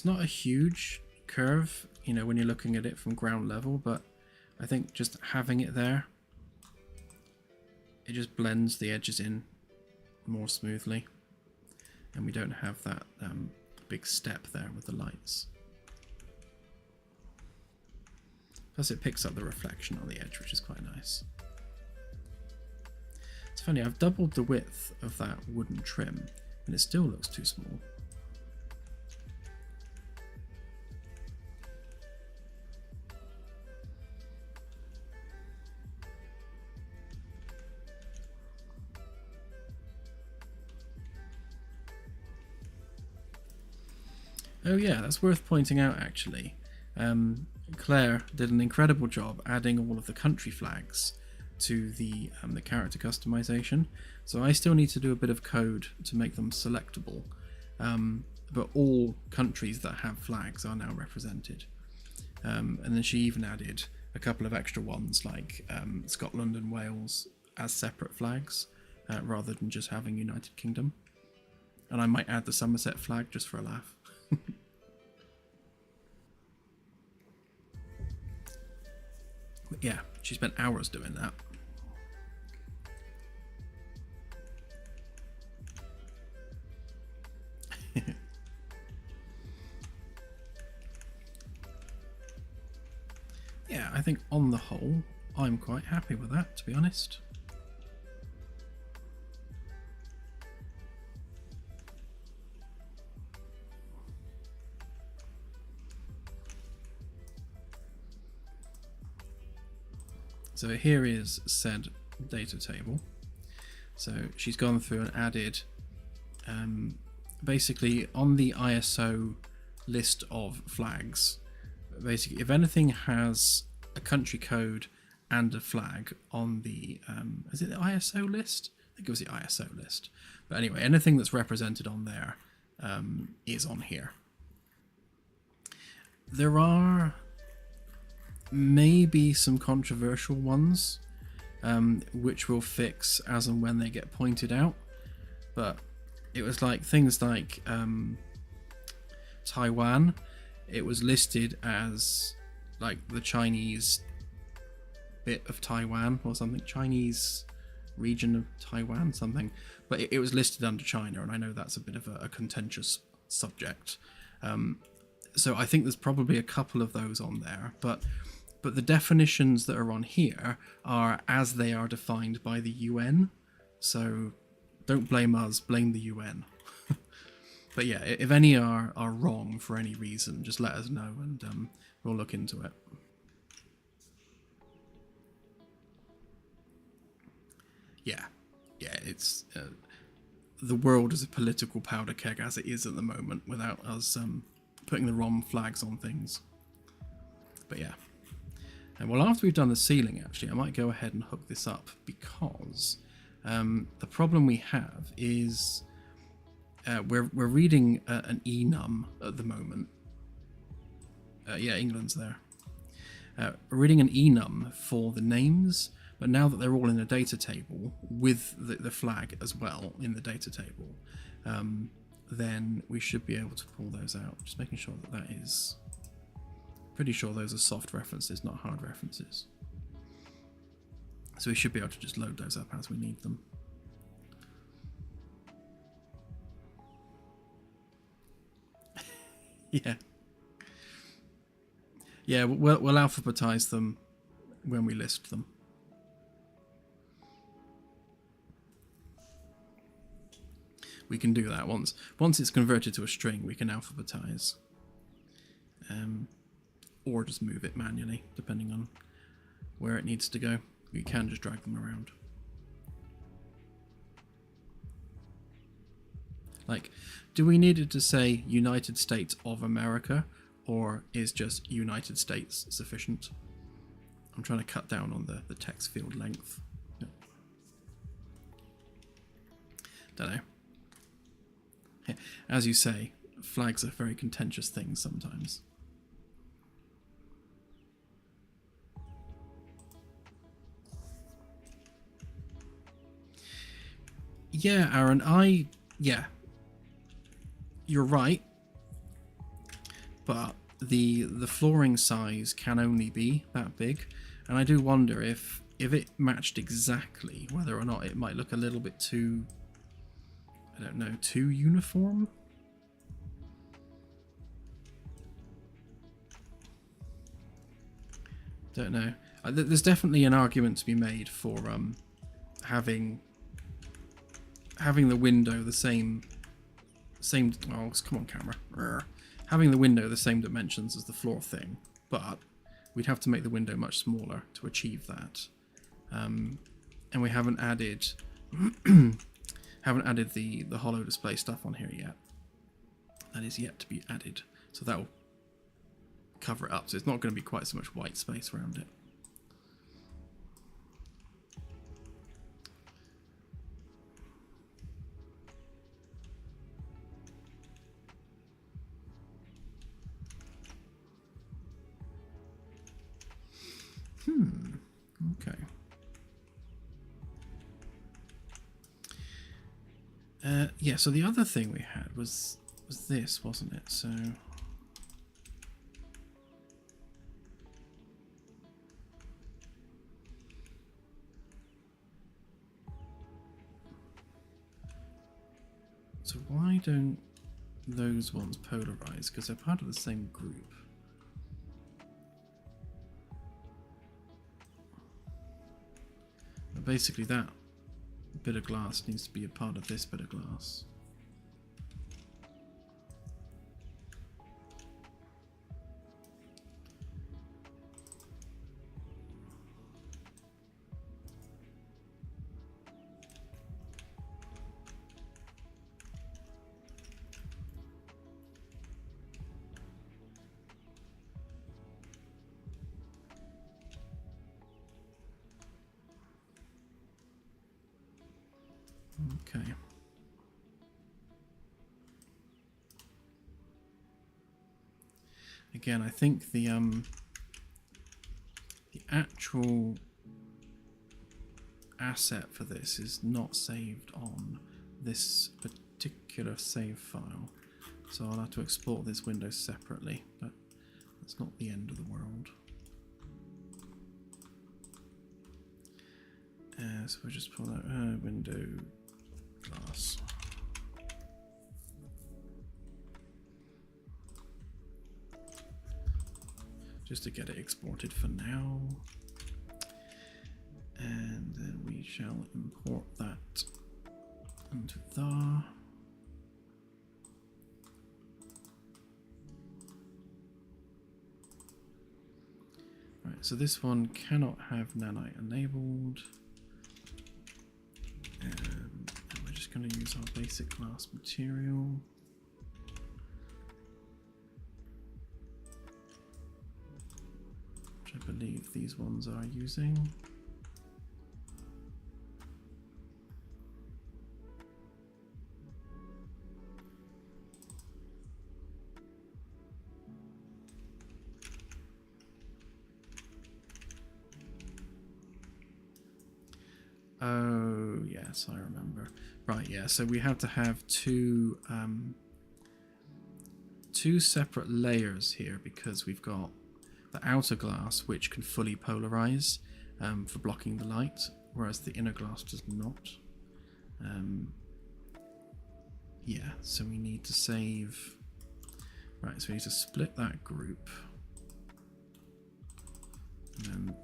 not a huge curve, you know, when you're looking at it from ground level, but I think just having it there, it just blends the edges in more smoothly, and we don't have that big step there with the lights. Plus it picks up the reflection on the edge, which is quite nice. It's funny, I've doubled the width of that wooden trim and it still looks too small. Oh yeah, that's worth pointing out actually. Claire did an incredible job adding all of the country flags to the character customization. So I still need to do a bit of code to make them selectable. But all countries that have flags are now represented. And then she even added a couple of extra ones like Scotland and Wales as separate flags rather than just having United Kingdom. And I might add the Somerset flag just for a laugh. But yeah, she spent hours doing that. Yeah, I think on the whole, I'm quite happy with that, to be honest. So here is said data table. So she's gone through and added, basically on the ISO list of flags, basically if anything has a country code and a flag on the, is it the ISO list? I think it was the ISO list. But anyway, anything that's represented on there is on here. There are maybe some controversial ones which we'll fix as and when they get pointed out, but it was like things like Taiwan, it was listed as like the Chinese bit of Taiwan or something, Chinese region of Taiwan something, but it was listed under China, and I know that's a bit of a contentious subject, so I think there's probably a couple of those on there, but the definitions that are on here are as they are defined by the UN. So don't blame us, blame the UN. But yeah, if any are wrong for any reason, just let us know and we'll look into it. Yeah, it's the world is a political powder keg as it is at the moment without us putting the wrong flags on things. But yeah. And well, after we've done the ceiling, actually, I might go ahead and hook this up because the problem we have is we're reading an enum at the moment. Yeah, England's there. We're reading an enum for the names, but now that they're all in a data table with the flag as well in the data table, then we should be able to pull those out. Just making sure that that is... Pretty sure those are soft references, not hard references. So we should be able to just load those up as we need them. Yeah. Yeah, we'll alphabetize them when we list them. We can do that once it's converted to a string, we can alphabetize. Or just move it manually, depending on where it needs to go. You can just drag them around. Like, do we need it to say United States of America, or is just United States sufficient? I'm trying to cut down on the text field length. Don't know. As you say, flags are very contentious things sometimes. Yeah, Aaron, yeah, you're right, but the flooring size can only be that big, and I do wonder if it matched exactly, whether or not it might look a little bit too, I don't know, too uniform. Don't know. There's definitely an argument to be made for having the window the same oh, come on, camera. Having the window the same dimensions as the floor thing, but we'd have to make the window much smaller to achieve that. And we haven't added the hollow display stuff on here yet. That is yet to be added, so that will cover it up, so it's not going to be quite so much white space around it. Okay. Yeah, so the other thing we had was this, wasn't it? So why don't those ones polarize? Because they're part of the same group. But basically that bit of glass needs to be a part of this bit of glass. Okay. Again, I think the actual asset for this is not saved on this particular save file, so I'll have to export this window separately, but that's not the end of the world. So we'll just pull out window glass. Just to get it exported for now. And then we shall import that into there. Right, so this one cannot have nanite enabled. And we're just going to use our basic glass material. Which I believe these ones are using. Oh, yes, I remember. Right, yeah, so we have to have two separate layers here because we've got the outer glass which can fully polarize for blocking the light, whereas the inner glass does not. Yeah, so we need to save... Right, so we need to split that group and then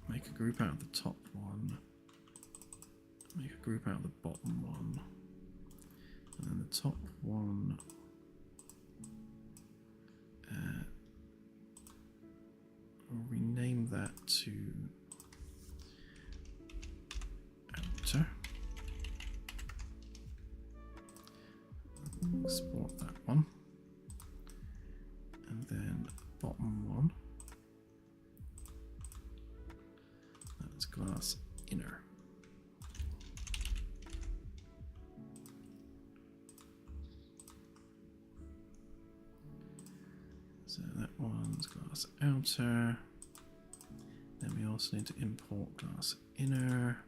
make a group out of the top one. Make a group out of the bottom one, and then the top one we'll rename that to outer. Export that one, and then bottom one, that's glass inner. So that one's glass outer. Then we also need to import glass inner.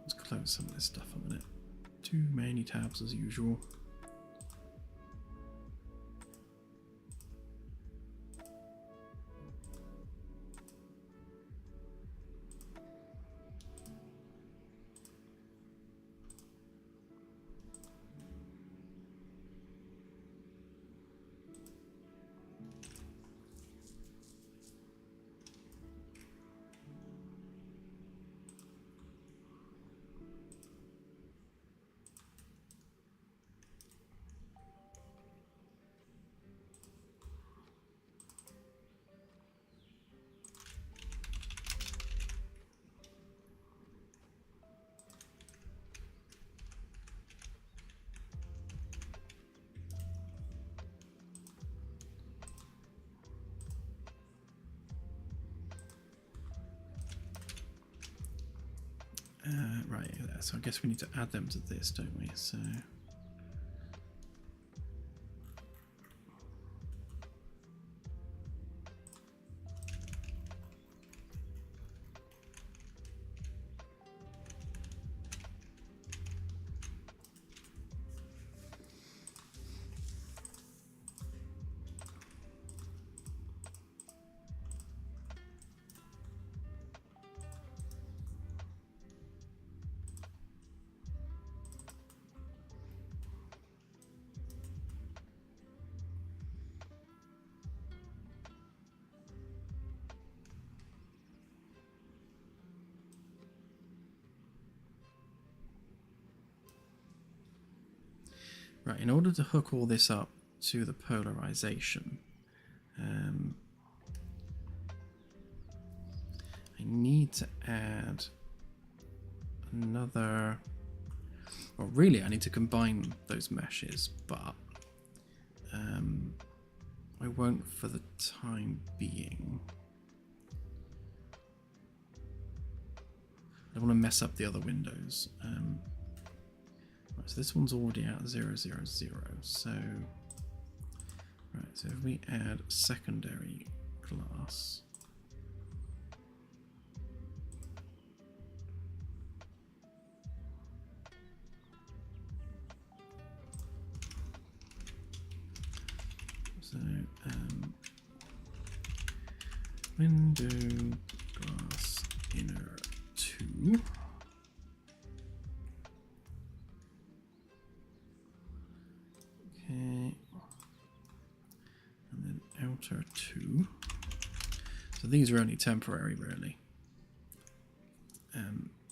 Let's close some of this stuff a minute. Too many tabs as usual. right there. So I guess we need to add them to this, don't we? So right, in order to hook all this up to the polarization, I need to add another, well really I need to combine those meshes, but I won't for the time being. I don't want to mess up the other windows. Right, so this one's already at 0, 0, 0. So, right, so if we add secondary glass, so window glass inner 2. Okay, and then outer 2. So these are only temporary, really.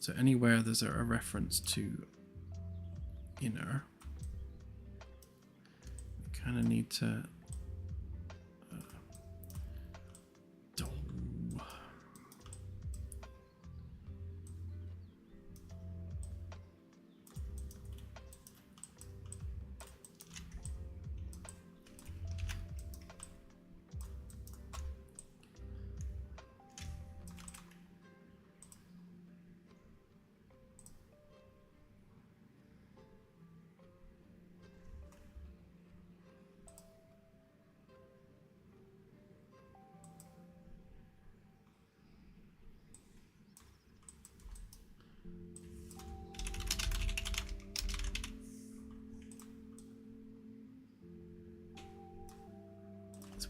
So anywhere there's a reference to inner, we kind of need to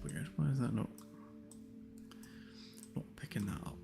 weird. Why is that not picking that up?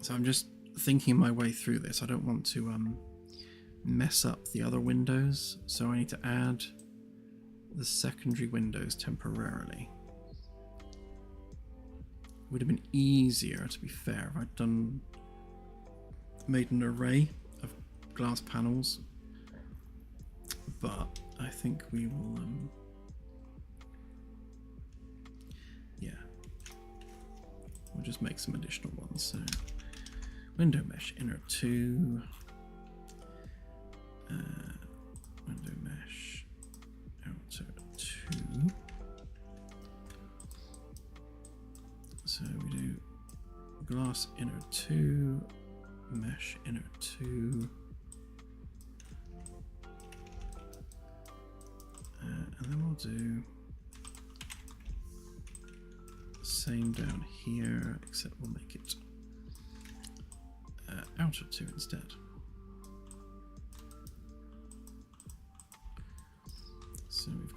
So I'm just thinking my way through this. I don't want to mess up the other windows, so I need to add the secondary windows temporarily. It would have been easier, to be fair, if I'd made an array of glass panels, but I think we will yeah, we'll just make some additional ones. So window mesh inner 2, window mesh outer 2. So we do glass inner 2, mesh inner 2, and then we'll do the same down here, except we'll make it outer 2 instead.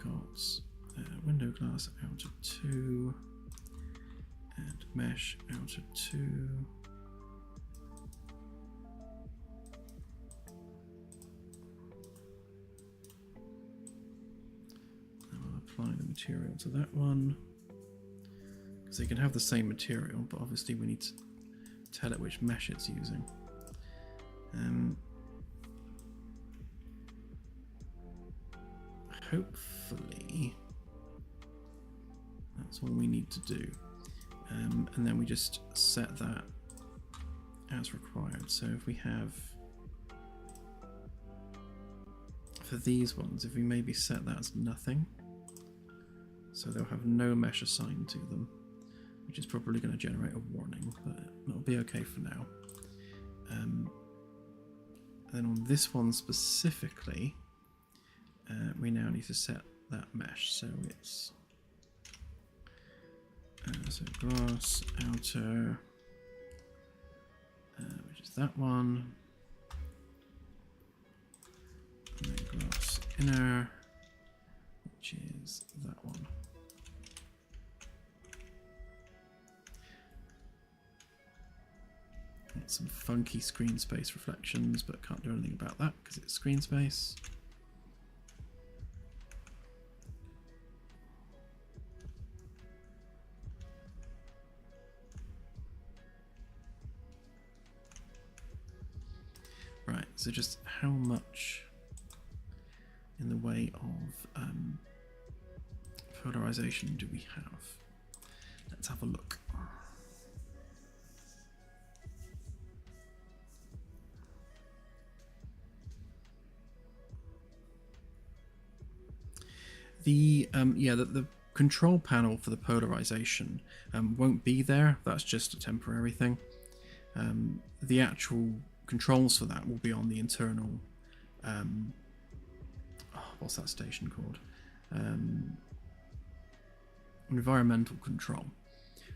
got window glass out of 2 and mesh out of 2. And we'll apply the material to that one, because they can have the same material, but obviously we need to tell it which mesh it's using. Hopefully that's all we need to do, and then we just set that as required. So if we have, for these ones, if we maybe set that as nothing, so they'll have no mesh assigned to them, which is probably going to generate a warning, but it'll be okay for now. Then on this one specifically, we now need to set that mesh, so it's so glass outer, which is that one, and then glass inner, which is that one. Some funky screen space reflections, but can't do anything about that because it's screen space. Right, so just how much in the way of polarization do we have? Let's have a look. The control panel for the polarization won't be there. That's just a temporary thing. The actual controls for that will be on the internal. What's that station called? Environmental control.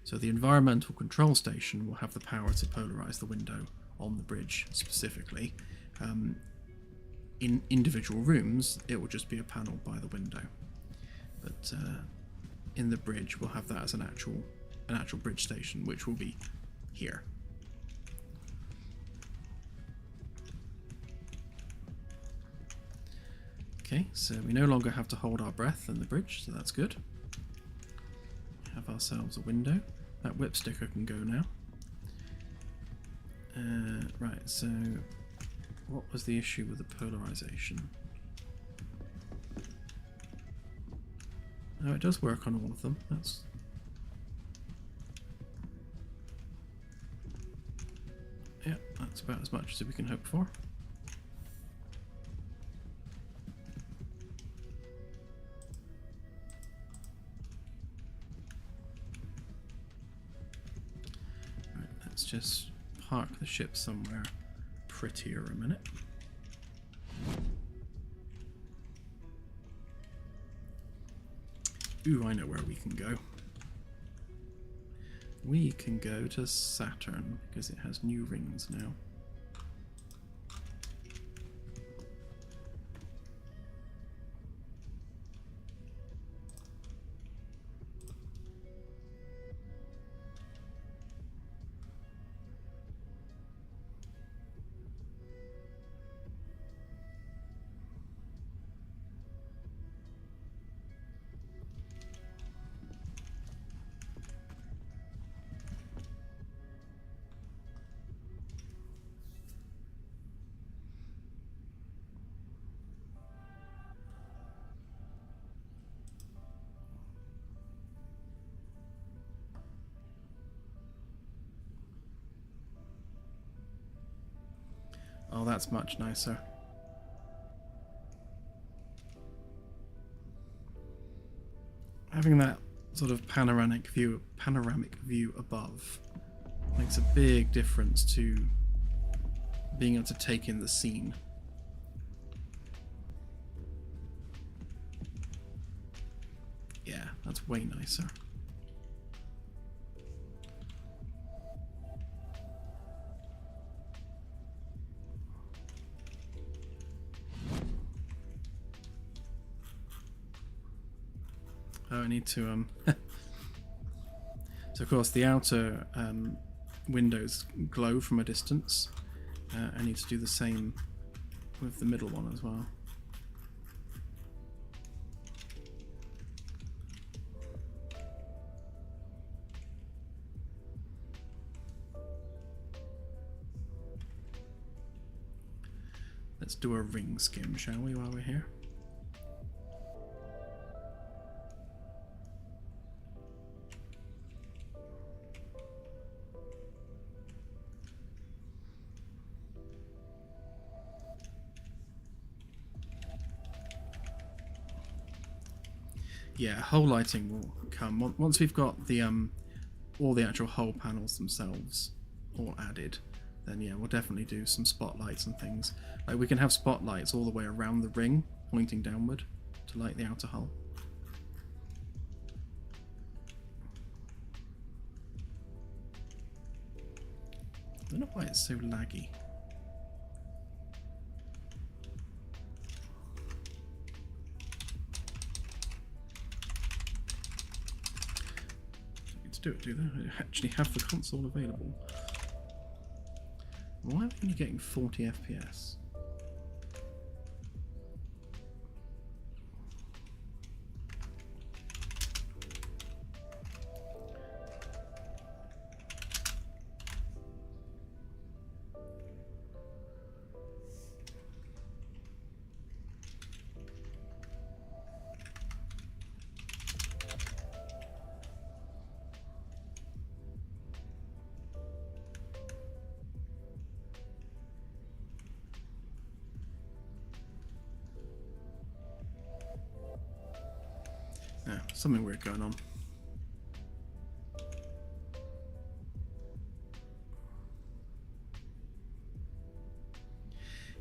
So the environmental control station will have the power to polarize the window on the bridge specifically. In individual rooms, it will just be a panel by the window. But in the bridge, we'll have that as an actual bridge station, which will be here. Okay, so we no longer have to hold our breath in the bridge, so that's good. We have ourselves a window. That whip sticker can go now. Right, so what was the issue with the polarization? Oh, it does work on all of them. That's about as much as we can hope for. Right, let's just park the ship somewhere prettier a minute. Ooh, I know where we can go. We can go to Saturn because it has new rings now. Oh, that's much nicer. Having that sort of panoramic view above makes a big difference to being able to take in the scene. Yeah, that's way nicer. I need to so of course the outer windows glow from a distance. I need to do the same with the middle one as well. Let's do a ring skim, shall we, while we're here? Yeah, hull lighting will come once we've got the all the actual hull panels themselves all added. Then yeah, we'll definitely do some spotlights and things. Like we can have spotlights all the way around the ring, pointing downward to light the outer hull. I don't know why it's so laggy. Do it, do they? I actually have the console available. Why am I only getting 40 FPS? Yeah, something weird going on.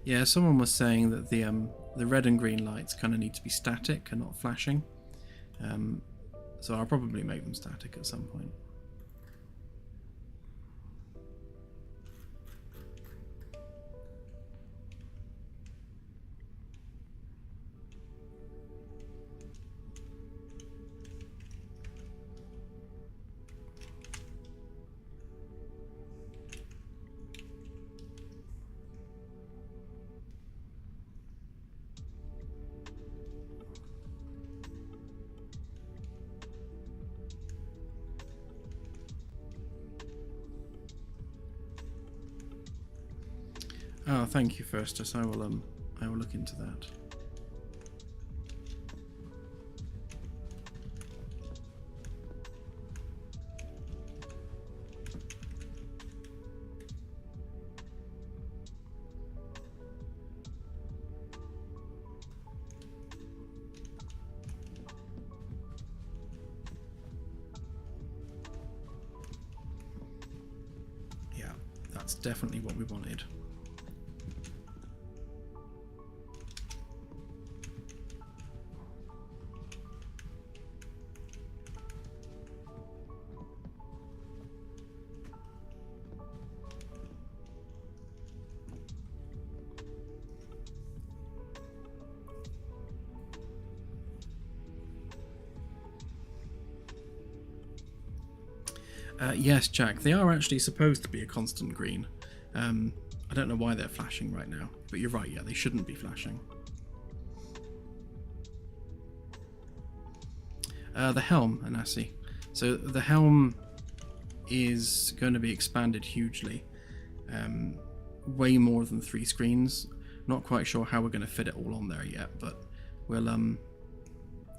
Yeah, someone was saying that the red and green lights kind of need to be static and not flashing. So I'll probably make them static at some point. Oh, thank you, Firstus. I will look into that. Yeah, that's definitely what we wanted. Yes, Jack, they are actually supposed to be a constant green. I don't know why they're flashing right now, but you're right, yeah, they shouldn't be flashing. The helm, Anasi. So the helm is going to be expanded hugely. Way more than 3 screens. Not quite sure how we're going to fit it all on there yet, but we'll,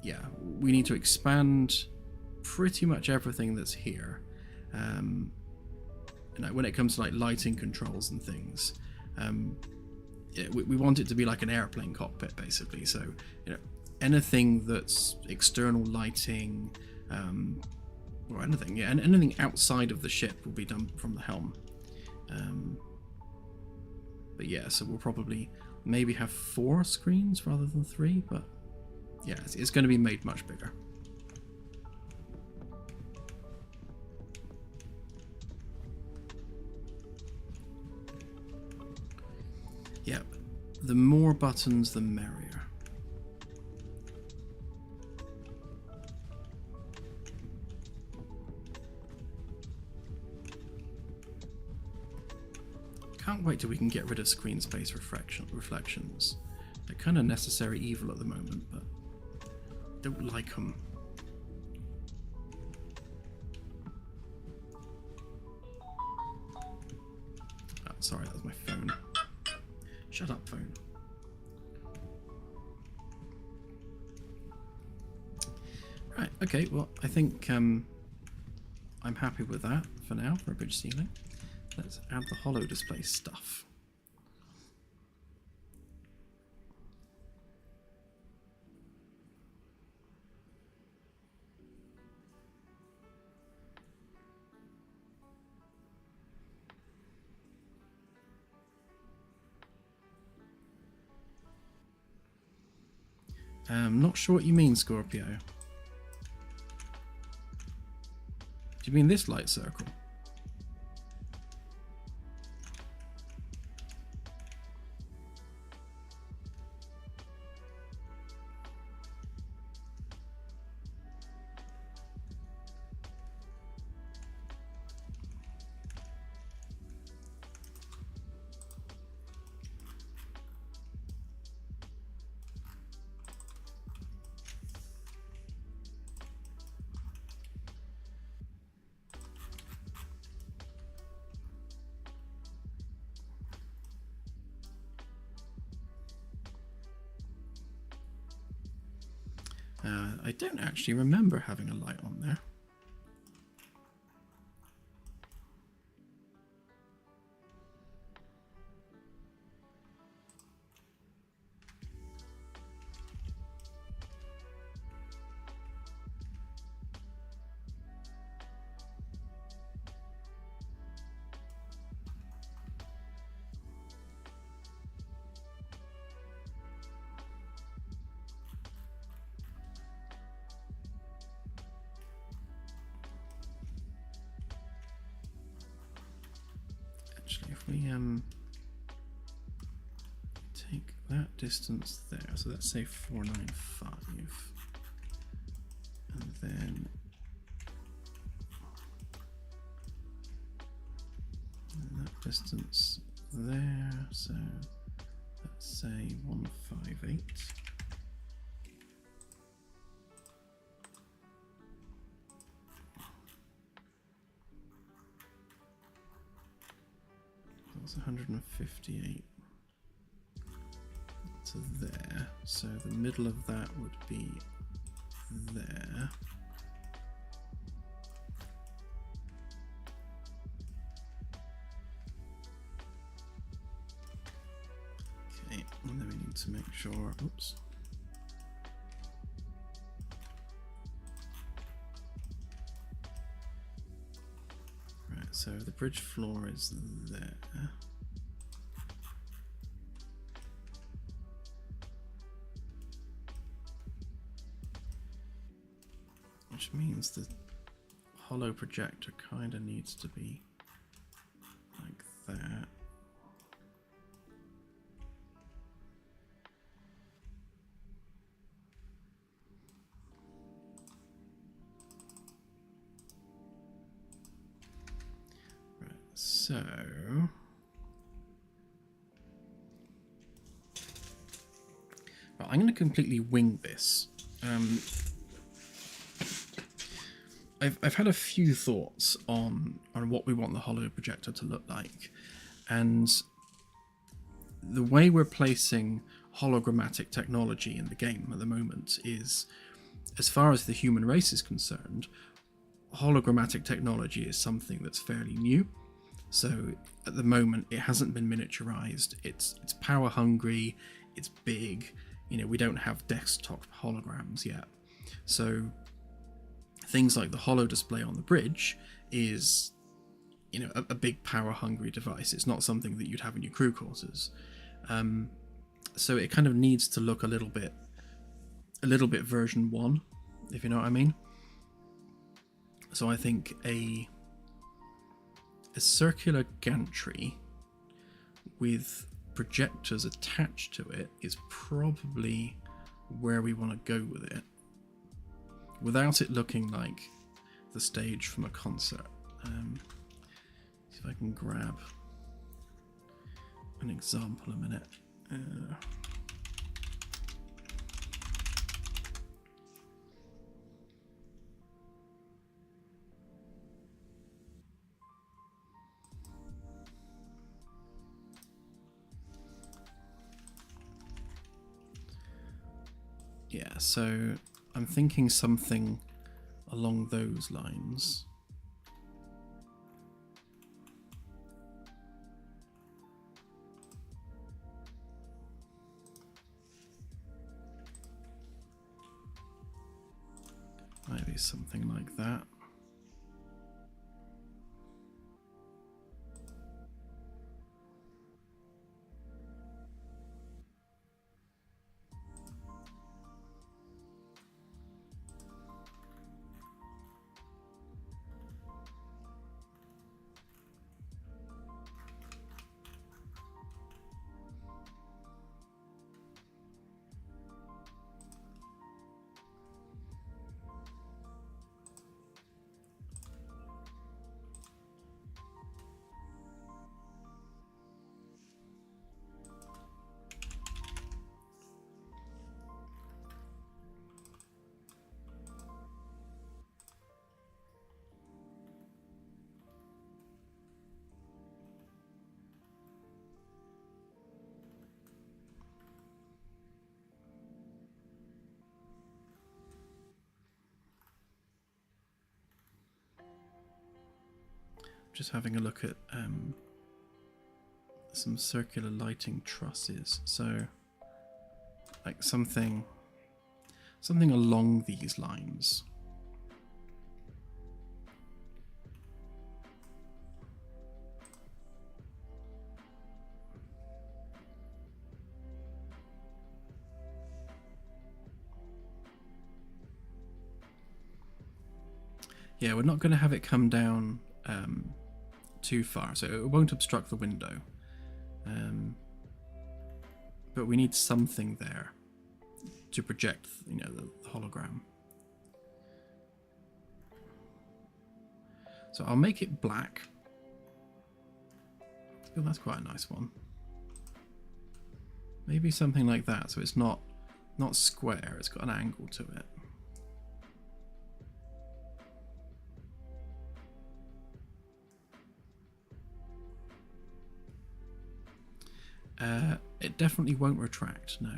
yeah, we need to expand pretty much everything that's here. You know, when it comes to like lighting controls and things, yeah, we want it to be like an airplane cockpit basically. So you know, anything that's external lighting, or anything, yeah, and anything outside of the ship will be done from the helm. But yeah, so we'll probably maybe have 4 screens rather than 3, but yeah, it's going to be made much bigger. Yep, the more buttons the merrier. can't wait till we can get rid of screen space reflections. They're kind of necessary evil at the moment, but don't like them. Oh, sorry, that was my phone. Shut up, phone. Right, okay, well, I think I'm happy with that for now, for a bridge ceiling. Let's add the holo display stuff. Not sure what you mean, Scorpio. Do you mean this light circle? I don't actually remember having a light on there. Actually, if we take that distance there, so let's say 495, and then that distance there, so let's say 158. That's 158 to there, so the middle of that would be there. Okay, and then we need to make sure, oops. Right, so the bridge floor is there. Which means the holo projector kind of needs to be like that. Right, so right, I'm going to completely wing this. I've had a few thoughts on what we want the holo projector to look like, and the way we're placing hologrammatic technology in the game at the moment is, as far as the human race is concerned, hologrammatic technology is something that's fairly new. So at the moment it hasn't been miniaturized, it's power hungry, it's big, you know, we don't have desktop holograms yet. So things like the holo display on the bridge is, you know, a big power hungry device. It's not something that you'd have in your crew quarters. So it kind of needs to look a little bit version 1, if you know what I mean. So I think a circular gantry with projectors attached to it is probably where we want to go with it, without it looking like the stage from a concert. See if I can grab an example a minute. Yeah, so I'm thinking something along those lines. Maybe something like that. Just having a look at some circular lighting trusses. So, like something along these lines. Yeah, we're not going to have it come down too far, so it won't obstruct the window. But we need something there to project, you know, the hologram. So I'll make it black. Oh, that's quite a nice one. Maybe something like that, so it's not square, it's got an angle to it. It definitely won't retract, no.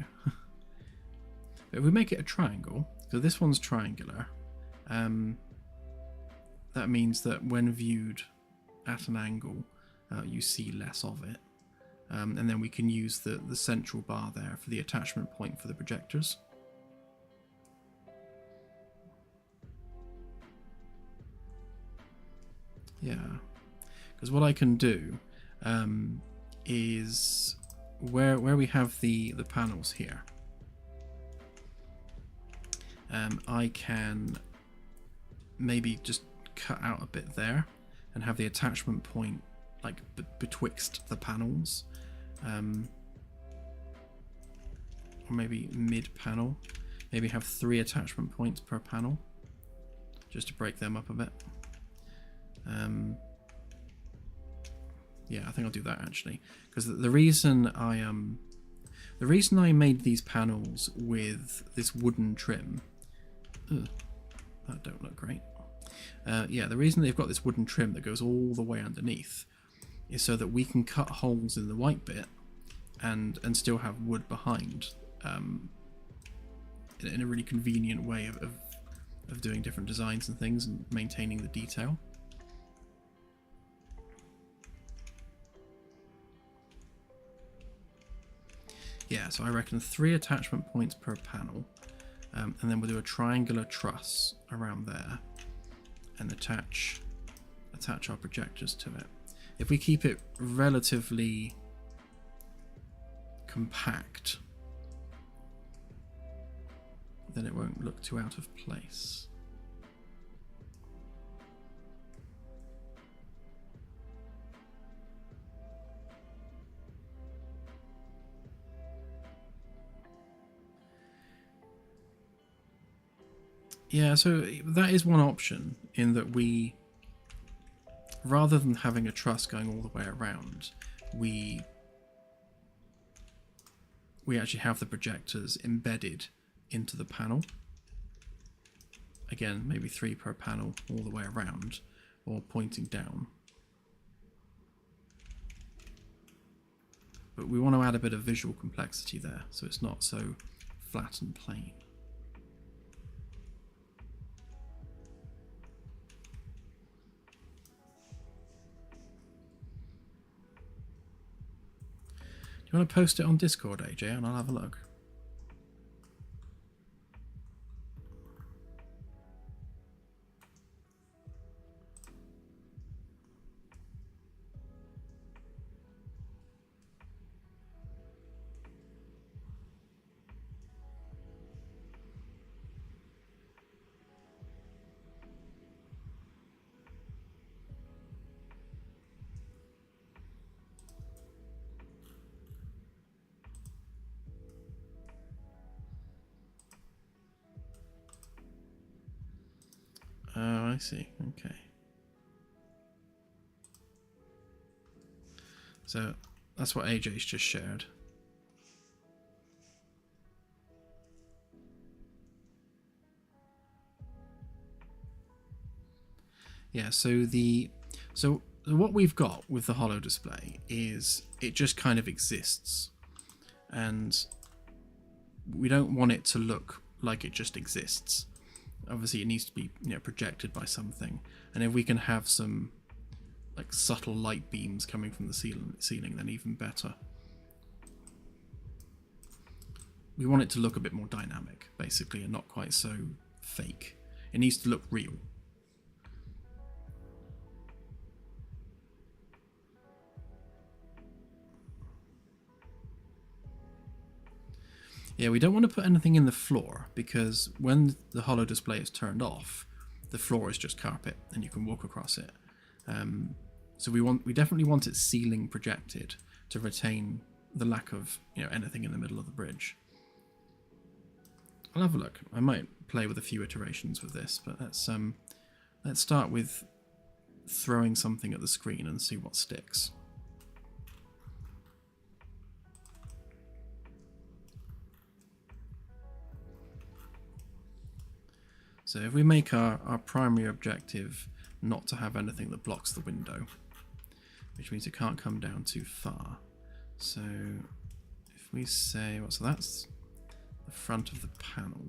But if we make it a triangle, so this one's triangular, that means that when viewed at an angle, you see less of it. And then we can use the central bar there for the attachment point for the projectors. Yeah, because what I can do is where we have the panels here, I can maybe just cut out a bit there and have the attachment point like betwixt the panels, or maybe mid panel, maybe have 3 attachment points per panel just to break them up a bit. Yeah, I think I'll do that actually, because the reason I made these panels with this wooden trim, that don't look great. Yeah, the reason they've got this wooden trim that goes all the way underneath is so that we can cut holes in the white bit and still have wood behind, in a really convenient way of doing different designs and things and maintaining the detail. Yeah, so I reckon 3 attachment points per panel, and then we'll do a triangular truss around there and attach our projectors to it. If we keep it relatively compact, then it won't look too out of place. Yeah, so that is one option, in that we, rather than having a truss going all the way around, we we actually have the projectors embedded into the panel. Again, maybe 3 per panel all the way around, or pointing down. But we want to add a bit of visual complexity there, so it's not so flat and plain. Do you want to post it on Discord, AJ, and I'll have a look? Oh, I see. Okay. So that's what AJ's just shared. Yeah, so what we've got with the holo display is it just kind of exists, and we don't want it to look like it just exists. Obviously it needs to be, you know, projected by something, and if we can have some like subtle light beams coming from the ceiling, then even better. We want it to look a bit more dynamic, basically, and not quite so fake. It needs to look real. Yeah, we don't want to put anything in the floor, because when the holo display is turned off, the floor is just carpet and you can walk across it. So we definitely want it ceiling projected to retain the lack of, you know, anything in the middle of the bridge. I'll have a look. I might play with a few iterations with this, but let's start with throwing something at the screen and see what sticks. So if we make our primary objective not to have anything that blocks the window, which means it can't come down too far. So if we say, well, so that's the front of the panel.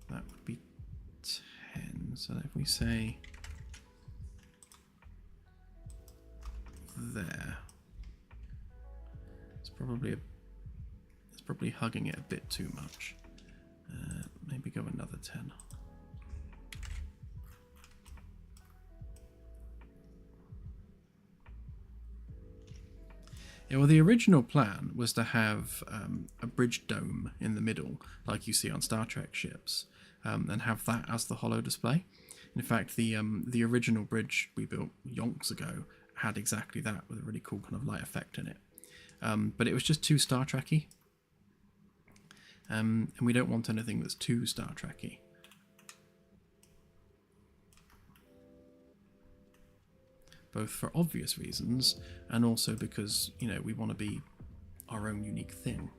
That would be 10. So if we say there, it's probably hugging it a bit too much. Maybe go another 10. Yeah, well, the original plan was to have a bridge dome in the middle, like you see on Star Trek ships, and have that as the holo display. In fact, the original bridge we built yonks ago had exactly that, with a really cool kind of light effect in it. But it was just too Star Trek-y. And we don't want anything that's too Star Trek-y. Both for obvious reasons, and also because, you know, we want to be our own unique thing.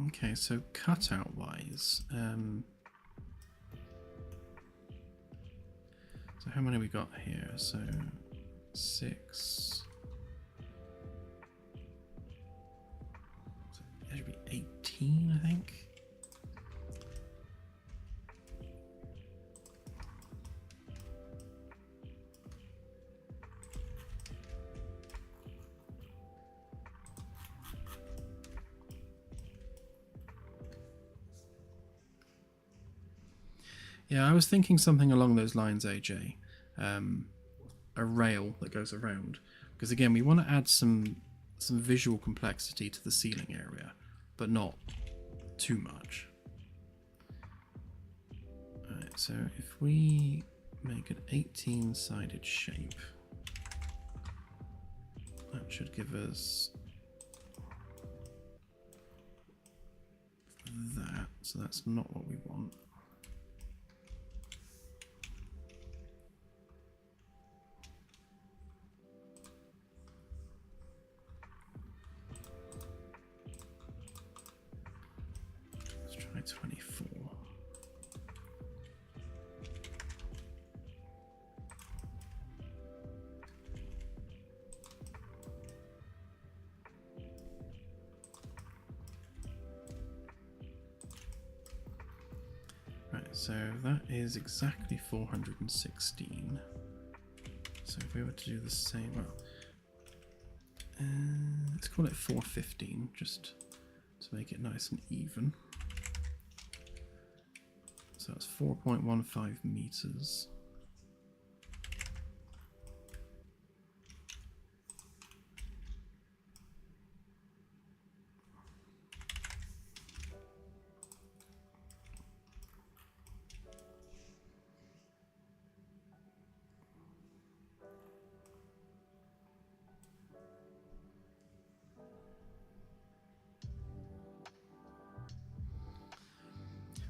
Okay, so cutout wise, so how many we got here? So 6. So it should be 15, I think. Yeah, I was thinking something along those lines, AJ. A rail that goes around, because again, we want to add some visual complexity to the ceiling area, but not too much. Alright, so if we make an 18-sided shape, that should give us that. So that's not what we want. Let's try 24. Right, so that is exactly 416. So if we were to do the same, well, let's call it 415, just to make it nice and even. So that's 4.15 meters.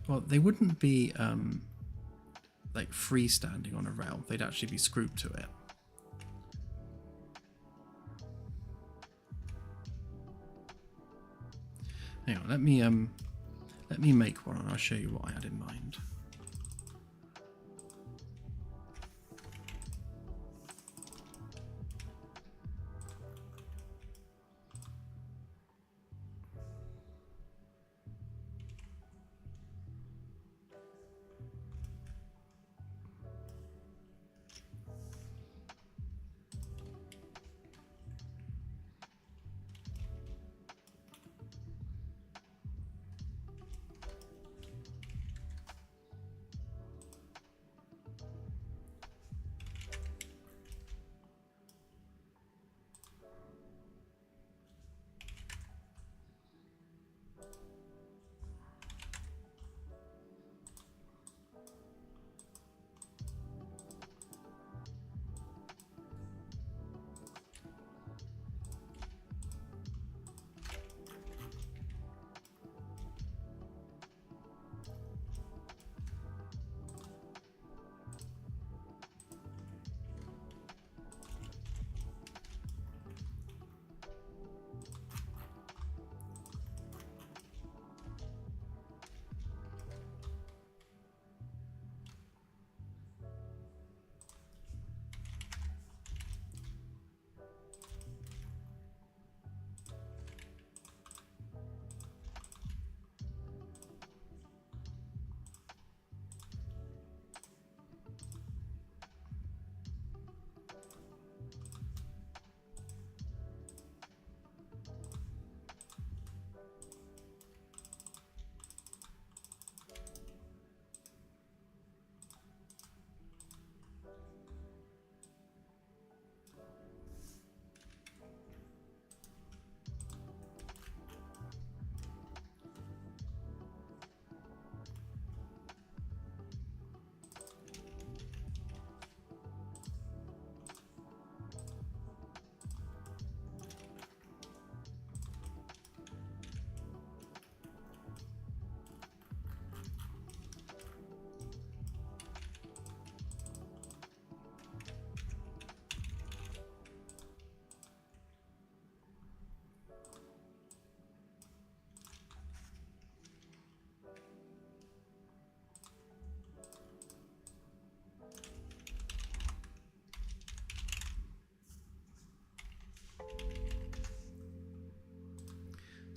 Well, they wouldn't be like freestanding on a rail. They'd actually be screwed to it. Hang on, let me make one and I'll show you what I had in mind.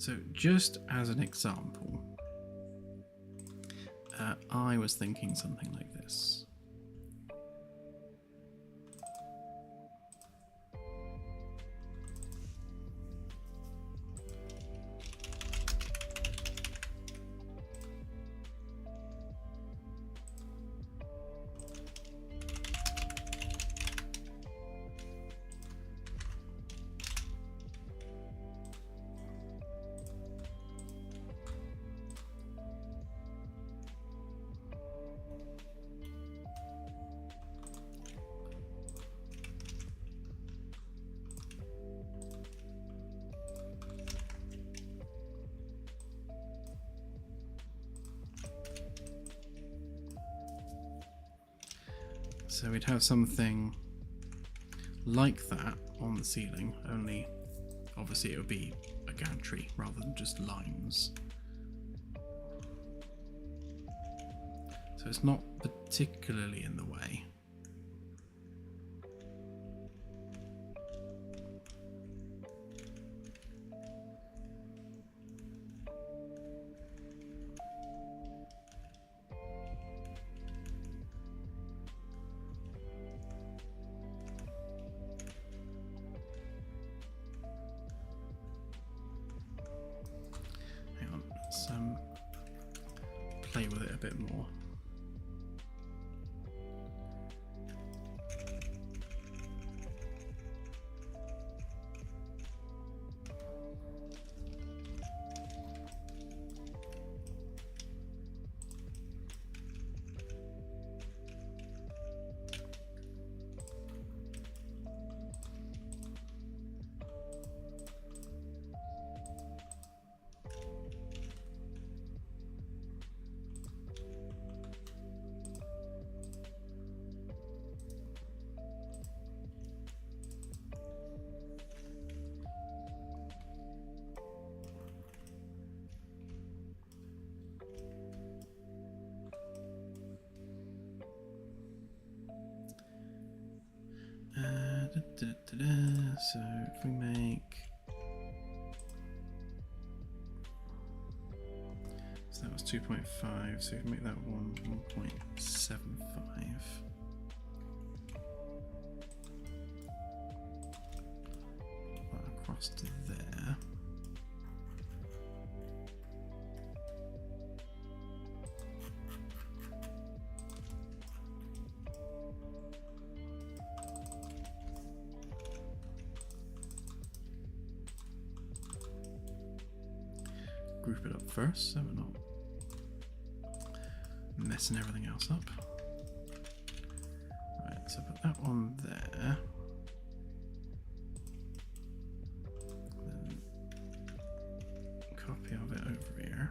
So just as an example, I was thinking something like this. So we'd have something like that on the ceiling, only obviously it would be a gantry rather than just lines. So it's not particularly in the way. Let's play with it a bit more. So if we make, so that was 2.5, so if we make that 1.75, that across to there. Group it up first so we're not messing everything else up. Right, so put that one there. Then copy of it over here.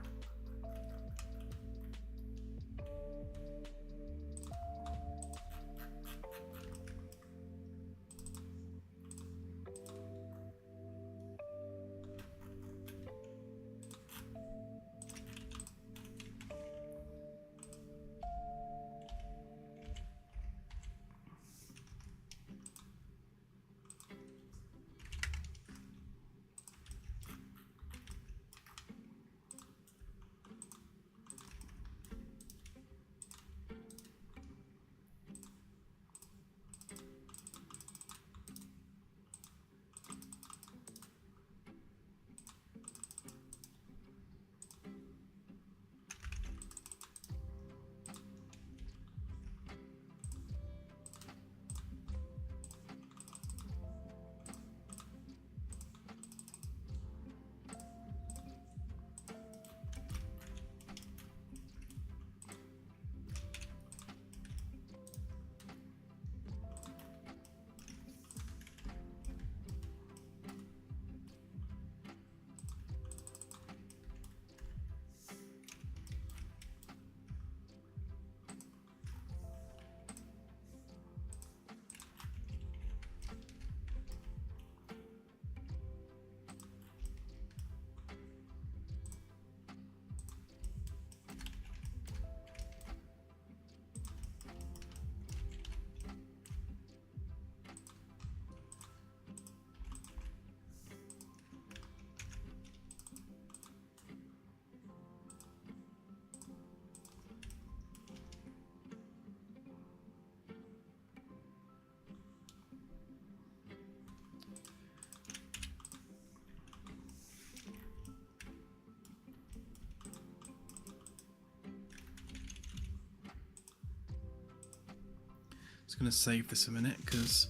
Just going to save this a minute because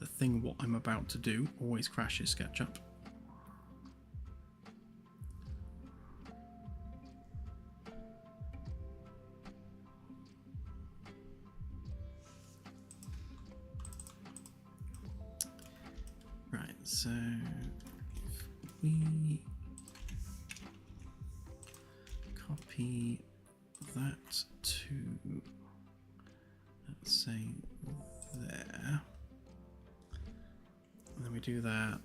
the thing what I'm about to do always crashes SketchUp. Right, so if we copy that to, let's say, there, and then we do that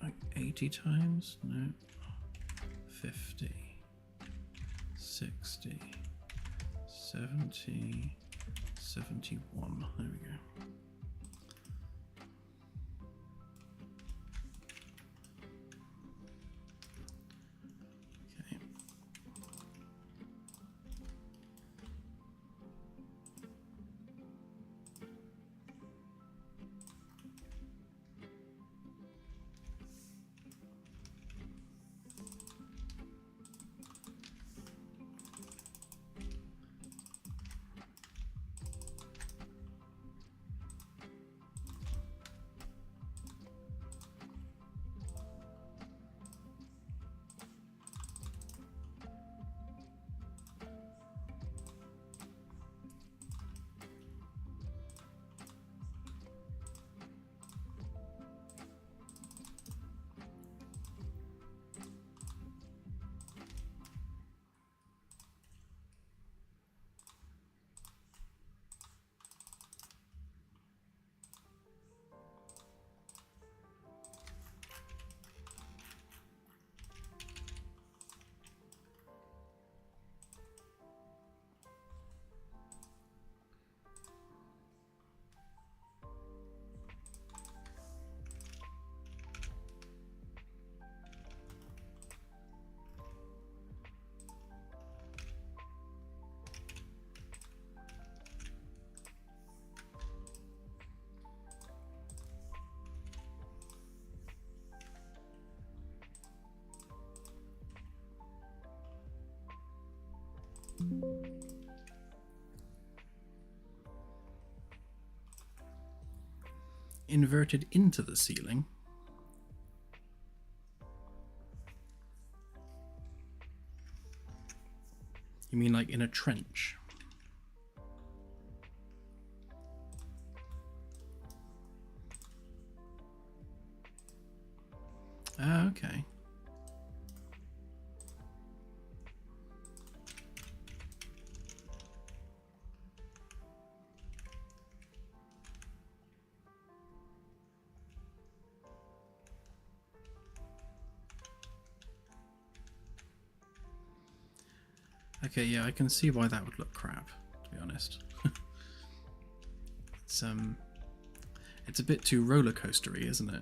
like 80 times, no, 50, 60, 70, 71, there we go. Inverted into the ceiling. You mean like in a trench? Ah, okay. Okay, yeah, I can see why that would look crap, to be honest. It's a bit too roller coastery, isn't it?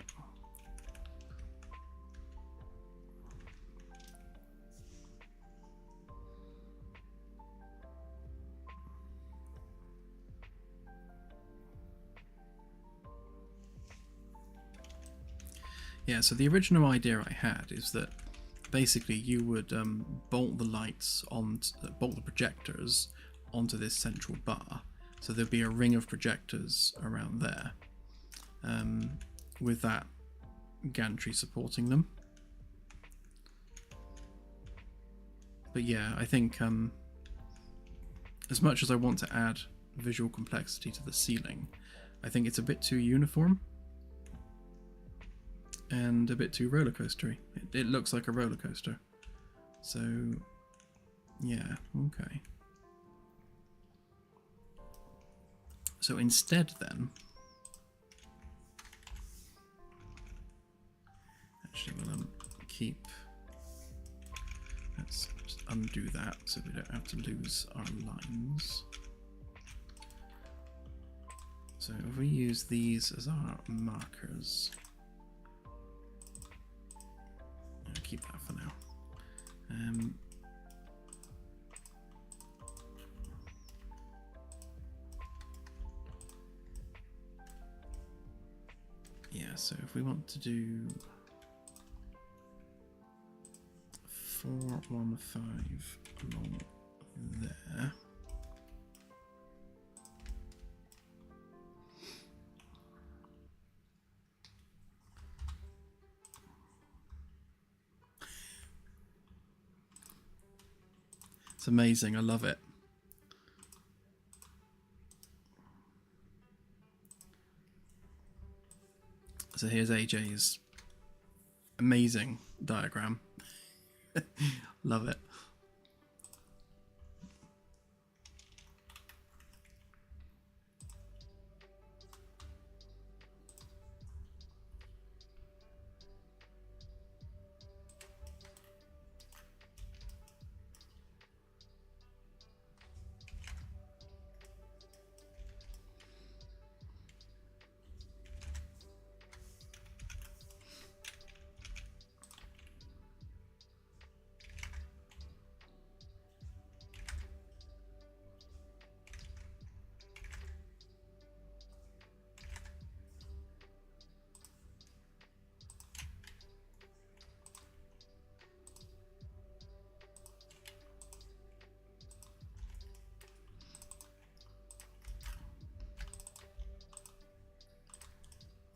Yeah, so the original idea I had is that basically you would bolt the lights on, bolt the projectors onto this central bar. So there'd be a ring of projectors around there, with that gantry supporting them. But yeah, I think as much as I want to add visual complexity to the ceiling, I think it's a bit too uniform and a bit too roller coastery. It looks like a roller coaster. So yeah, okay. So instead then, actually we'll keep, let's just undo that so we don't have to lose our lines. So if we use these as our markers, I'll keep that for now. Yeah, so if we want to do 415 along there, It's amazing. I love it. So here's AJ's amazing diagram. Love it.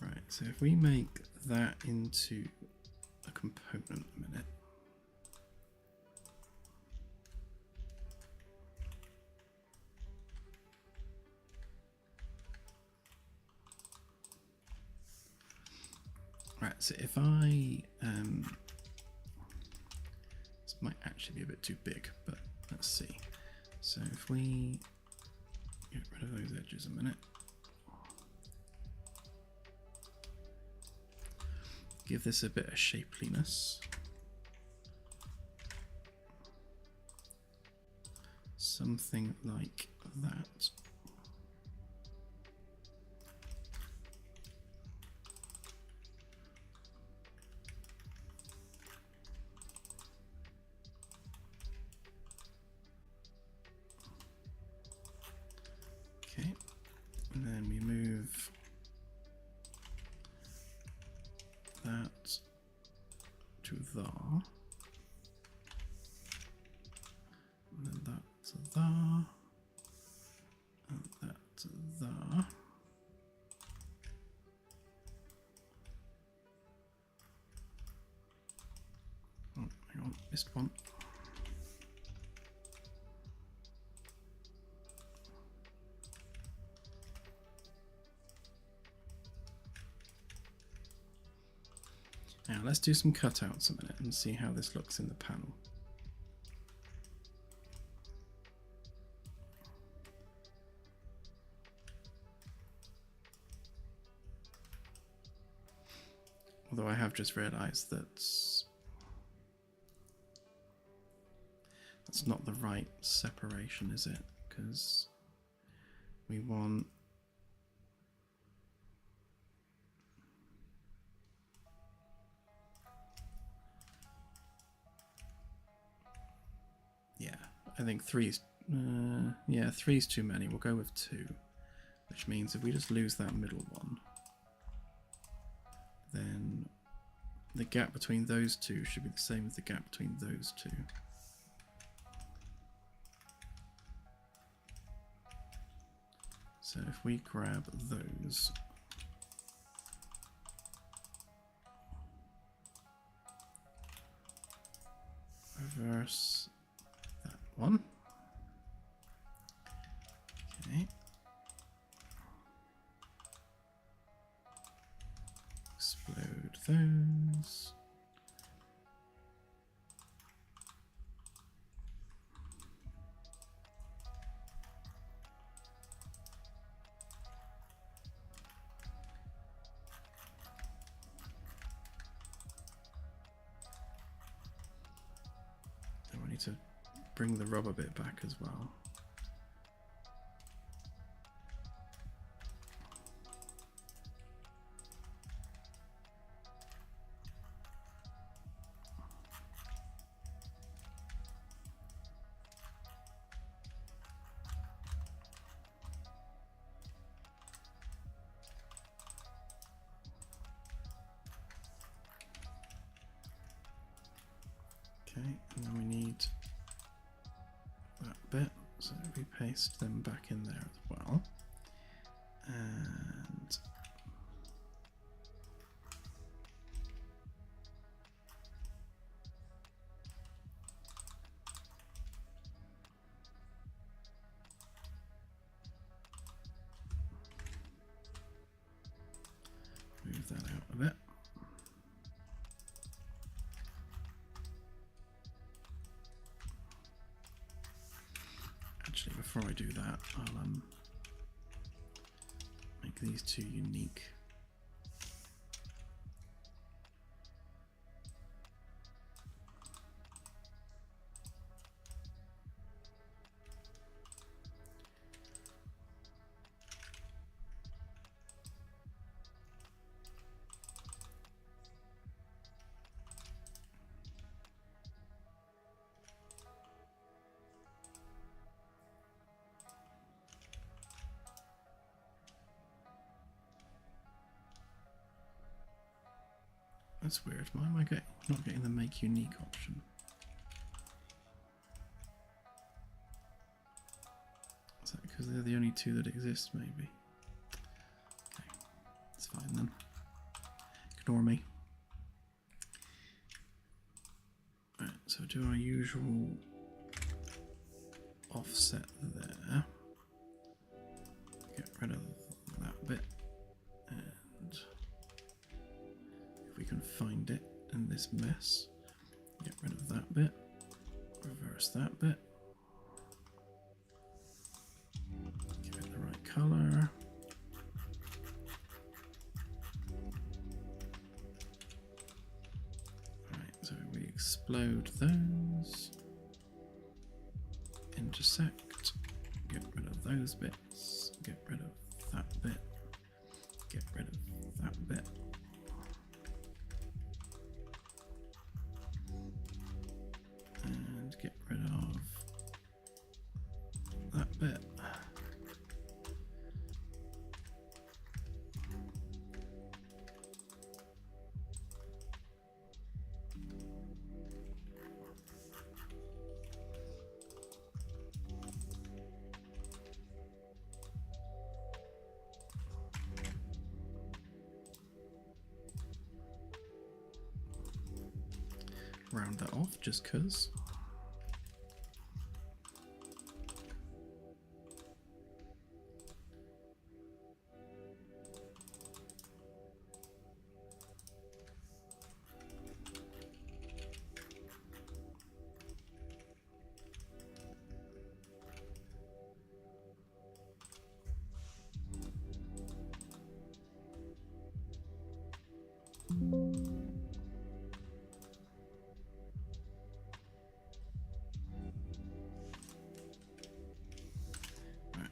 Right, so if we make that into a component a minute. Right, so if I this might actually be a bit too big, but let's see. So if we get rid of those edges a minute. Give this a bit of shapeliness. Something like that. Okay, and then we move that to there, and then that to there, and that to there. Oh, hang on, missed one. Now let's do some cutouts a minute and see how this looks in the panel. Although I have just realised that that's not the right separation, is it? Because we want I think three's three's too many. We'll go with two, which means if we just lose that middle one, then the gap between those two should be the same as the gap between those two. So if we grab those, reverse that one. Okay. Explode those. Then we need to bring the rubber bit back as well. Okay, and then we need that bit, so we paste them back in there as well. And move that out a bit. Actually, before I do that, I'll make these two unique. That's weird. Why am I not getting the make unique option? Is that because they're the only two that exist, maybe? Okay, it's fine then. Ignore me. Right, so do our usual offset there. Get rid of that bit. And if we can find it in this mess, get rid of that bit. Reverse that bit. Give it the right color. So we explode those, intersect, get rid of those bits, get rid of that bit, get rid of that bit. And get rid of that bit. Round that off just because.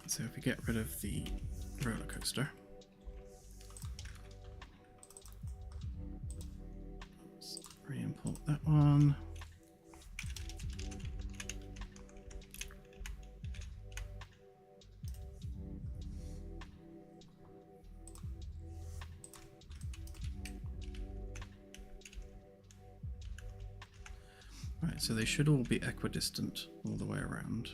So if we get rid of the roller coaster, let's re-import that one. Right, so they should all be equidistant all the way around.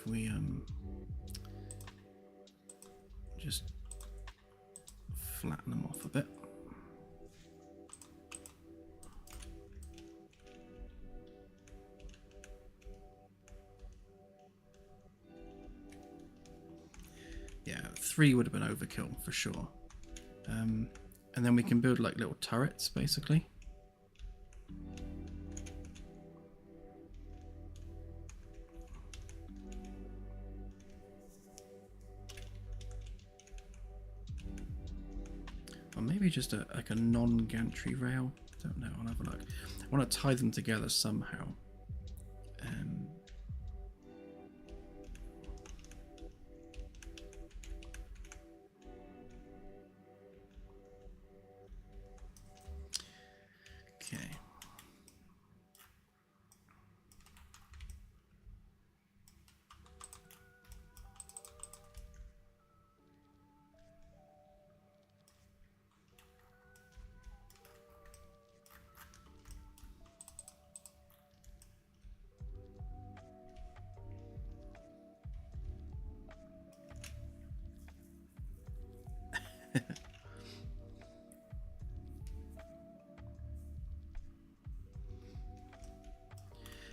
We just flatten them off a bit. Yeah, 3 would have been overkill for sure. And then we can build like little turrets basically. Or maybe just like a non-gantry rail. Don't know. I'll have a look. I want to tie them together somehow. Okay.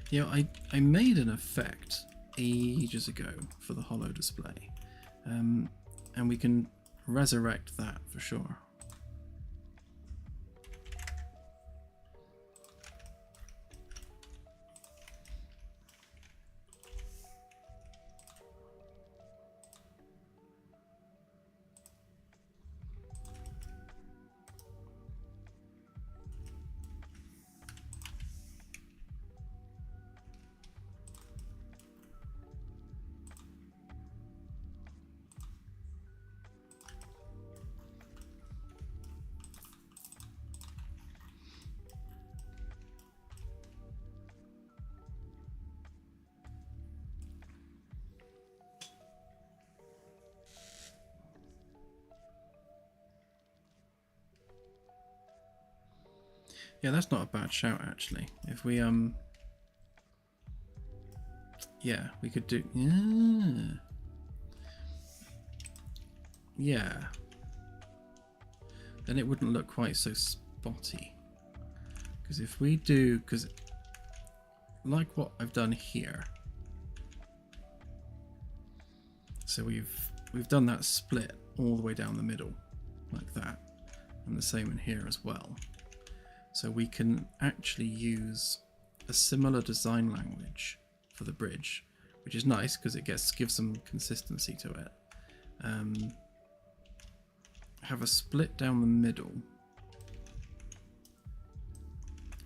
Yeah, I made an effect ages ago for the holo display, and we can resurrect that for sure. Yeah, that's not a bad shout actually. If we yeah, we could do yeah. Then it wouldn't look quite so spotty. Because if we do, because like what I've done here, so we've done that split all the way down the middle like that, and the same in here as well. So we can actually use a similar design language for the bridge, which is nice because it gives some consistency to it. Have a split down the middle,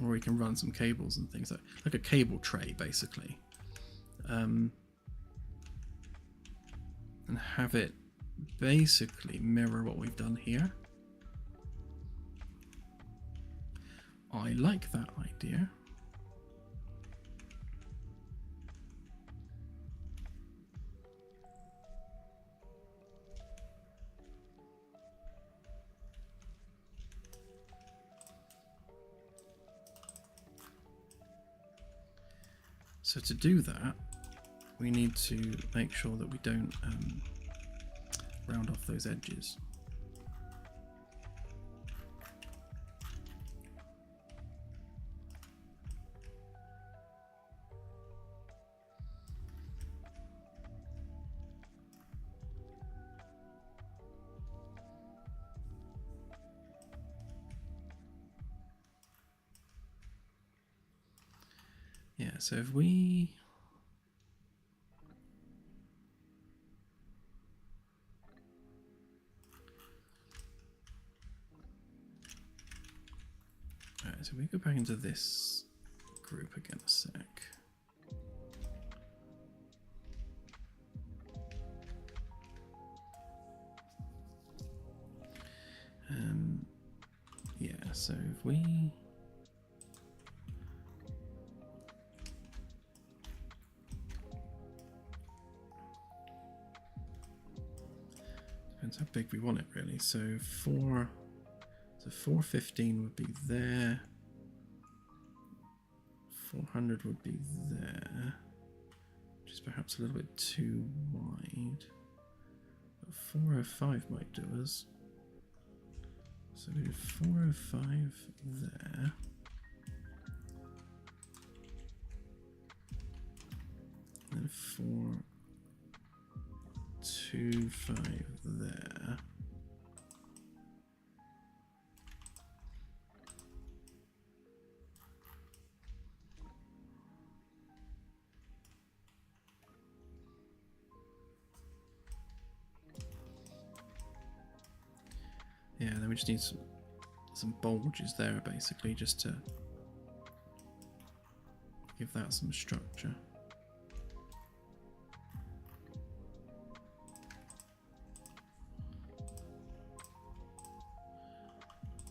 or we can run some cables and things like a cable tray basically, and have it basically mirror what we've done here. I like that idea. So to do that, we need to make sure that we don't round off those edges. Yeah, so if we so we go back into this group again a sec. Yeah, so if we depends how big we want it really. So 415 would be there. 400 would be there, which is perhaps a little bit too wide. But 405 might do us. So we do 405 there. And 425 there. Yeah, then we just need some bulges there basically, just to give that some structure.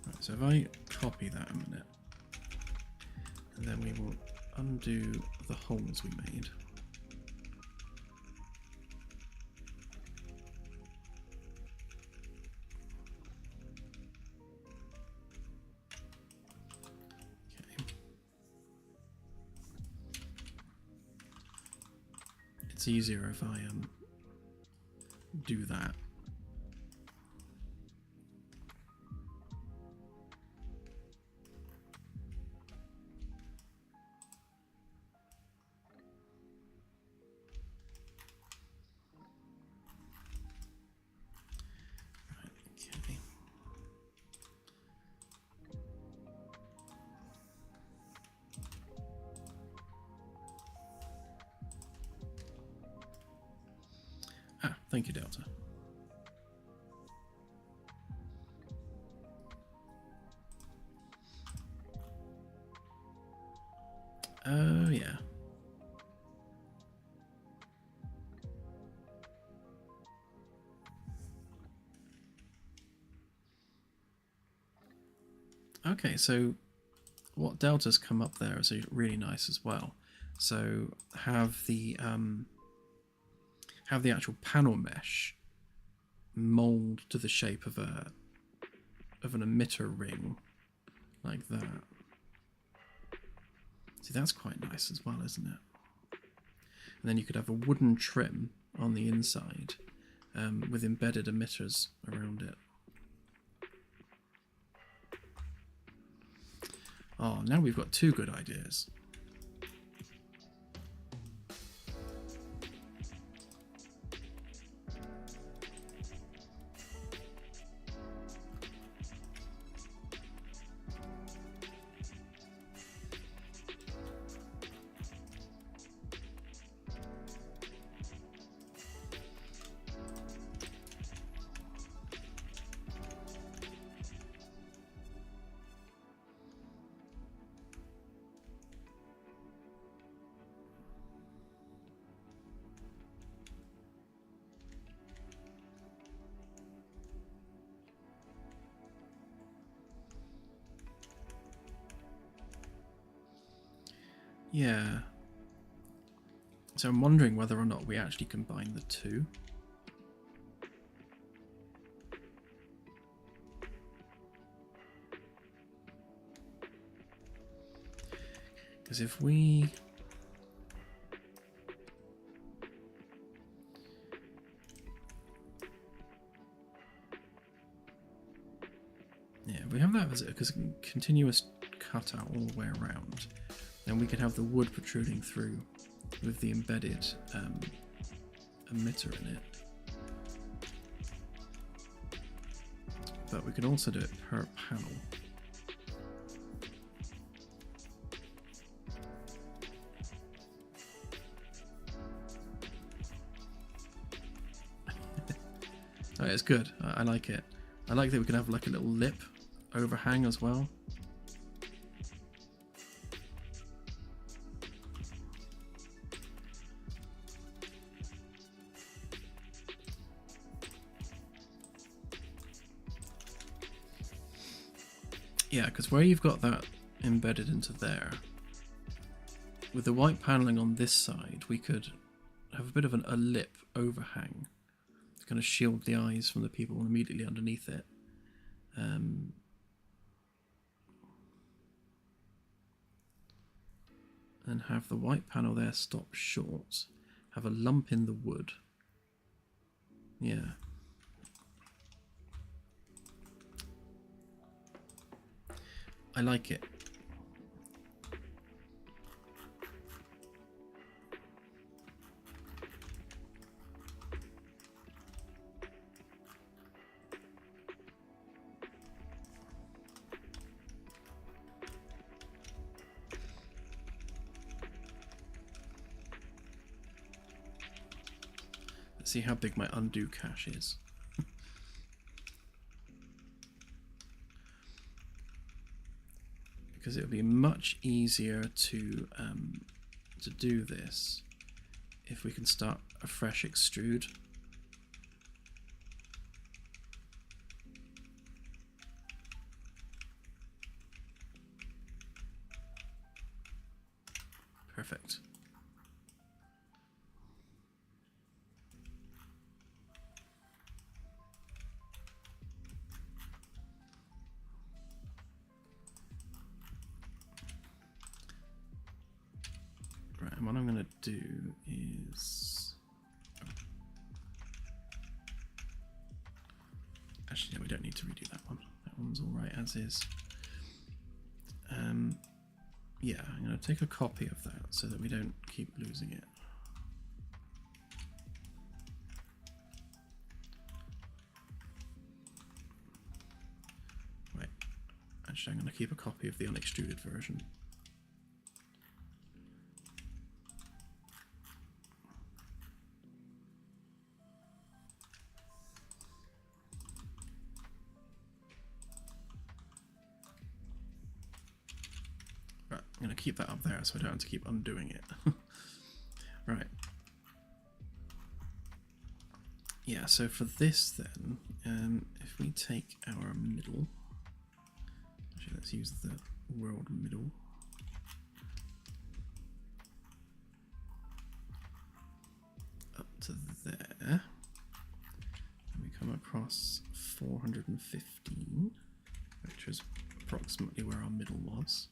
Right, so if I copy that a minute, and then we will undo the holes we made. It's easier if I do that. Thank you, Delta. Oh, yeah. Okay, so what Delta's come up there is really nice as well. So have the actual panel mesh mold to the shape of an emitter ring, like that. See, that's quite nice as well, isn't it? And then you could have a wooden trim on the inside with embedded emitters around it. Oh, now we've got two good ideas. Yeah. So I'm wondering whether or not we actually combine the two. Because if we... Yeah, we have that as a continuous cutout all the way around. Then we could have the wood protruding through with the embedded emitter in it. But we could also do it per panel. Oh, it's good. I like it. I like that we can have like a little lip overhang as well. Yeah, because where you've got that embedded into there, with the white paneling on this side, we could have a bit of a lip overhang to kind of shield the eyes from the people immediately underneath it. And have the white panel there stop short, have a lump in the wood. Yeah. I like it. Let's see how big my undo cache is. Because it would be much easier to do this if we can start a fresh extrude. Perfect. Right, and what I'm going to do is... Actually, no, we don't need to redo that one. That one's all right as is. Yeah, I'm going to take a copy of that so that we don't keep losing it. Right, actually I'm going to keep a copy of the unextruded version. Right, I'm going to keep that up there so I don't have to keep undoing it. Right. Yeah, so for this then, if we take our middle, actually let's use the world middle. Up to there. And we come across 415, which is approximately where our middle was.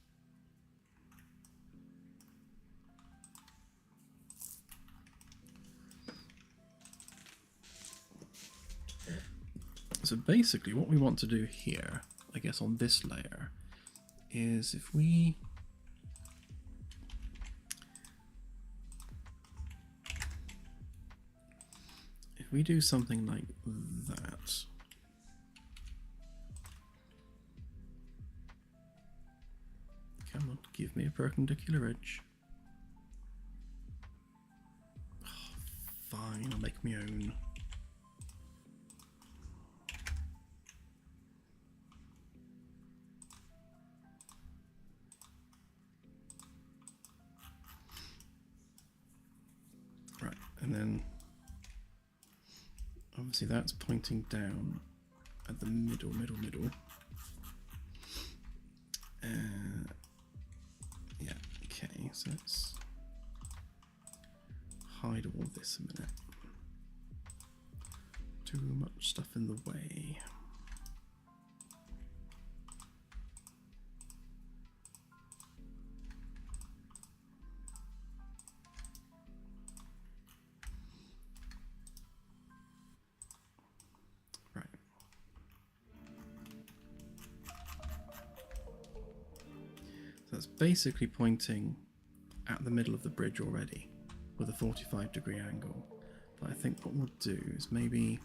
So basically what we want to do here, I guess on this layer, is if we do something like that, come on, give me a perpendicular edge. Oh, fine, I'll make my own. Right, and then obviously that's pointing down at the middle. Yeah, okay, so let's hide all this a minute. Too much stuff in the way. Right. So that's basically pointing at the middle of the bridge already with a 45-degree angle. But I think what we'll do is maybe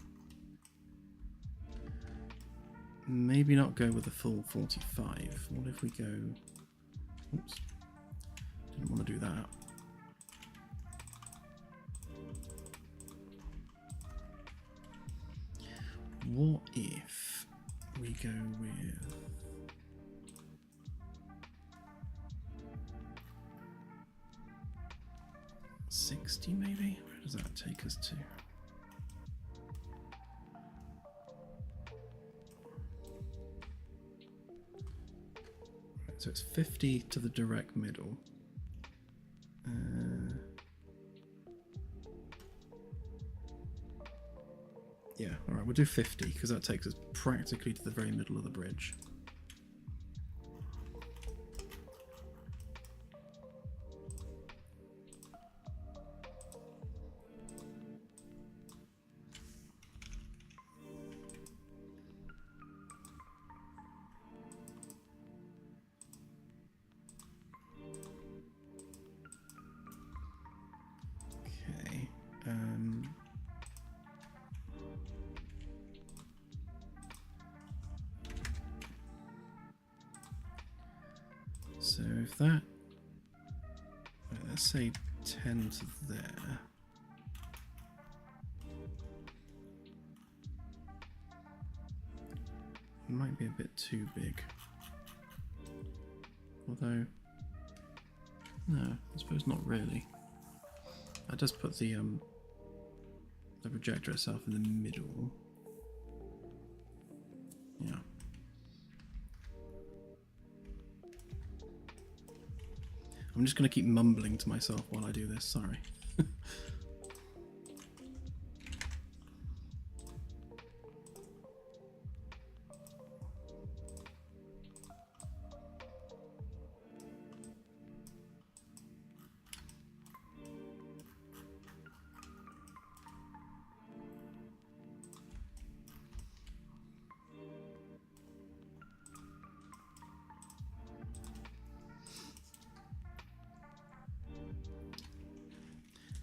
not go with the full 45. What if we go... Oops. Didn't want to do that. What if we go with... 60 maybe? Where does that take us to? Right, so it's 50 to the direct middle. Yeah, alright, we'll do 50 because that takes us practically to the very middle of the bridge. So if that, let's say 10 to there. It might be a bit too big. Although, no, I suppose not really. I just put the projector itself in the middle. Yeah. I'm just going to keep mumbling to myself while I do this, sorry.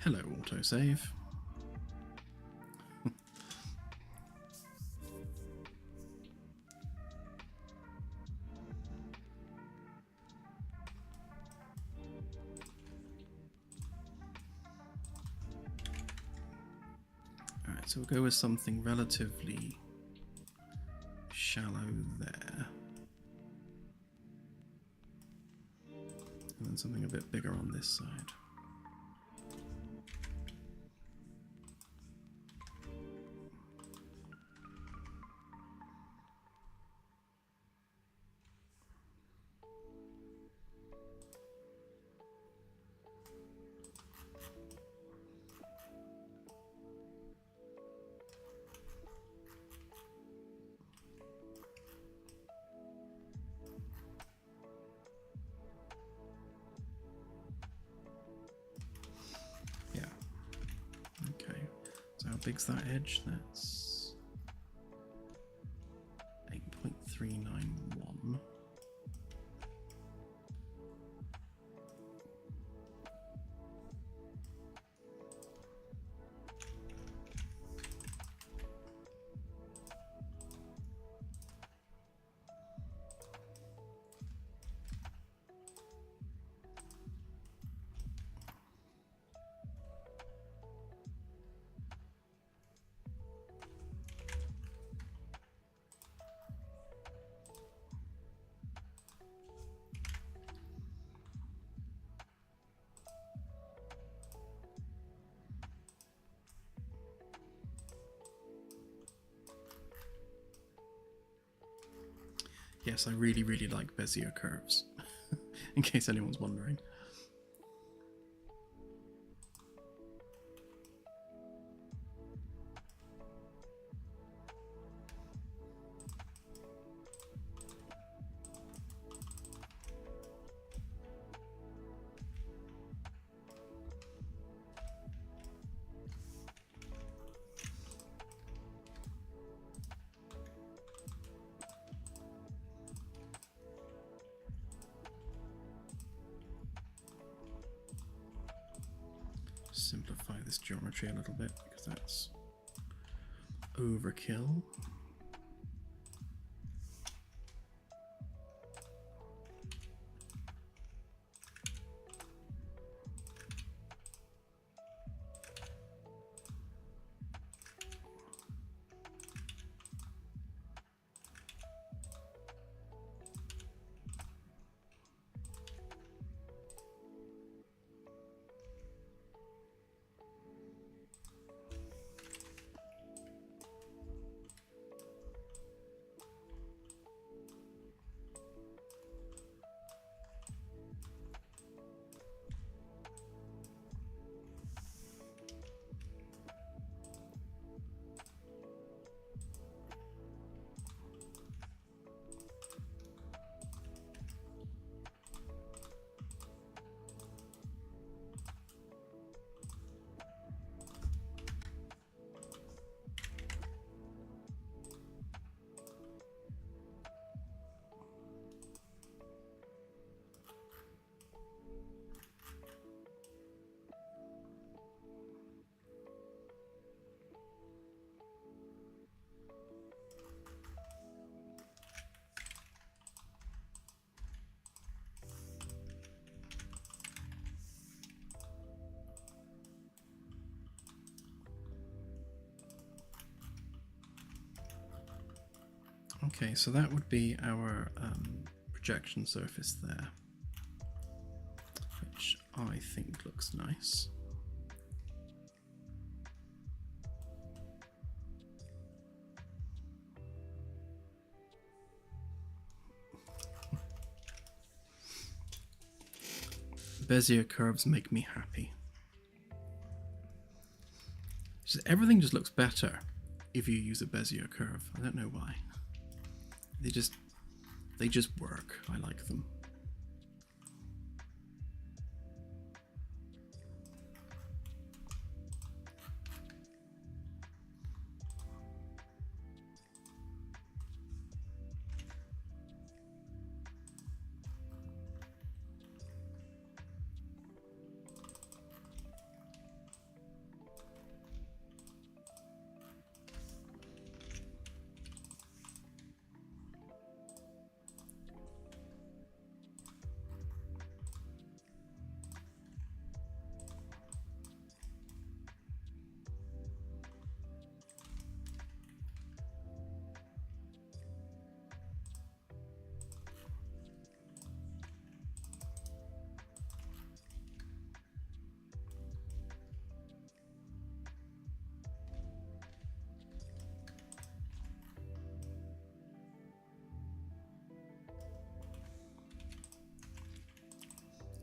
Hello, autosave. Alright, so we'll go with something relatively shallow there. And then something a bit bigger on this side. How big's that edge? That's 8.391. Yes, I really, really like Bezier curves, in case anyone's wondering. Simplify this geometry a little bit because that's overkill. Okay, so that would be our projection surface there, which I think looks nice. Bezier curves make me happy. Everything just looks better if you use a Bezier curve. I don't know why. They just work. I like them.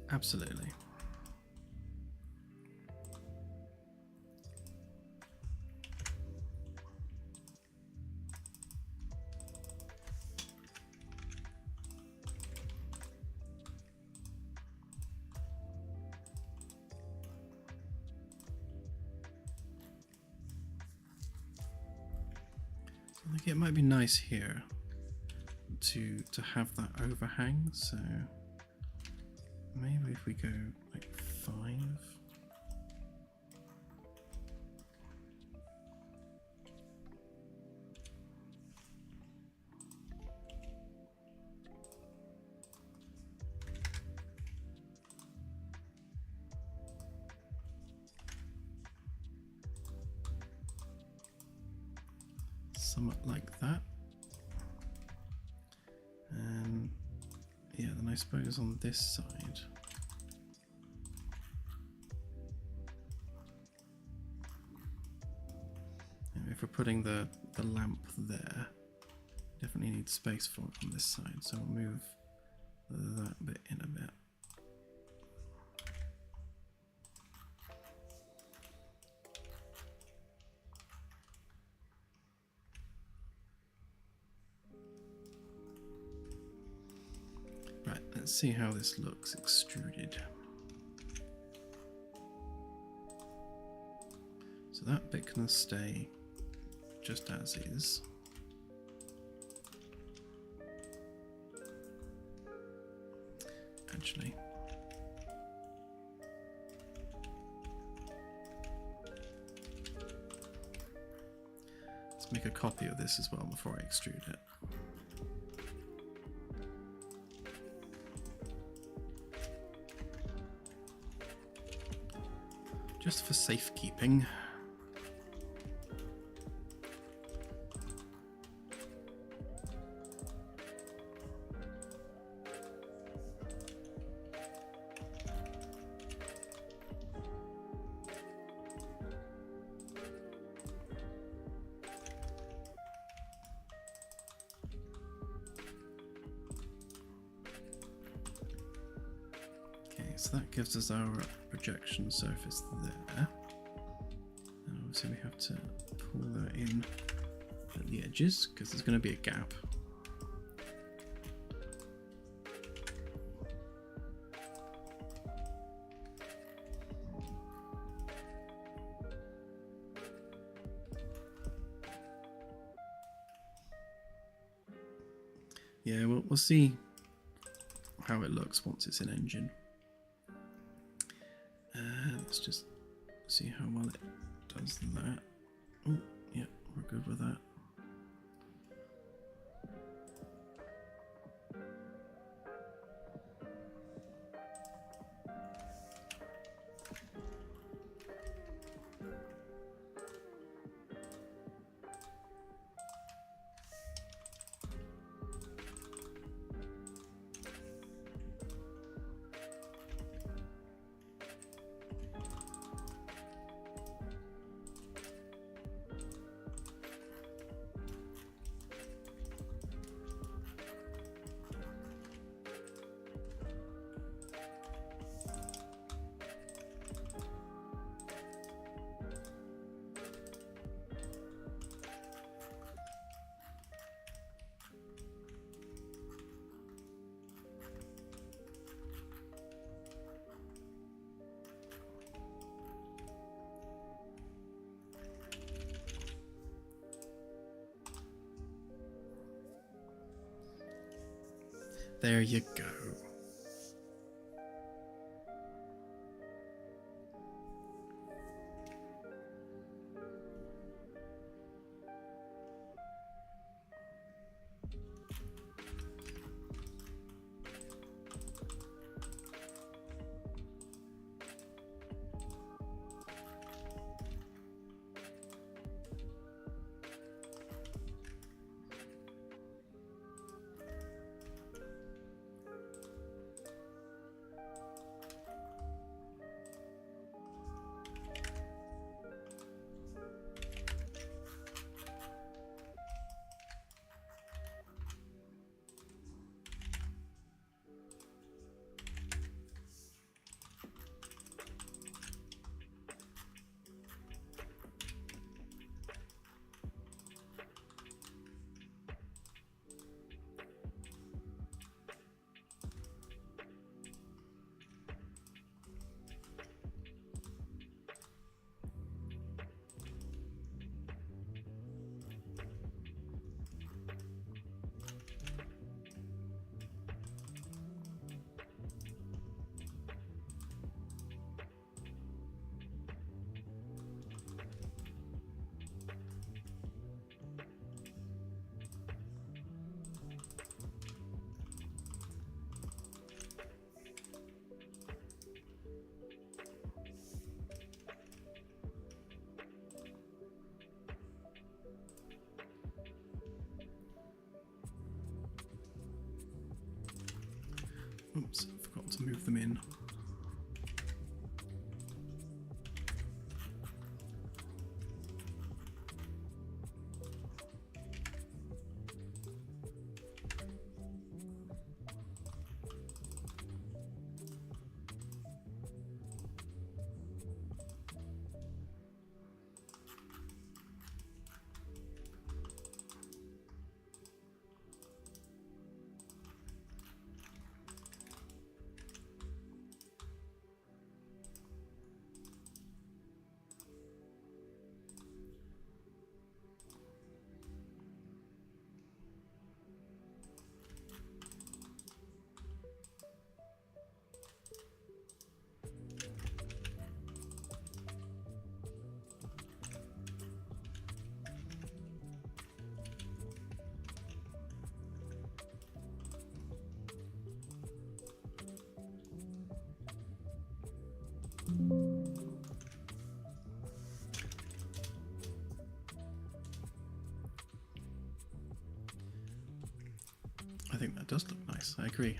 Absolutely. I think it might be nice here to have that overhang, so maybe if we go like 5. Somewhat like that. And yeah, then I suppose on this side, if we're putting the lamp there, definitely need space for it on this side, so we'll move that bit in a bit. Right, let's see how this looks extruded. So that bit can stay just as is. Actually, let's make a copy of this as well before I extrude it. Just for safekeeping. So that gives us our projection surface there. And obviously we have to pull that in at the edges because there's going to be a gap. Yeah, we'll see how it looks once it's in engine. Let's just see how well it does that. Oh, yeah, we're good with that. There you go. move them in. I think that does look nice, I agree.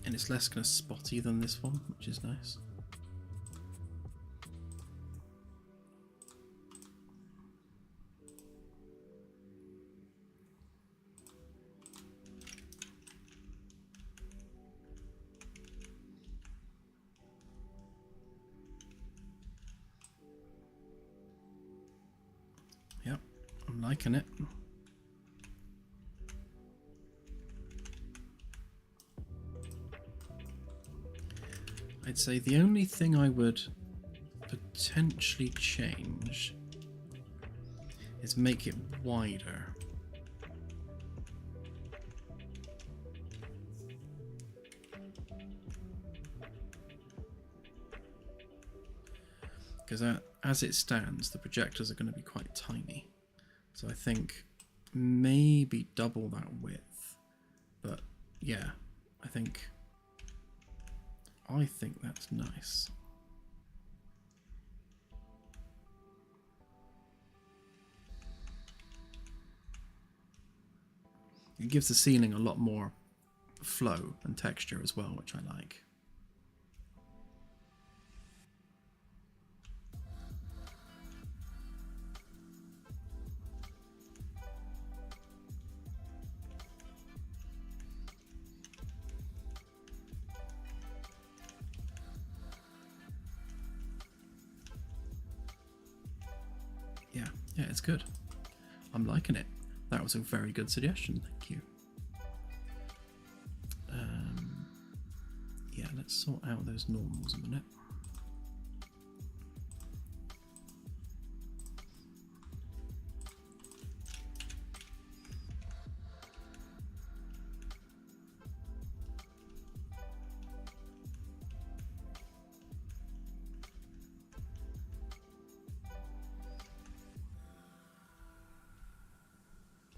And it's less kind of spotty than this one, which is nice. Yep, I'm liking it. I'd say the only thing I would potentially change is make it wider. Because as it stands, the projectors are going to be quite tiny. So I think maybe double that width. But yeah, I think that's nice. It gives the ceiling a lot more flow and texture as well, which I like. Yeah, it's good. I'm liking it. That was a very good suggestion, thank you. Yeah, let's sort out those normals a minute.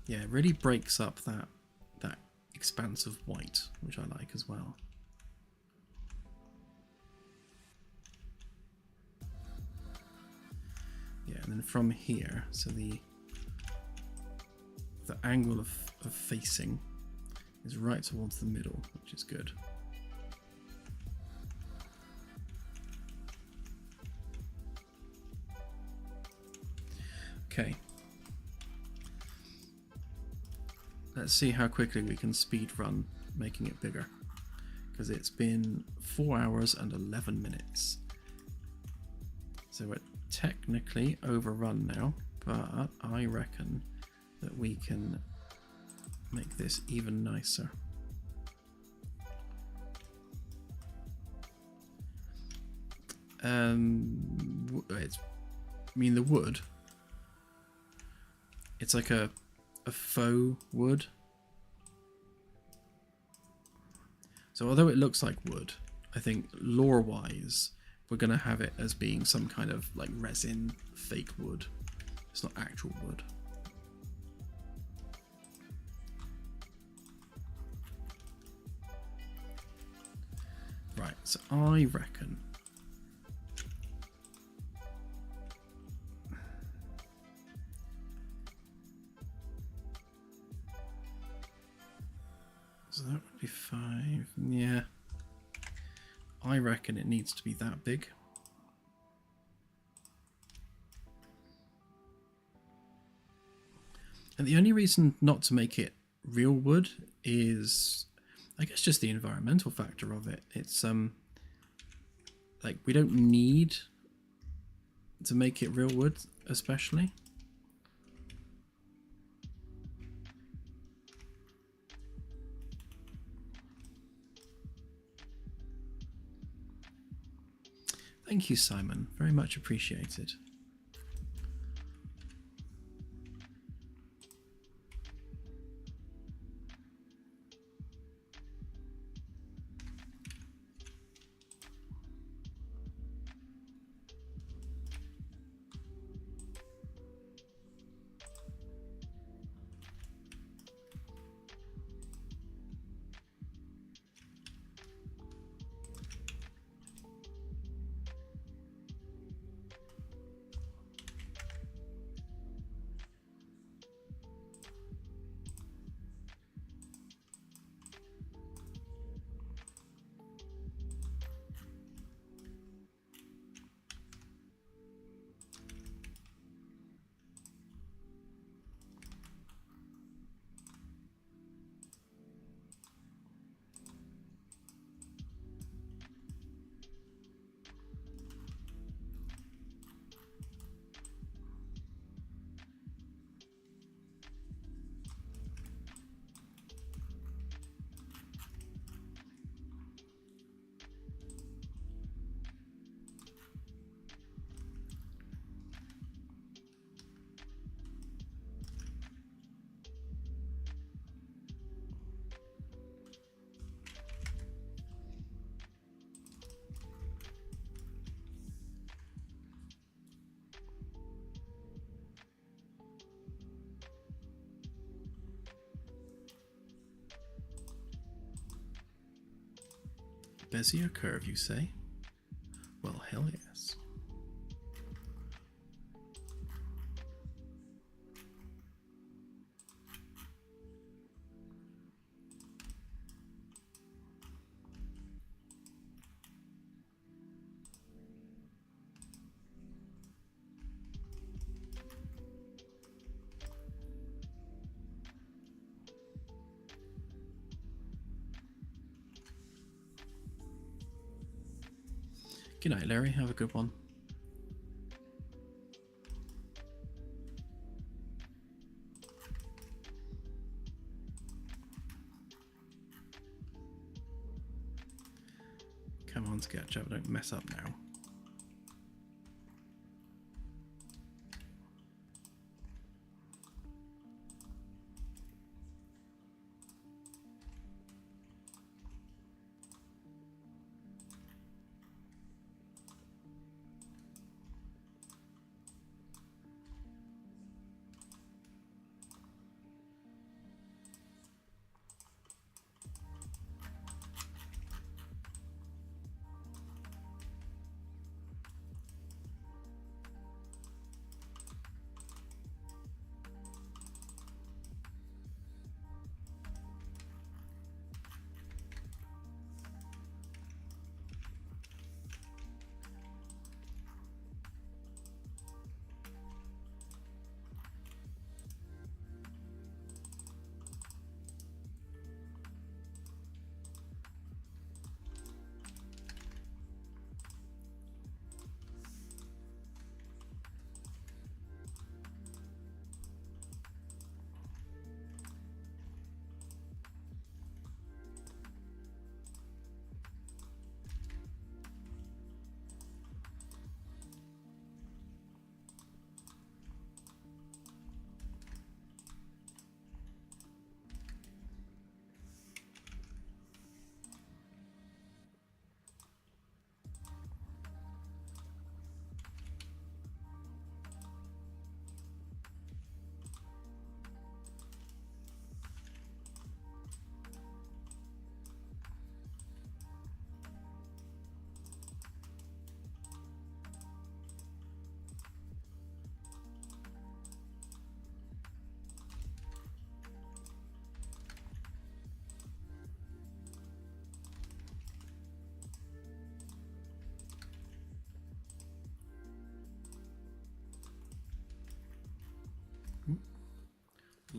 Yeah, it really breaks up that expanse of white, which I like as well. Yeah, and then from here, so the angle of facing is right towards the middle, which is good. Okay. Let's see how quickly we can speed run making it bigger, because it's been 4 hours and 11 minutes. So we're technically overrun now, but I reckon that we can make this even nicer. The wood. It's like a faux wood. So although it looks like wood, I think lore-wise, we're going to have it as being some kind of like resin fake wood. It's not actual wood. Right, so I reckon so that would be 5, yeah. I reckon it needs to be that big. And the only reason not to make it real wood is, I guess, just the environmental factor of it. It's like, we don't need to make it real wood, especially. Thank you, Simon. Very much appreciated. Bezier curve, you say? Well, hell yes. Good night, Larry. Have a good one. Come on, SketchUp, don't mess up now.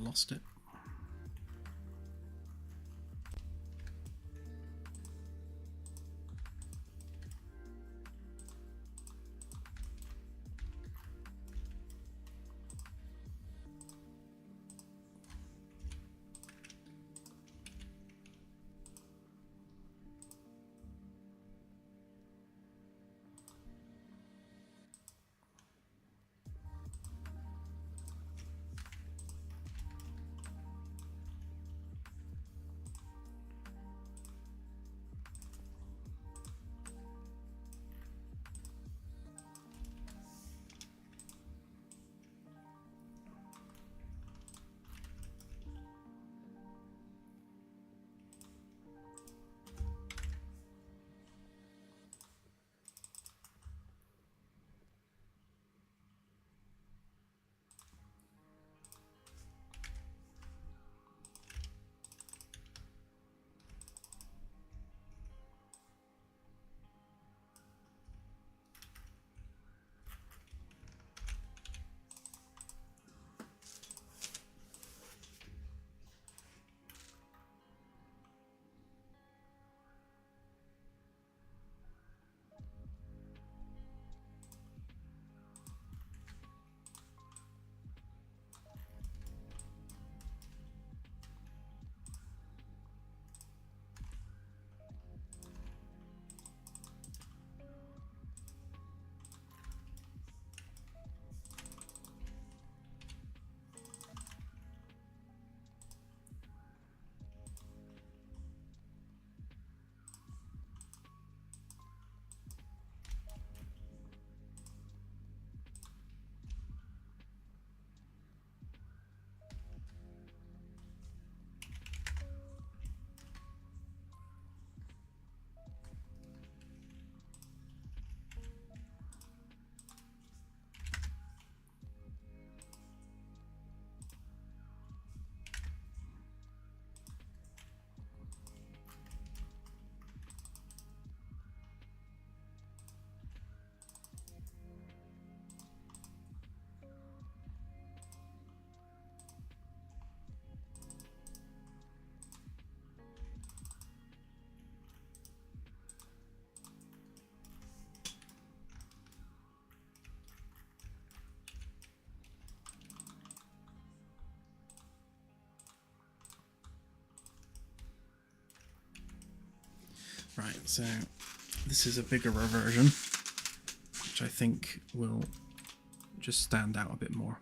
lost it. Right, so this is a bigger version, which I think will just stand out a bit more.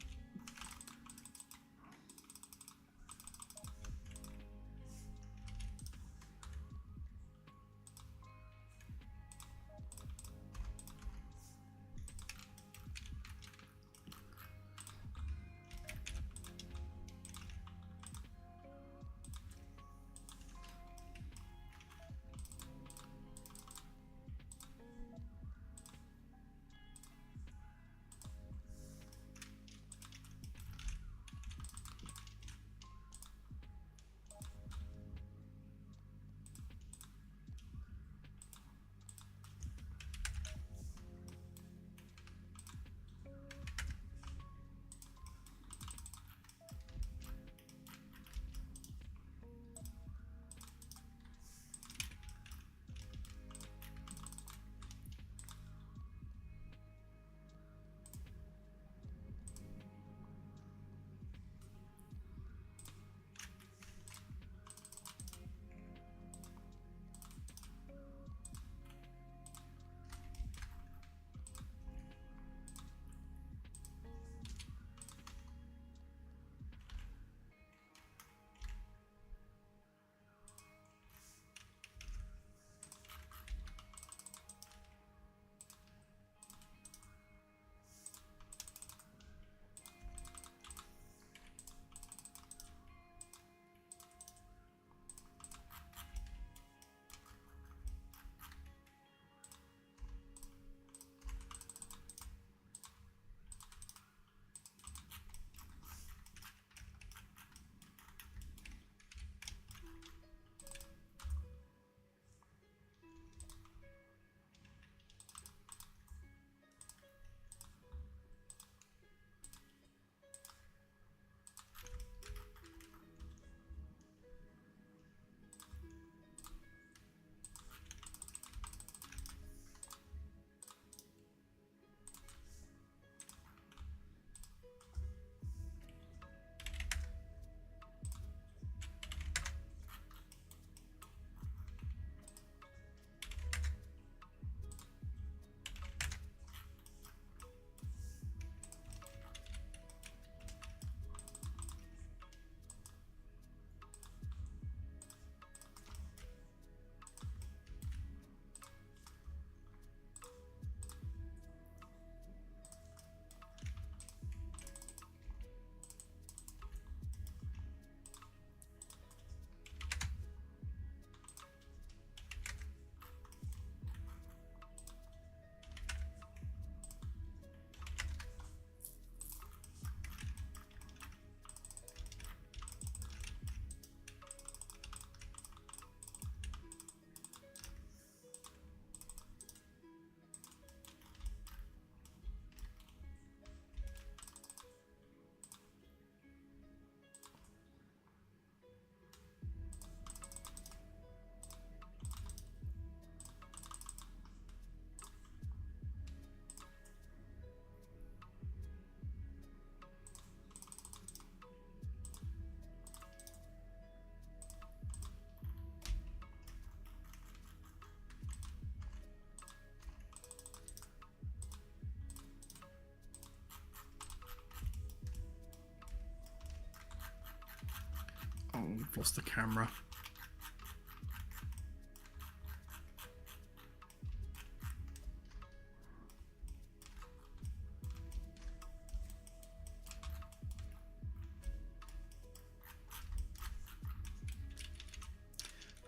we've lost the camera.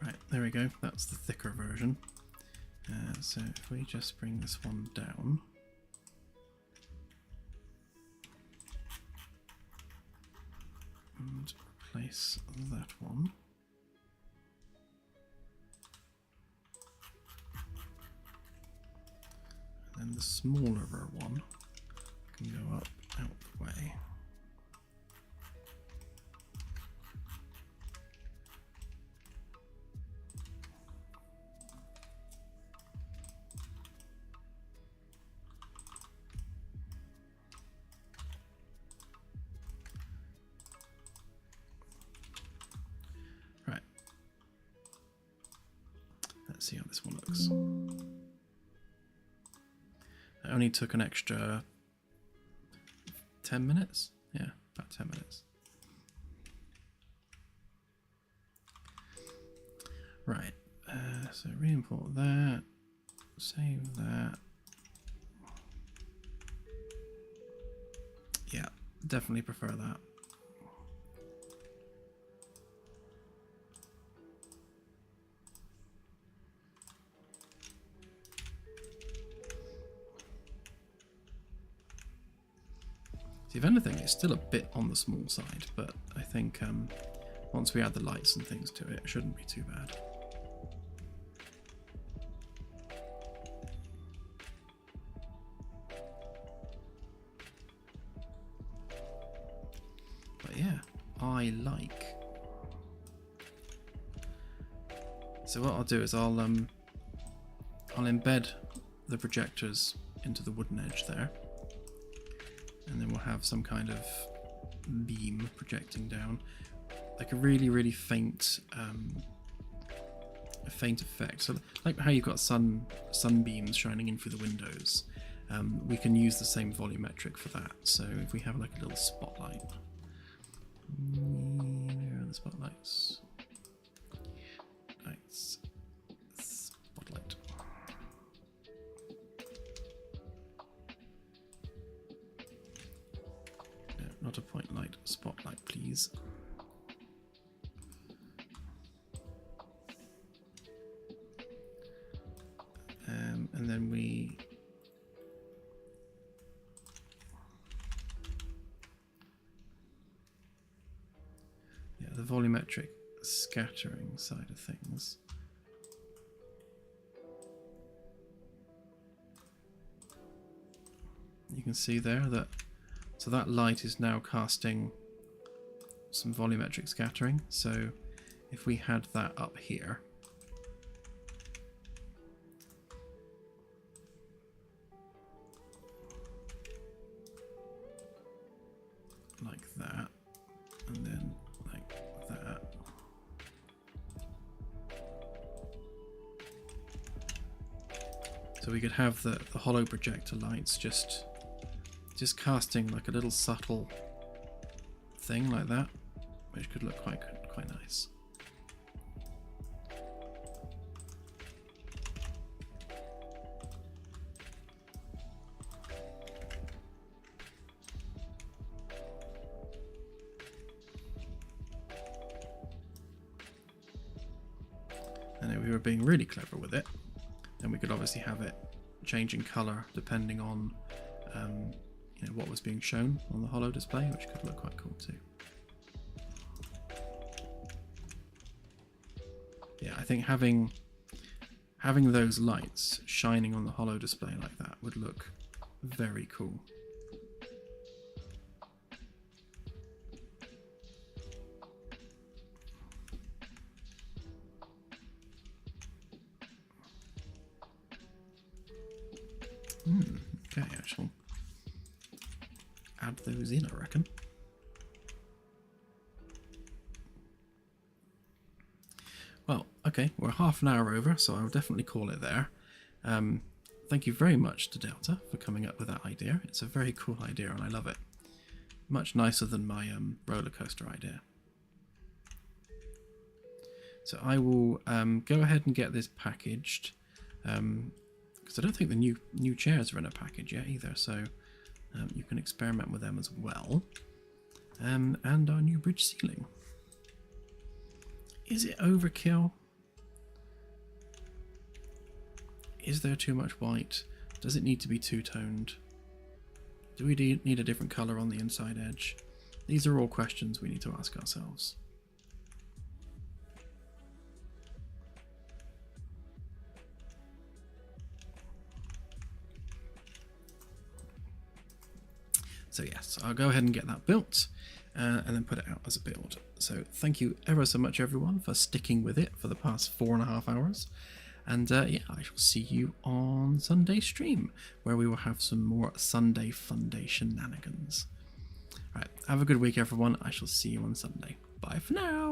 Right, there we go. That's the thicker version. So if we just bring this one down. And replace that one. And then the smaller one can go up out the way. Let's see how this one looks. It only took an extra 10 minutes? Yeah, about 10 minutes. Right, so re-import that, save that. Yeah, definitely prefer that. If anything, it's still a bit on the small side, but I think once we add the lights and things to it, it shouldn't be too bad. But yeah, I like. So what I'll do is I'll embed the projectors into the wooden edge there. And then we'll have some kind of beam projecting down, like a really faint, a faint effect. So, like how you've got sunbeams shining in through the windows, we can use the same volumetric for that. So if we have like a little spotlight, where are the spotlights? Lights, spotlight. Not a point light, spotlight, please. And then we the volumetric scattering side of things. You can see there that so that light is now casting some volumetric scattering. So if we had that up here, like that, and then like that. So we could have the hollow projector lights just casting like a little subtle thing like that, which could look quite nice. And if we were being really clever with it, then we could obviously have it changing color depending on what was being shown on the holo display, which could look quite cool too. Yeah, I think having those lights shining on the holo display like that would look very cool. Okay, actually add those in, I reckon. Well, okay, we're half an hour over, so I'll definitely call it there. Thank you very much to Delta for coming up with that idea. It's a very cool idea and I love it. Much nicer than my roller coaster idea. So I will go ahead and get this packaged, because I don't think the new chairs are in a package yet either, so you can experiment with them as well. And our new bridge ceiling. Is it overkill? Is there too much white? Does it need to be two-toned? Do we need a different colour on the inside edge? These are all questions we need to ask ourselves. So yes, I'll go ahead and get that built and then put it out as a build. So thank you ever so much everyone for sticking with it for the past 4.5 hours. And yeah, I shall see you on Sunday stream, where we will have some more Sunday Funday shenanigans. Alright, have a good week everyone. I shall see you on Sunday. Bye for now.